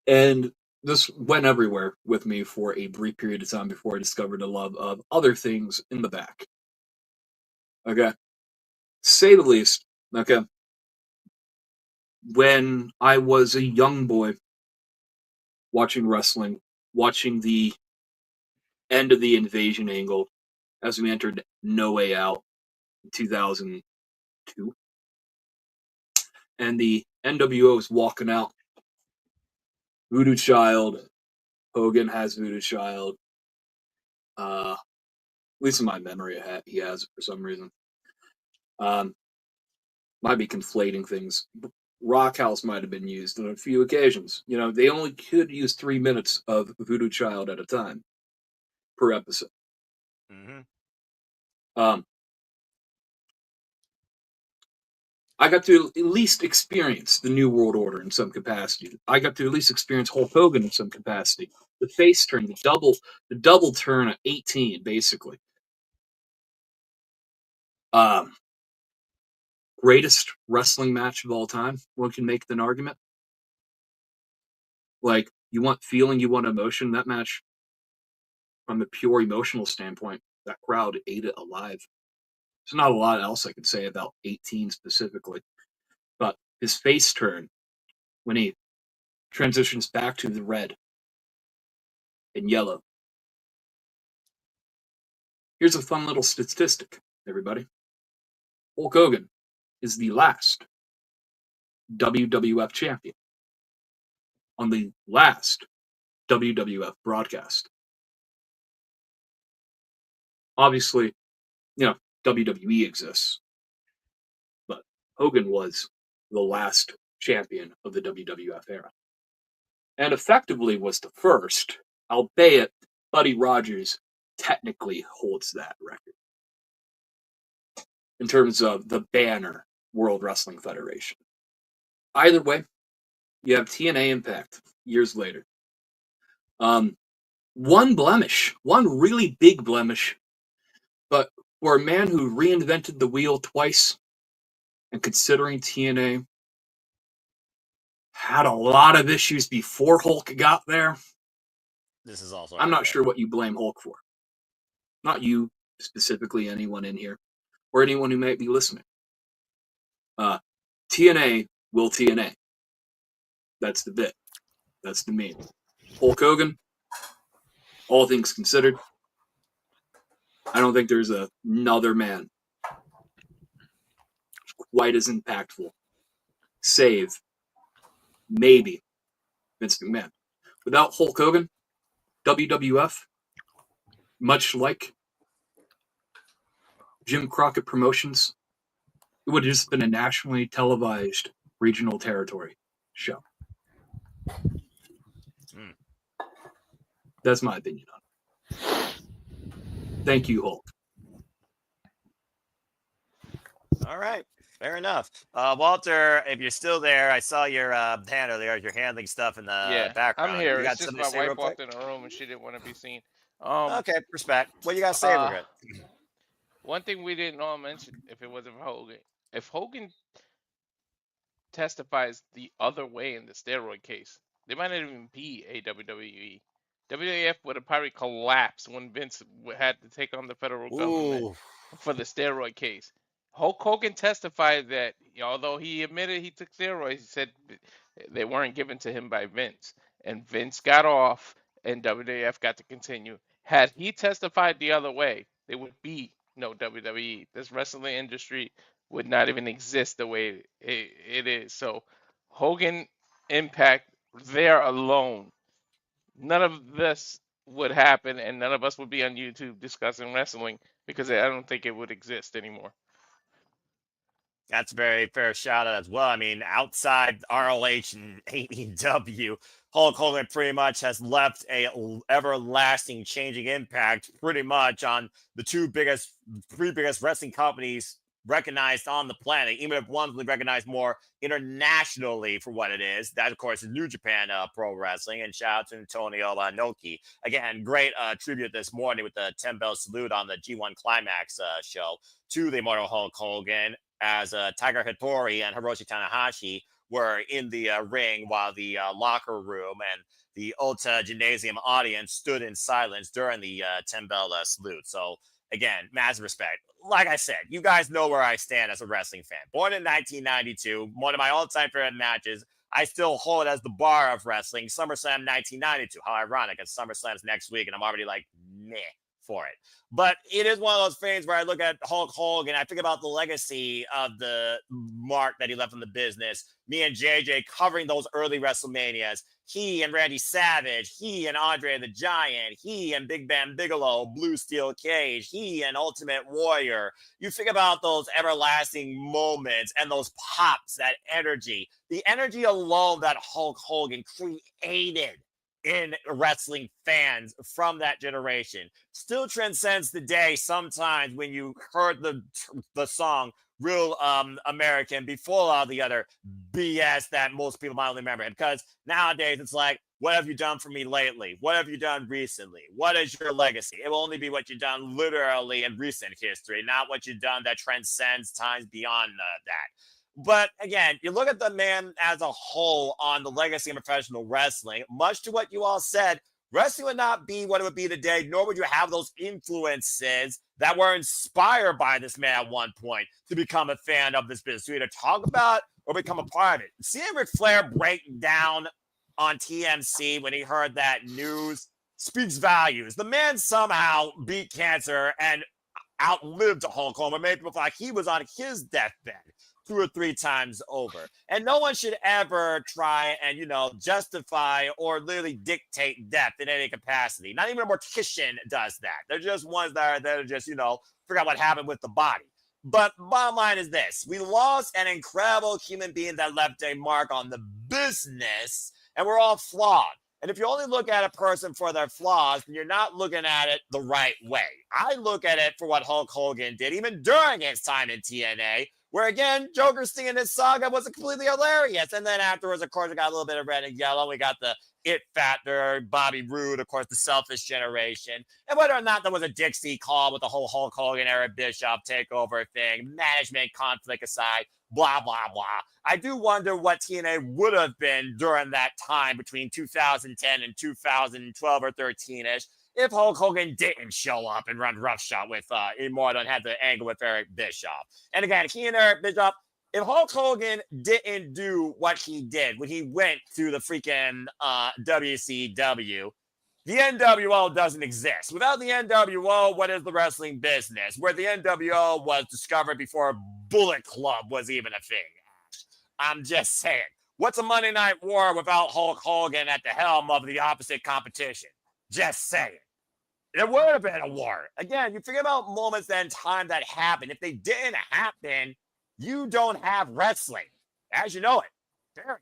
And this went everywhere with me for a brief period of time before I discovered a love of other things in the back. Okay? Say the least. Okay? When I was a young boy watching wrestling, watching the end of the Invasion angle as we entered No Way Out in 2002, and the NWO is walking out. Voodoo Child, Hogan has Voodoo Child. At least in my memory, he has it for some reason. Might be conflating things. Rock House might have been used on a few occasions. They only could use 3 minutes of Voodoo Child at a time per episode. I got to at least experience the New World Order in some capacity. I got to at least experience Hulk Hogan in some capacity. The face turn, the double turn at 18, basically. Greatest wrestling match of all time. One can make an argument. You want feeling, you want emotion. That match, from a pure emotional standpoint, that crowd ate it alive. There's not a lot else I could say about 18 specifically. But his face turn, when he transitions back to the red and yellow. Here's a fun little statistic, everybody. Hulk Hogan is the last WWF champion on the last WWF broadcast. Obviously, WWE exists, but Hogan was the last champion of the WWF era. And effectively was the first, albeit Buddy Rogers technically holds that record in terms of the banner World Wrestling Federation. Either way, you have TNA Impact years later. One blemish, one really big blemish, but for a man who reinvented the wheel twice, and considering TNA had a lot of issues before Hulk got there, this is also. I'm not sure what you blame Hulk for. Not you specifically, anyone in here, or anyone who might be listening. TNA will TNA. That's the bit. That's the meme. Hulk Hogan, all things considered, I don't think there's another man quite as impactful, save maybe Vince McMahon. Without Hulk Hogan, WWF, much like Jim Crockett Promotions, it would have just been a nationally televised regional territory show. That's my opinion on it. Thank you, Hulk. All right. Fair enough. Walter, if you're still there, I saw your hand earlier. You're handling stuff in the background. I'm here. You got It's just something my to say wife real quick? walked in the room and she didn't want to be seen. Okay, respect. What you got to say, we're good. One thing we didn't all mention, if it wasn't for Hogan, if Hogan testifies the other way in the steroid case, there might not even be a WWE. WWF would have probably collapsed when Vince had to take on the federal government for the steroid case. Hulk Hogan testified that although he admitted he took steroids, he said they weren't given to him by Vince. And Vince got off and WWF got to continue. Had he testified the other way, there would be no WWE. This wrestling industry would not even exist the way it is. So Hogan impact there alone, none of this would happen and none of us would be on YouTube discussing wrestling because I don't think it would exist anymore. That's a very fair shout out as well. I mean, outside ROH and AEW, Hulk Hogan pretty much has left a everlasting changing impact pretty much on the three biggest wrestling companies recognized on the planet, even if one's recognized more internationally for what it is. That, of course, is New Japan Pro Wrestling. And shout out to Antonio Inoki. Again, great tribute this morning with the 10-bell salute on the G1 Climax show to the immortal Hulk Hogan, as Tiger Hattori and Hiroshi Tanahashi were in the ring while the locker room and the Ulta Gymnasium audience stood in silence during the 10-bell salute. So, again, massive respect. Like I said, you guys know where I stand as a wrestling fan. Born in 1992, one of my all-time favorite matches. I still hold as the bar of wrestling, SummerSlam 1992. How ironic, as SummerSlam's next week, and I'm already like, meh for it. But it is one of those things where I look at Hulk Hogan, I think about the legacy of the mark that he left in the business. Me and JJ covering those early WrestleManias. He and Randy Savage, he and Andre the Giant, he and Big Bam Bigelow, Blue Steel Cage, he and Ultimate Warrior. You think about those everlasting moments and those pops, that energy. The energy alone that Hulk Hogan created in wrestling fans from that generation still transcends the day sometimes when you heard the song Real American before all the other BS that most people might only remember. Because nowadays it's like, what have you done for me lately? What have you done recently? What is your legacy? It will only be what you've done literally in recent history, not what you've done that transcends times beyond that. But again, you look at the man as a whole on the legacy of professional wrestling, much to what you all said, wrestling would not be what it would be today, nor would you have those influences that were inspired by this man at one point to become a fan of this business, to either talk about or become a part of it. Seeing Ric Flair break down on TMC when he heard that news speaks volumes. The man somehow beat cancer and outlived Hulk Hogan, made people feel like he was on his deathbed 2 or 3 times over. And no one should ever try and, justify or literally dictate death in any capacity. Not even a mortician does that. They're just ones that are just, figure out what happened with the body. But bottom line is this. We lost an incredible human being that left a mark on the business, and we're all flawed. And if you only look at a person for their flaws, then you're not looking at it the right way. I look at it for what Hulk Hogan did, even during his time in TNA, where, again, Joker singing his saga was completely hilarious. And then afterwards, of course, we got a little bit of red and yellow. We got the It Factor, Bobby Roode, of course, the Selfish Generation. And whether or not there was a Dixie call with the whole Hulk Hogan, Eric Bischoff takeover thing, management conflict aside, blah, blah, blah. I do wonder what TNA would have been during that time between 2010 and 2012 or 13-ish if Hulk Hogan didn't show up and run roughshod with Immortal and had the angle with Eric Bischoff. And again, he and Eric Bischoff, if Hulk Hogan didn't do what he did when he went to the freaking WCW, The NWO doesn't exist. Without the NWO, what is the wrestling business? Where the NWO was discovered before Bullet Club was even a thing. I'm just saying. What's a Monday Night War without Hulk Hogan at the helm of the opposite competition? Just saying. There would have been a war. Again, you forget about moments in time that happened. If they didn't happen, you don't have wrestling as you know it. Period.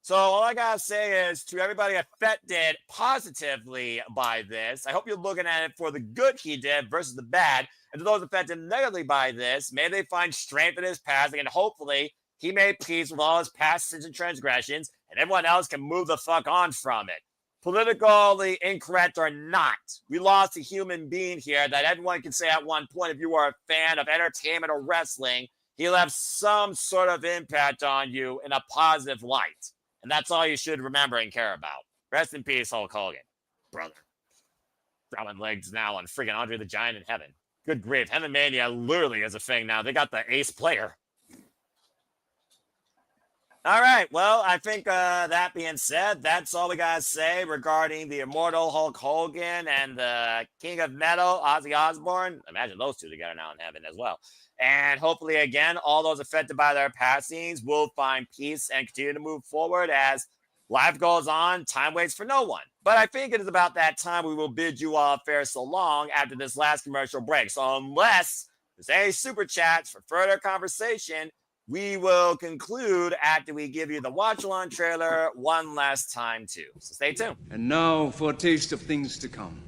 So all I gotta say is to everybody affected positively by this, I hope you're looking at it for the good he did versus the bad. And to those affected negatively by this, may they find strength in his passing, and hopefully he made peace with all his past sins and transgressions, and everyone else can move the fuck on from it. Politically incorrect or not, we lost a human being here that everyone can say at one point, if you are a fan of entertainment or wrestling, he'll have some sort of impact on you in a positive light. And that's all you should remember and care about. Rest in peace, Hulk Hogan. Brother. Throwing legs now on freaking Andre the Giant in heaven. Good grief. Heaven Mania literally is a thing now. They got the ace player. All right. Well, I think that being said, that's all we got to say regarding the immortal Hulk Hogan and the King of Metal, Ozzy Osbourne. Imagine those two together now in heaven as well. And hopefully, again, all those affected by their passings will find peace and continue to move forward as life goes on. Time waits for no one. But I think it is about that time we will bid you all fair so long after this last commercial break. So unless there's any super chats for further conversation, we will conclude after we give you the watch-along trailer one last time, too. So stay tuned. And now for a taste of things to come.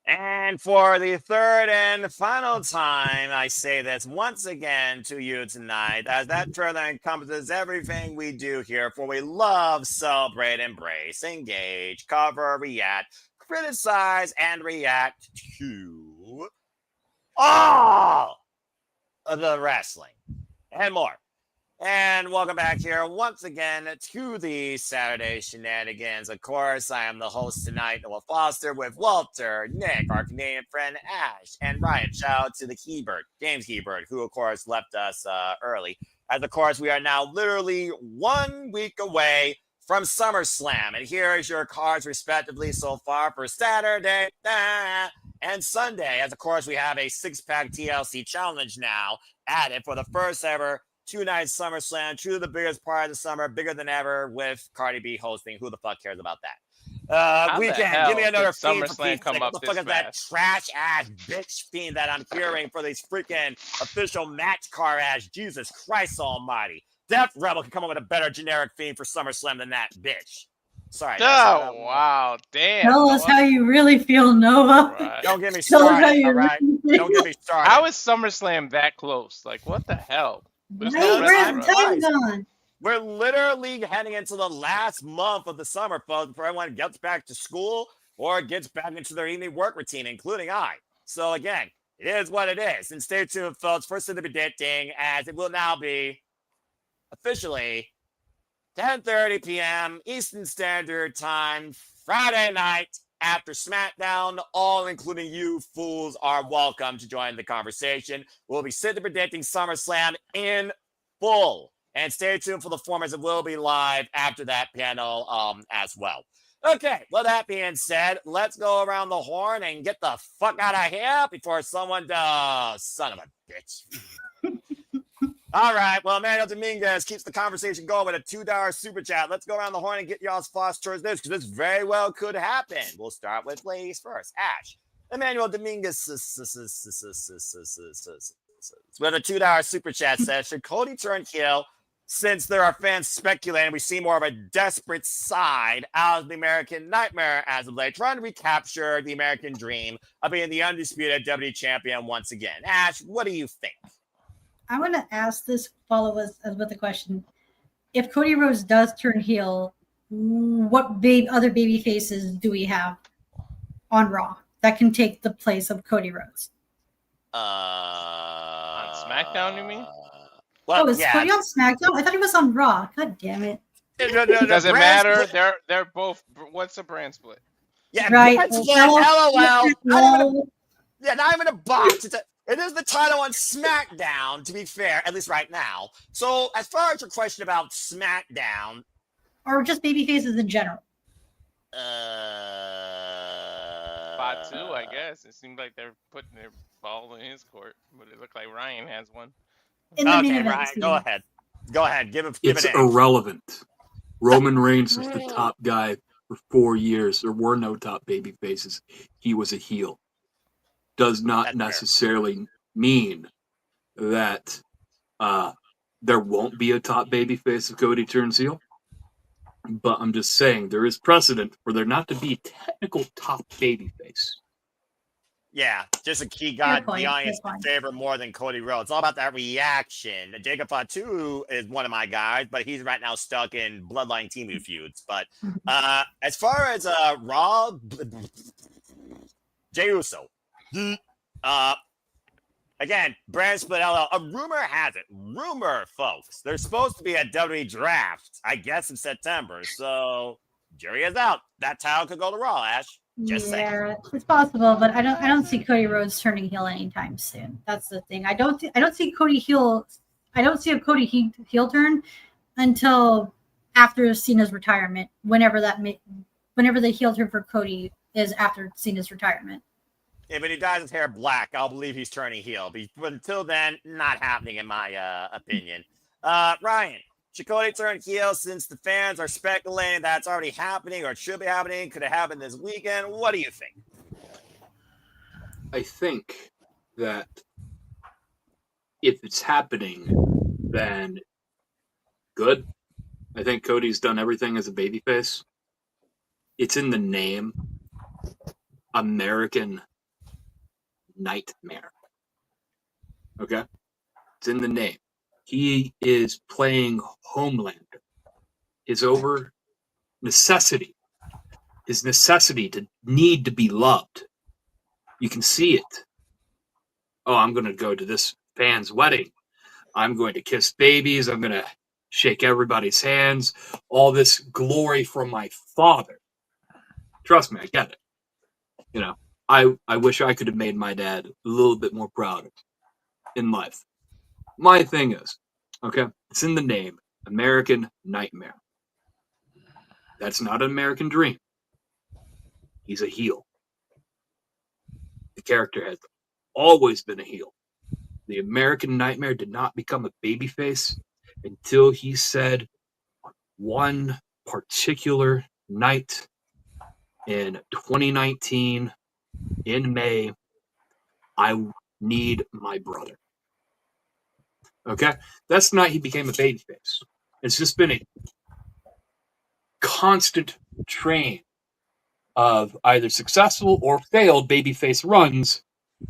And for the third and final time, I say this once again to you tonight, as that trailer encompasses everything we do here, for we love, celebrate, embrace, engage, cover, react, criticize, and react to all of the wrestling and more. And welcome back here once again to the Saturday Shenanigans. Of course, I am the host tonight, Noah Foster, with Walter, Nick, our Canadian friend Ash, and Ryan. Shout out to the Keybird, James Keybird, who, of course, left us early. As, of course, we are now literally 1 week away from SummerSlam. And here is your cards, respectively, so far for Saturday and Sunday. As, of course, we have a six-pack TLC challenge now added for the first ever two-night SummerSlam, true to the biggest part of the summer, bigger than ever, with Cardi B hosting. Who the fuck cares about that? Weekend, give me another Fiend for Pete's sake. What the fuck is that trash-ass bitch Fiend that I'm hearing for these freaking official match car ass? Jesus Christ almighty. Death Rebel can come up with a better generic Fiend for SummerSlam than that bitch. Sorry. Oh, wow. Damn. Tell us how you really feel, Noah. Right. Don't get me Tell us how started, you all right? really feel. Don't get me started. How is SummerSlam that close? Like, what the hell? There's Hey, no where's wrestling, the right? time gone? We're literally heading into the last month of the summer, folks, before everyone gets back to school or gets back into their evening work routine, including I. So again, it is what it is. And stay tuned, folks, for Cindy Predicting, as it will now be officially 10:30 p.m. Eastern Standard Time, Friday night after SmackDown. All, including you fools, are welcome to join the conversation. We'll be sitting predicting SummerSlam in full. And stay tuned for the form as it will be live after that panel as well. Okay, well, that being said, let's go around the horn and get the fuck out of here before someone does. Son of a bitch. All right, well, Manuel Dominguez keeps the conversation going with a $2 super chat. Let's go around the horn and get y'all's thoughts towards this, because this very well could happen. We'll start with ladies first. Ash. Emmanuel Dominguez with a $2 super chat says, should Cody turn heel since there are fans speculating we see more of a desperate side out of the American Nightmare as of late, trying to recapture the American dream of being the undisputed WWE champion once again? Ash, what do you think? I want to ask this follow us with a question. If Cody Rhodes does turn heel, what other baby faces do we have on Raw that can take the place of Cody Rhodes? On SmackDown, you mean? Well, is Cody on SmackDown? I thought he was on Raw. God damn it. It doesn't matter. They're both. What's the brand split? Yeah, right. brand split. LOL. Not even a box. It is the title on SmackDown, to be fair, at least right now. So, as far as your question about SmackDown, or just baby faces in general. Spot 2, I guess. It seems like they're putting their ball in his court, but it looked like Ryan has one. Okay, Ryan, go ahead. Go ahead. Give it It's an irrelevant. Roman Reigns was the top guy for 4 years. There were no top baby faces. He was a heel. Does not necessarily mean that there won't be a top baby face if Cody turns heel. But I'm just saying there is precedent for there not to be a technical top baby face. Yeah, just a key guy the audience in favor more than Cody Rhodes. It's all about that reaction. Jacob Fatu is one of my guys, but he's right now stuck in Bloodline Team feuds. But as far as Raw, Jey Uso. Again, brand split LL. A rumor has it. Rumor, folks. There's supposed to be a WWE draft, I guess, in September. So jury is out. That title could go to Raw, Ash. Just saying. It's possible, but I don't see Cody Rhodes turning heel anytime soon. That's the thing. I don't see Cody heel. I don't see a Cody heel turn until after Cena's retirement. Whenever the heel turn for Cody is after Cena's retirement. Yeah, but he dyes his hair black. I'll believe he's turning heel. But until then, not happening in my opinion. Ryan, should Cody turn heel since the fans are speculating that's already happening or it should be happening? Could it happen this weekend? What do you think? I think that if it's happening, then good. I think Cody's done everything as a babyface. It's in the name. American Nightmare. Okay? It's in the name. He is playing Homelander. His necessity to need to be loved. You can see it. Oh, I'm going to go to this fan's wedding. I'm going to kiss babies. I'm going to shake everybody's hands. All this glory from my father. Trust me, I get it. You know, I wish I could have made my dad a little bit more proud in life. My thing is, okay, it's in the name, American Nightmare. That's not an American dream. He's a heel. The character has always been a heel. The American Nightmare did not become a babyface until he said one particular night in 2019 in May, I need my brother. Okay? That's the night he became a babyface. It's just been a constant train of either successful or failed babyface runs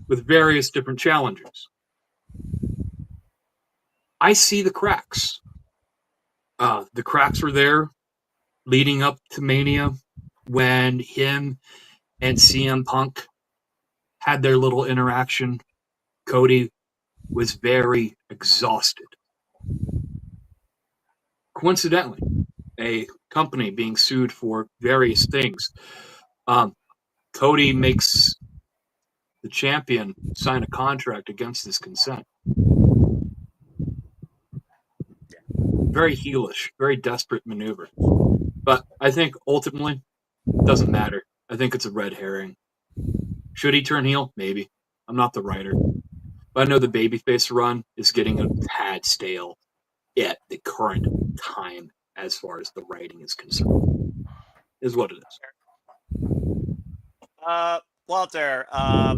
with various different challengers. I see the cracks. The cracks were there leading up to Mania when him and CM Punk had their little interaction. Cody was very exhausted. Coincidentally, a company being sued for various things. Cody makes the champion sign a contract against his consent. Very heelish, very desperate maneuver. But I think ultimately, it doesn't matter. I think it's a red herring. Should he turn heel? Maybe. I'm not the writer. But I know the babyface run is getting a tad stale at the current time as far as the writing is concerned. Is what it is. Walter, I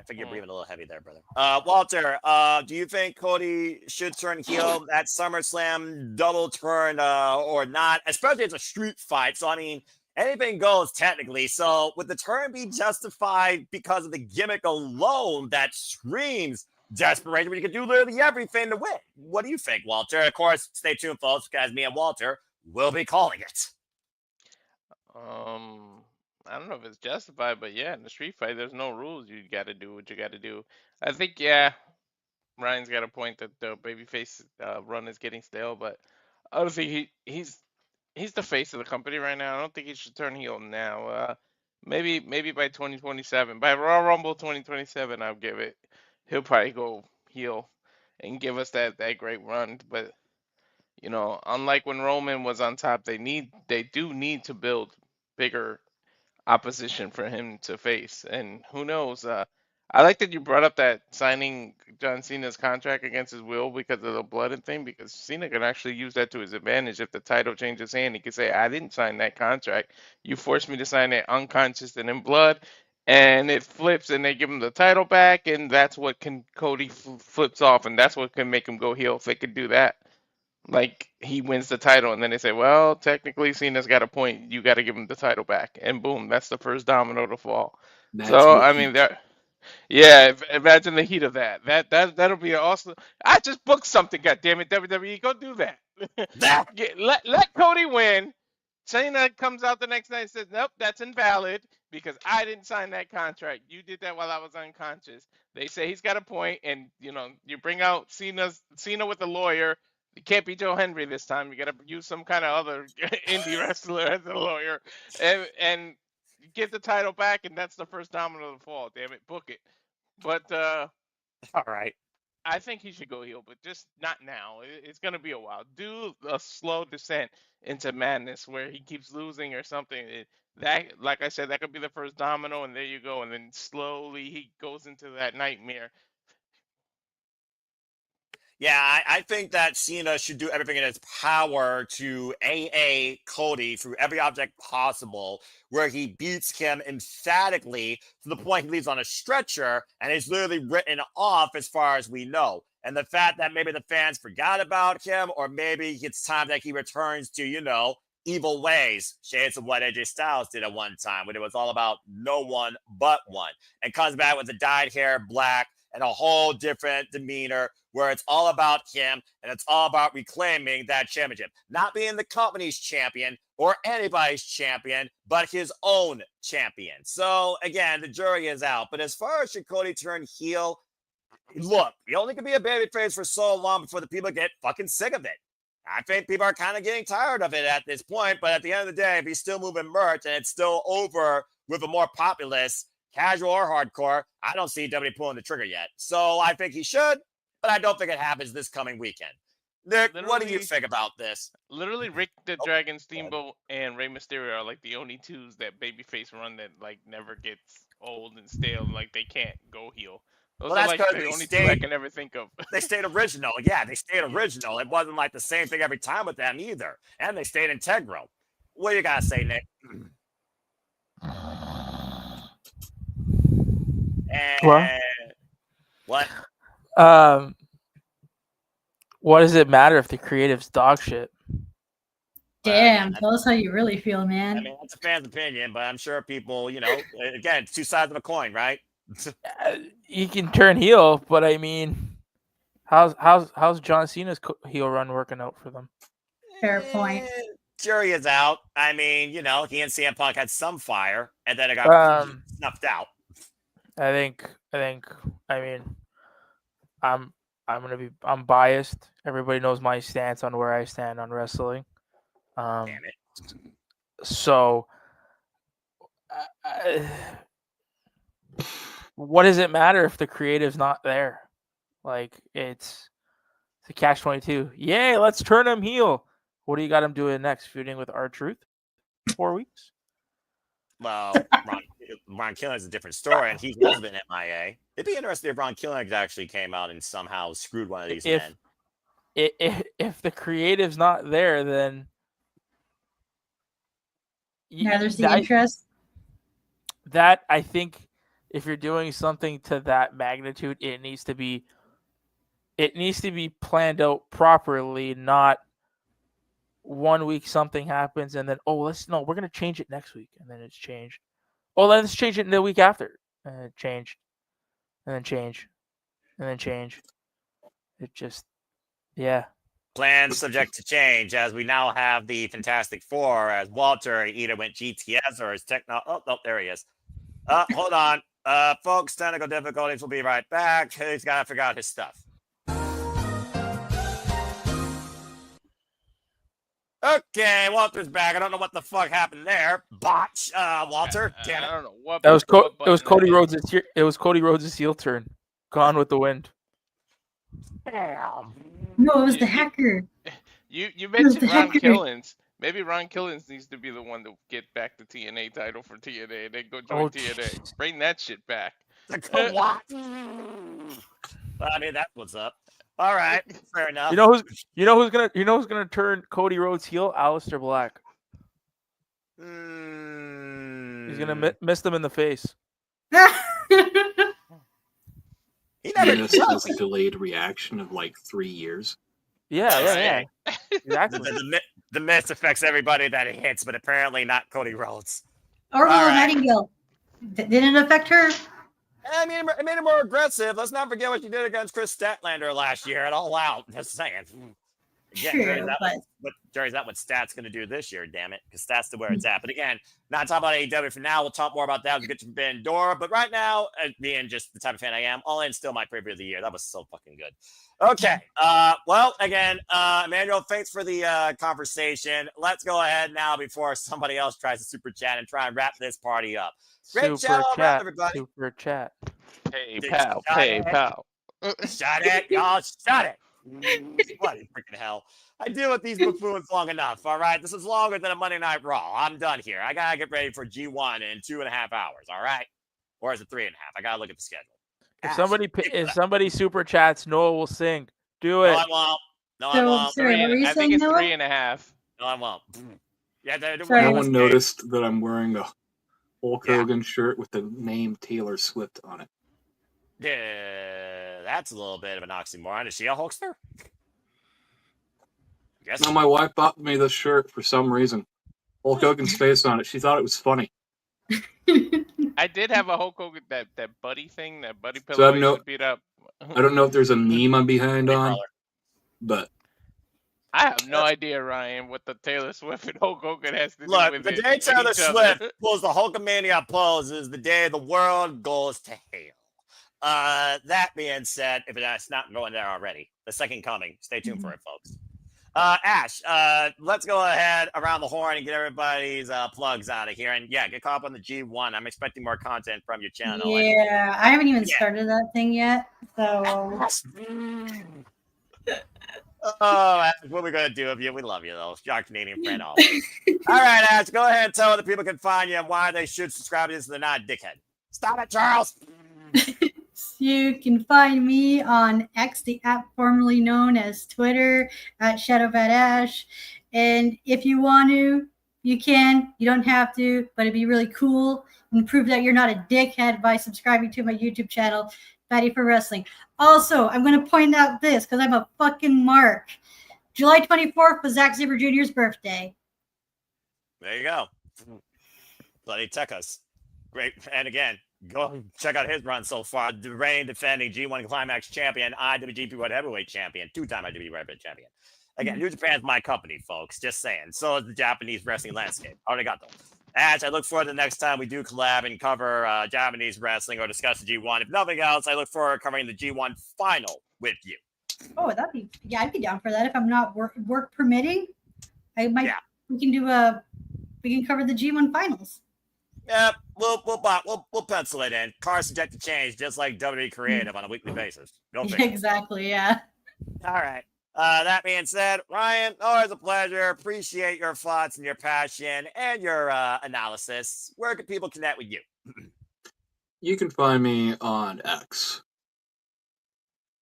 think you're breathing a little heavy there, brother. Walter, do you think Cody should turn heel at SummerSlam, double turn or not? Especially it's a street fight, so I mean, anything goes technically. So would the turn be justified because of the gimmick alone that screams desperation when you can do literally everything to win? What do you think, Walter? Of course, stay tuned, folks, because me and Walter will be calling it. I don't know if it's justified, but yeah, in the street fight, there's no rules. You got to do what you got to do. I think, yeah, Ryan's got a point that the babyface run is getting stale, but I don't think he's the face of the company right now. I don't think he should turn heel now. Maybe by 2027, by Royal Rumble 2027, I'll give it. He'll probably go heel and give us that great run. But you know, unlike when Roman was on top, they do need to build bigger opposition for him to face. And who knows? I like that you brought up that signing John Cena's contract against his will because of the blood and thing, because Cena can actually use that to his advantage. If the title changes hand, he can say, I didn't sign that contract. You forced me to sign it unconscious and in blood. And it flips and they give him the title back. And that's what Cody flips off. And that's what can make him go heel if they could do that. Like he wins the title, and then they say, "Well, technically, Cena's got a point. You got to give him the title back." And boom, that's the first domino to fall. So I mean, yeah. Imagine the heat of that. That'll be awesome. I just booked something. God damn it, WWE, go do that. Let Cody win. Cena comes out the next night and says, "Nope, that's invalid because I didn't sign that contract. You did that while I was unconscious." They say he's got a point, and you know, you bring out Cena with a lawyer. It can't be Joe Henry this time. You got to use some kind of other indie wrestler as a lawyer, and get the title back, and that's the first domino to fall. Damn it, book it. But all right, I think he should go heel, but just not now. It's gonna be a while. Do a slow descent into madness where he keeps losing or something. That, like I said, that could be the first domino, and there you go. And then slowly he goes into that nightmare. Yeah, I think that Cena should do everything in his power to AA Cody through every object possible, where he beats him emphatically to the point he leaves on a stretcher and is literally written off as far as we know. And the fact that maybe the fans forgot about him, or maybe it's time that he returns to, you know, evil ways, shades of what AJ Styles did at one time, when it was all about no one but one, and comes back with the dyed hair, black, and a whole different demeanor where it's all about him and it's all about reclaiming that championship. Not being the company's champion or anybody's champion, but his own champion. So, again, the jury is out. But as far as should Cody turn heel, look, you only can be a babyface for so long before the people get fucking sick of it. I think people are kind of getting tired of it at this point. But at the end of the day, if he's still moving merch and it's still over with a more populist, casual or hardcore, I don't see WWE pulling the trigger yet. So I think he should, but I don't think it happens this coming weekend. Nick, what do you think about this? Literally, Rick the Dragon Steamboat and Rey Mysterio are like the only twos that babyface run that like never gets old and stale. Like they can't go heel. Those are like the only two I can ever think of. They stayed original. Yeah, they stayed original. It wasn't like the same thing every time with them either. And they stayed integral. What do you got to say, Nick? What? What does it matter if the creative's dog shit? Damn, tell us how you really feel, man. I mean, that's a fan's opinion, but I'm sure people, you know, again, it's two sides of a coin, right? He can turn heel, but I mean, how's John Cena's heel run working out for them? Fair point. Jury is out. I mean, you know, he and CM Punk had some fire, and then it got snuffed out. I mean, I'm biased. Everybody knows my stance on where I stand on wrestling. Damn it. So, what does it matter if the creative's not there? Like, it's a catch-22. Yay, let's turn him heel. What do you got him doing next? Feuding with R-Truth? 4 weeks? Well, Ron Killen is a different story, and he's also been MIA. It'd be interesting if Ron Killen actually came out and somehow screwed one of these men. If the creative's not there, then there's the interest. That, I think, if you're doing something to that magnitude, it needs to be planned out properly, not 1 week something happens and then we're gonna change it next week, and then it's changed. Let's change it in the week after, and it changed, and then change, and then change. It just, yeah. Plans subject to change, as we now have the Fantastic Four, as Walter either went GTS or his techno. Oh, there he is. Hold on. Folks, technical difficulties. We'll be right back. He's got to figure out his stuff. Okay, Walter's back. I don't know what the fuck happened there. Botch, Walter. Damn it. I don't know what. That was Cody Rhodes'. It was Cody Rhodes' heel turn. Gone with the Wind. Damn. No, it was the hacker. You mentioned Ron Killens. Maybe Ron Killens needs to be the one to get back the TNA title for TNA and then go join TNA. Bring that shit back. What? I mean, that's what's up. All right, fair enough. You know who's gonna turn Cody Rhodes heel? Aleister Black. He's gonna miss them in the face. He never this was a delayed reaction of like 3 years. Yeah. Exactly. The miss affects everybody that it hits, but apparently not Cody Rhodes. Or Nightingale. Didn't it affect her? I mean, it made it more aggressive. Let's not forget what you did against Chris Statlander last year at All Out. Just saying. Again, Jerry's not what Stat's going to do this year, damn it, because Stat's the where it's at. But again, not talking about AEW for now. We'll talk more about that when we get to Ben Dora. But right now, being just the type of fan I am, All In still my preview of the year. That was so fucking good. Okay. Well, again, Emmanuel, thanks for the conversation. Let's go ahead now before somebody else tries to super chat and try and wrap this party up. Great shout out, everybody. Super chat. Hey, pal. Shut it, y'all. Shut it. Bloody freaking hell. I deal with these buffoons long enough, all right? This is longer than a Monday Night Raw. I'm done here. I got to get ready for G1 in 2.5 hours, all right? Or is it 3.5? I got to look at the schedule. If somebody super chats, Noah will sing. Do it. No, I won't. No, I won't. I think it's 3.5. No, I won't. Yeah, no one noticed that I'm wearing a Hulk Hogan shirt with the name Taylor Swift on it. Yeah, that's a little bit of an oxymoron. Is she a Hulkster? Yes. No, my wife bought me this shirt for some reason. Hulk Hogan's face on it. She thought it was funny. I did have a Hulk Hogan, that buddy thing, that buddy pillow So used to beat up. I don't know if there's a meme I'm behind on, but I have no idea, Ryan, what the Taylor Swift and Hulk Hogan has to do Look, with the it. day Taylor Swift pulls the Hulkamania pose is the day the world goes to hell. That being said, if it's not going there already, the second coming. Stay tuned for it, folks. Ash, let's go ahead around the horn and get everybody's plugs out of here. And yeah, get caught up on the G1. I'm expecting more content from your channel. Yeah, I haven't even started that thing yet. So. Oh, Ash, what are we going to do with you? We love you, though. You're our Canadian friend always. All right, Ash, go ahead and tell other people can find you and why they should subscribe to this so they're not a dickhead. Stop it, Charles. You can find me on X, the app formerly known as Twitter, at ShadowBadAsh. And if you want to, you can. You don't have to, but it'd be really cool and prove that you're not a dickhead by subscribing to my YouTube channel, Fatty for Wrestling. Also, I'm going to point out this because I'm a fucking mark. July 24th was Zack Sabre Jr.'s birthday. There you go. Bloody Tekkas. Great. And again, go check out his run so far. The reigning defending G1 Climax champion, IWGP World Heavyweight champion, two-time IWGP World Heavyweight champion. Again, New Japan's my company, folks. Just saying. So is the Japanese wrestling landscape. Already got them. Ash, I look forward to the next time we do collab and cover Japanese wrestling or discuss the G1. If nothing else, I look forward to covering the G1 final with you. Oh, I'd be down for that if I'm not work permitting. I might we can cover the G1 finals. Yep, we'll pencil it in. Cars subject to change, just like WWE Creative on a weekly basis. Go figure. Exactly. Yeah. All right. That being said, Ryan, always a pleasure. Appreciate your thoughts and your passion and your analysis. Where can people connect with you? You can find me on X.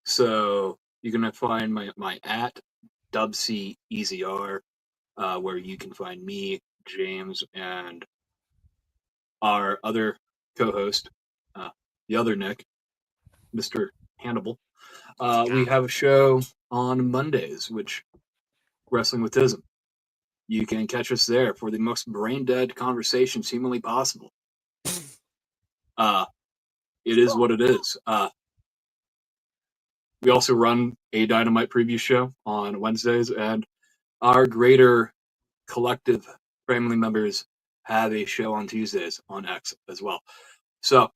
So you can find my at DubCEZR, where you can find me, James, and our other co-host, the other Nick, Mr. Hannibal. We have a show on Mondays, which Wrestling with Tism. You can catch us there for the most brain-dead conversations humanly possible. It is what it is. We also run a Dynamite preview show on Wednesdays, and our greater collective family members have a show on Tuesdays on X as well. So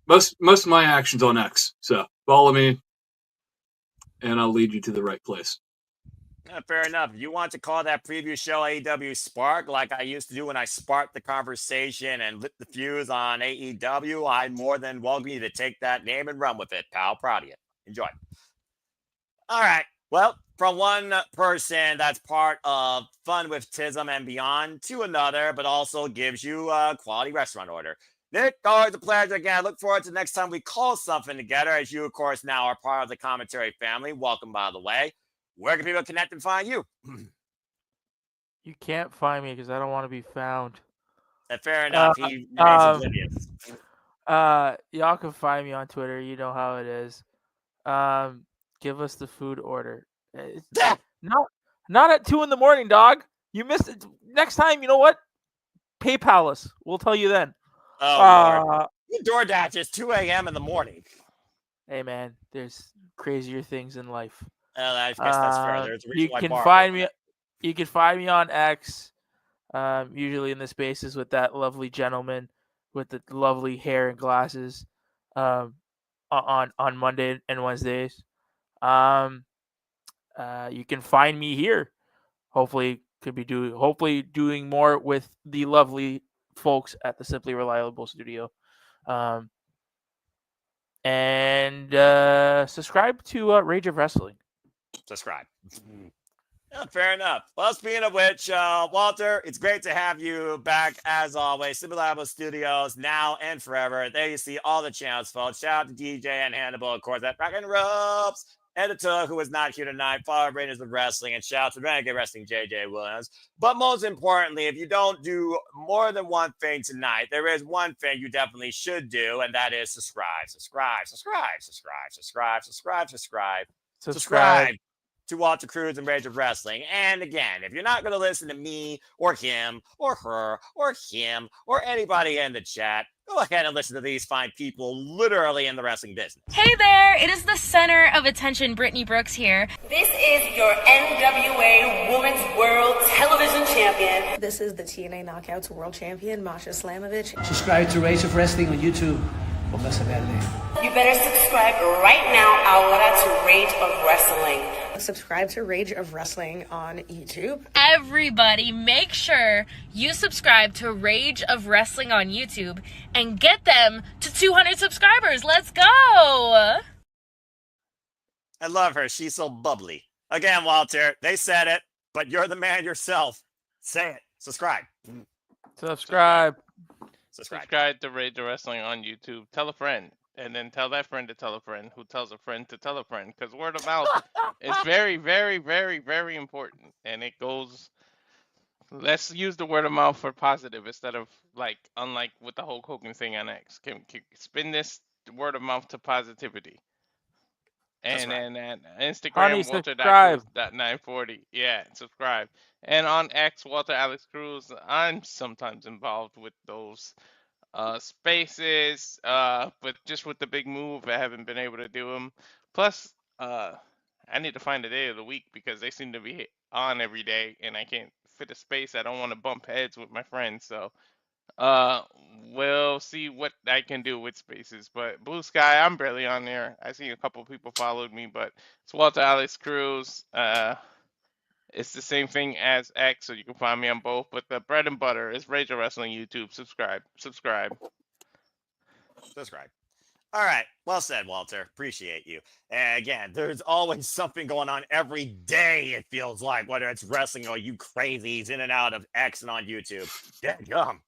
most of my actions on X. So follow me, and I'll lead you to the right place. Fair enough. If you want to call that preview show AEW Spark, like I used to do when I sparked the conversation and lit the fuse on AEW, I'd more than welcome you to take that name and run with it, pal. Proud of you. Enjoy. All right. Well, from one person that's part of Fun with Tism and Beyond to another, but also gives you a quality restaurant order. Nick, always a pleasure again. I look forward to the next time we call something together, as you, of course, now are part of the commentary family. Welcome, by the way. Where can people connect and find you? You can't find me because I don't want to be found. Fair enough. He remains oblivious. Y'all can find me on Twitter. You know how it is. Give us the food order. Not at 2 a.m, dog. You missed it. Next time, you know what? PayPal us. We'll tell you then. Oh, Lord. DoorDash is 2 a.m. in the morning. Hey, man. There's crazier things in life. I guess that's fair. There's a reason You why can Bart find wrote me. You can find me on X. Usually in the spaces with that lovely gentleman with the lovely hair and glasses. On Monday and Wednesdays. You can find me here. Hopefully doing more with the lovely folks at the Simply Reliable Studio. And subscribe to Rage of Wrestling. Subscribe. Yeah, fair enough. Well, speaking of which, Walter, it's great to have you back as always. Simply Reliable Studios, now and forever. There you see all the channels, folks. Shout out to DJ and Hannibal, of course, at Rock and Ropes. Editor, who is not here tonight, follow Raiders of Wrestling, and shout out to Renegade Wrestling, JJ Williams. But most importantly, if you don't do more than one thing tonight, there is one thing you definitely should do, and that is subscribe to Walter Cruz and Rage of Wrestling. And again, if you're not going to listen to me or him or her or him or anybody in the chat, go ahead and listen to these fine people literally in the wrestling business. Hey there, it is the center of attention, Brittany Brooks here. This is your NWA Women's World Television Champion. This is the TNA Knockouts World Champion, Masha Slamovich. Subscribe to Rage of Wrestling on YouTube. Well, that's a bad name. You better subscribe right now, ahora, to Rage of Wrestling. Subscribe to Rage of Wrestling on YouTube. Everybody, make sure you subscribe to Rage of Wrestling on YouTube and get them to 200 subscribers. Let's go! I love her. She's so bubbly. Again, Walter, they said it, but you're the man yourself. Say it. Subscribe. Subscribe to Rage of Wrestling on YouTube. Tell a friend. And then tell that friend to tell a friend who tells a friend to tell a friend. Because word of mouth is very, very, very, very important. And it goes... Let's use the word of mouth for positive instead of, unlike with the whole Hogan thing on X. Can spin this word of mouth to positivity. And then at Instagram, Walter.Cruz.940. Yeah, subscribe. And on X, Walter Alex Cruz. I'm sometimes involved with those spaces, but just with the big move, I haven't been able to do them. Plus, I need to find a day of the week because they seem to be on every day, and I can't fit a space. I don't want to bump heads with my friends, so we'll see what I can do with spaces. But Blue Sky, I'm barely on there. I see a couple people followed me, but it's Walter Alex Cruz. It's the same thing as X, so you can find me on both. But the bread and butter is Rage of Wrestling YouTube. Subscribe. All right. Well said, Walter. Appreciate you. And again, there's always something going on every day, it feels like, whether it's wrestling or you crazies in and out of X and on YouTube. Dadgum.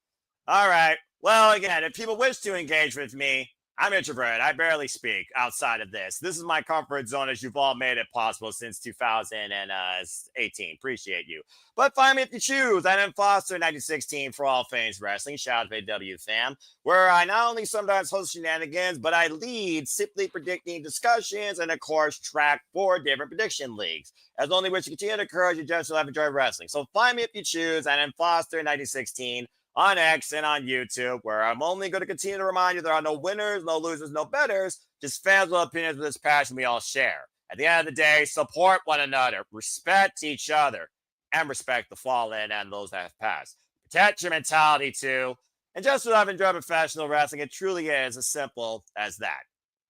All right. Well, again, if people wish to engage with me, I'm introverted. I barely speak outside of this. This is my comfort zone, as you've all made it possible since 2018. Appreciate you. But find me if you choose. I'm in Foster 1916 for all things wrestling. Shout out to AW fam, where I not only sometimes host shenanigans, but I lead simply predicting discussions and, of course, track 4 different prediction leagues. As only which continue to encourage you just to have enjoyed wrestling. So find me if you choose. I'm in Foster 1916. On X and on YouTube, where I'm only going to continue to remind you there are no winners, no losers, no betters, just fans with opinions with this passion we all share. At the end of the day, support one another, respect each other, and respect the fallen and those that have passed. Protect your mentality too, and just to have enjoyed professional wrestling, it truly is as simple as that.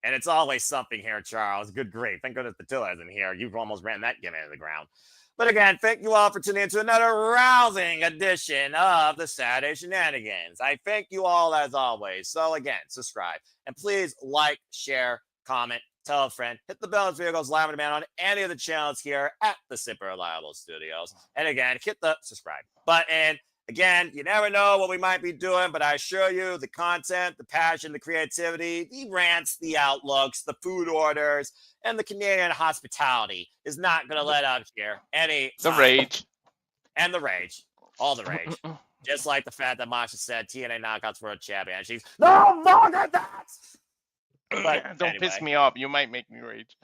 And it's always something here, Charles. Good grief. Thank goodness Patilla isn't here. You've almost ran that gimmick into the ground. But again, thank you all for tuning in to another rousing edition of the Saturday Shenanigans. I thank you all as always. So again, subscribe. And please like, share, comment, tell a friend. Hit the bell if video goes live on demand on any of the channels here at the Super Reliable Studios. And again, hit the subscribe button. Again, you never know what we might be doing, but I assure you the content, the passion, the creativity, the rants, the outlooks, the food orders, and the Canadian hospitality is not going to let up here any The time. rage. And the rage. All the rage. Just like the fact that Masha said TNA Knockouts World Champion. She's no more than that! But Don't anyway. piss me off. You might make me rage.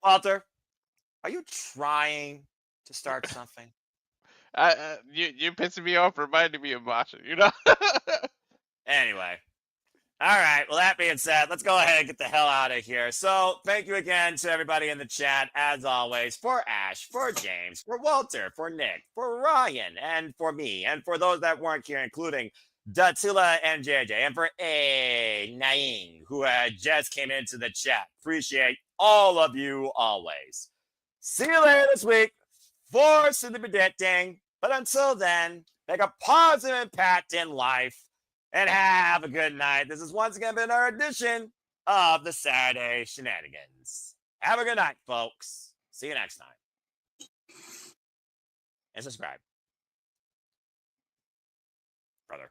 Walter, are you trying to start something? You pissing me off, reminding me of Masha, you know? Anyway. All right. Well, that being said, let's go ahead and get the hell out of here. So thank you again to everybody in the chat, as always, for Ash, for James, for Walter, for Nick, for Ryan, and for me, and for those that weren't here, including Datila and JJ, and for Naing, who just came into the chat. Appreciate all of you always. See you later this week for Cindy Predicting. But until then, make a positive impact in life and have a good night. This has once again been our edition of the Saturday Shenanigans. Have a good night, folks. See you next time. And subscribe. Brother.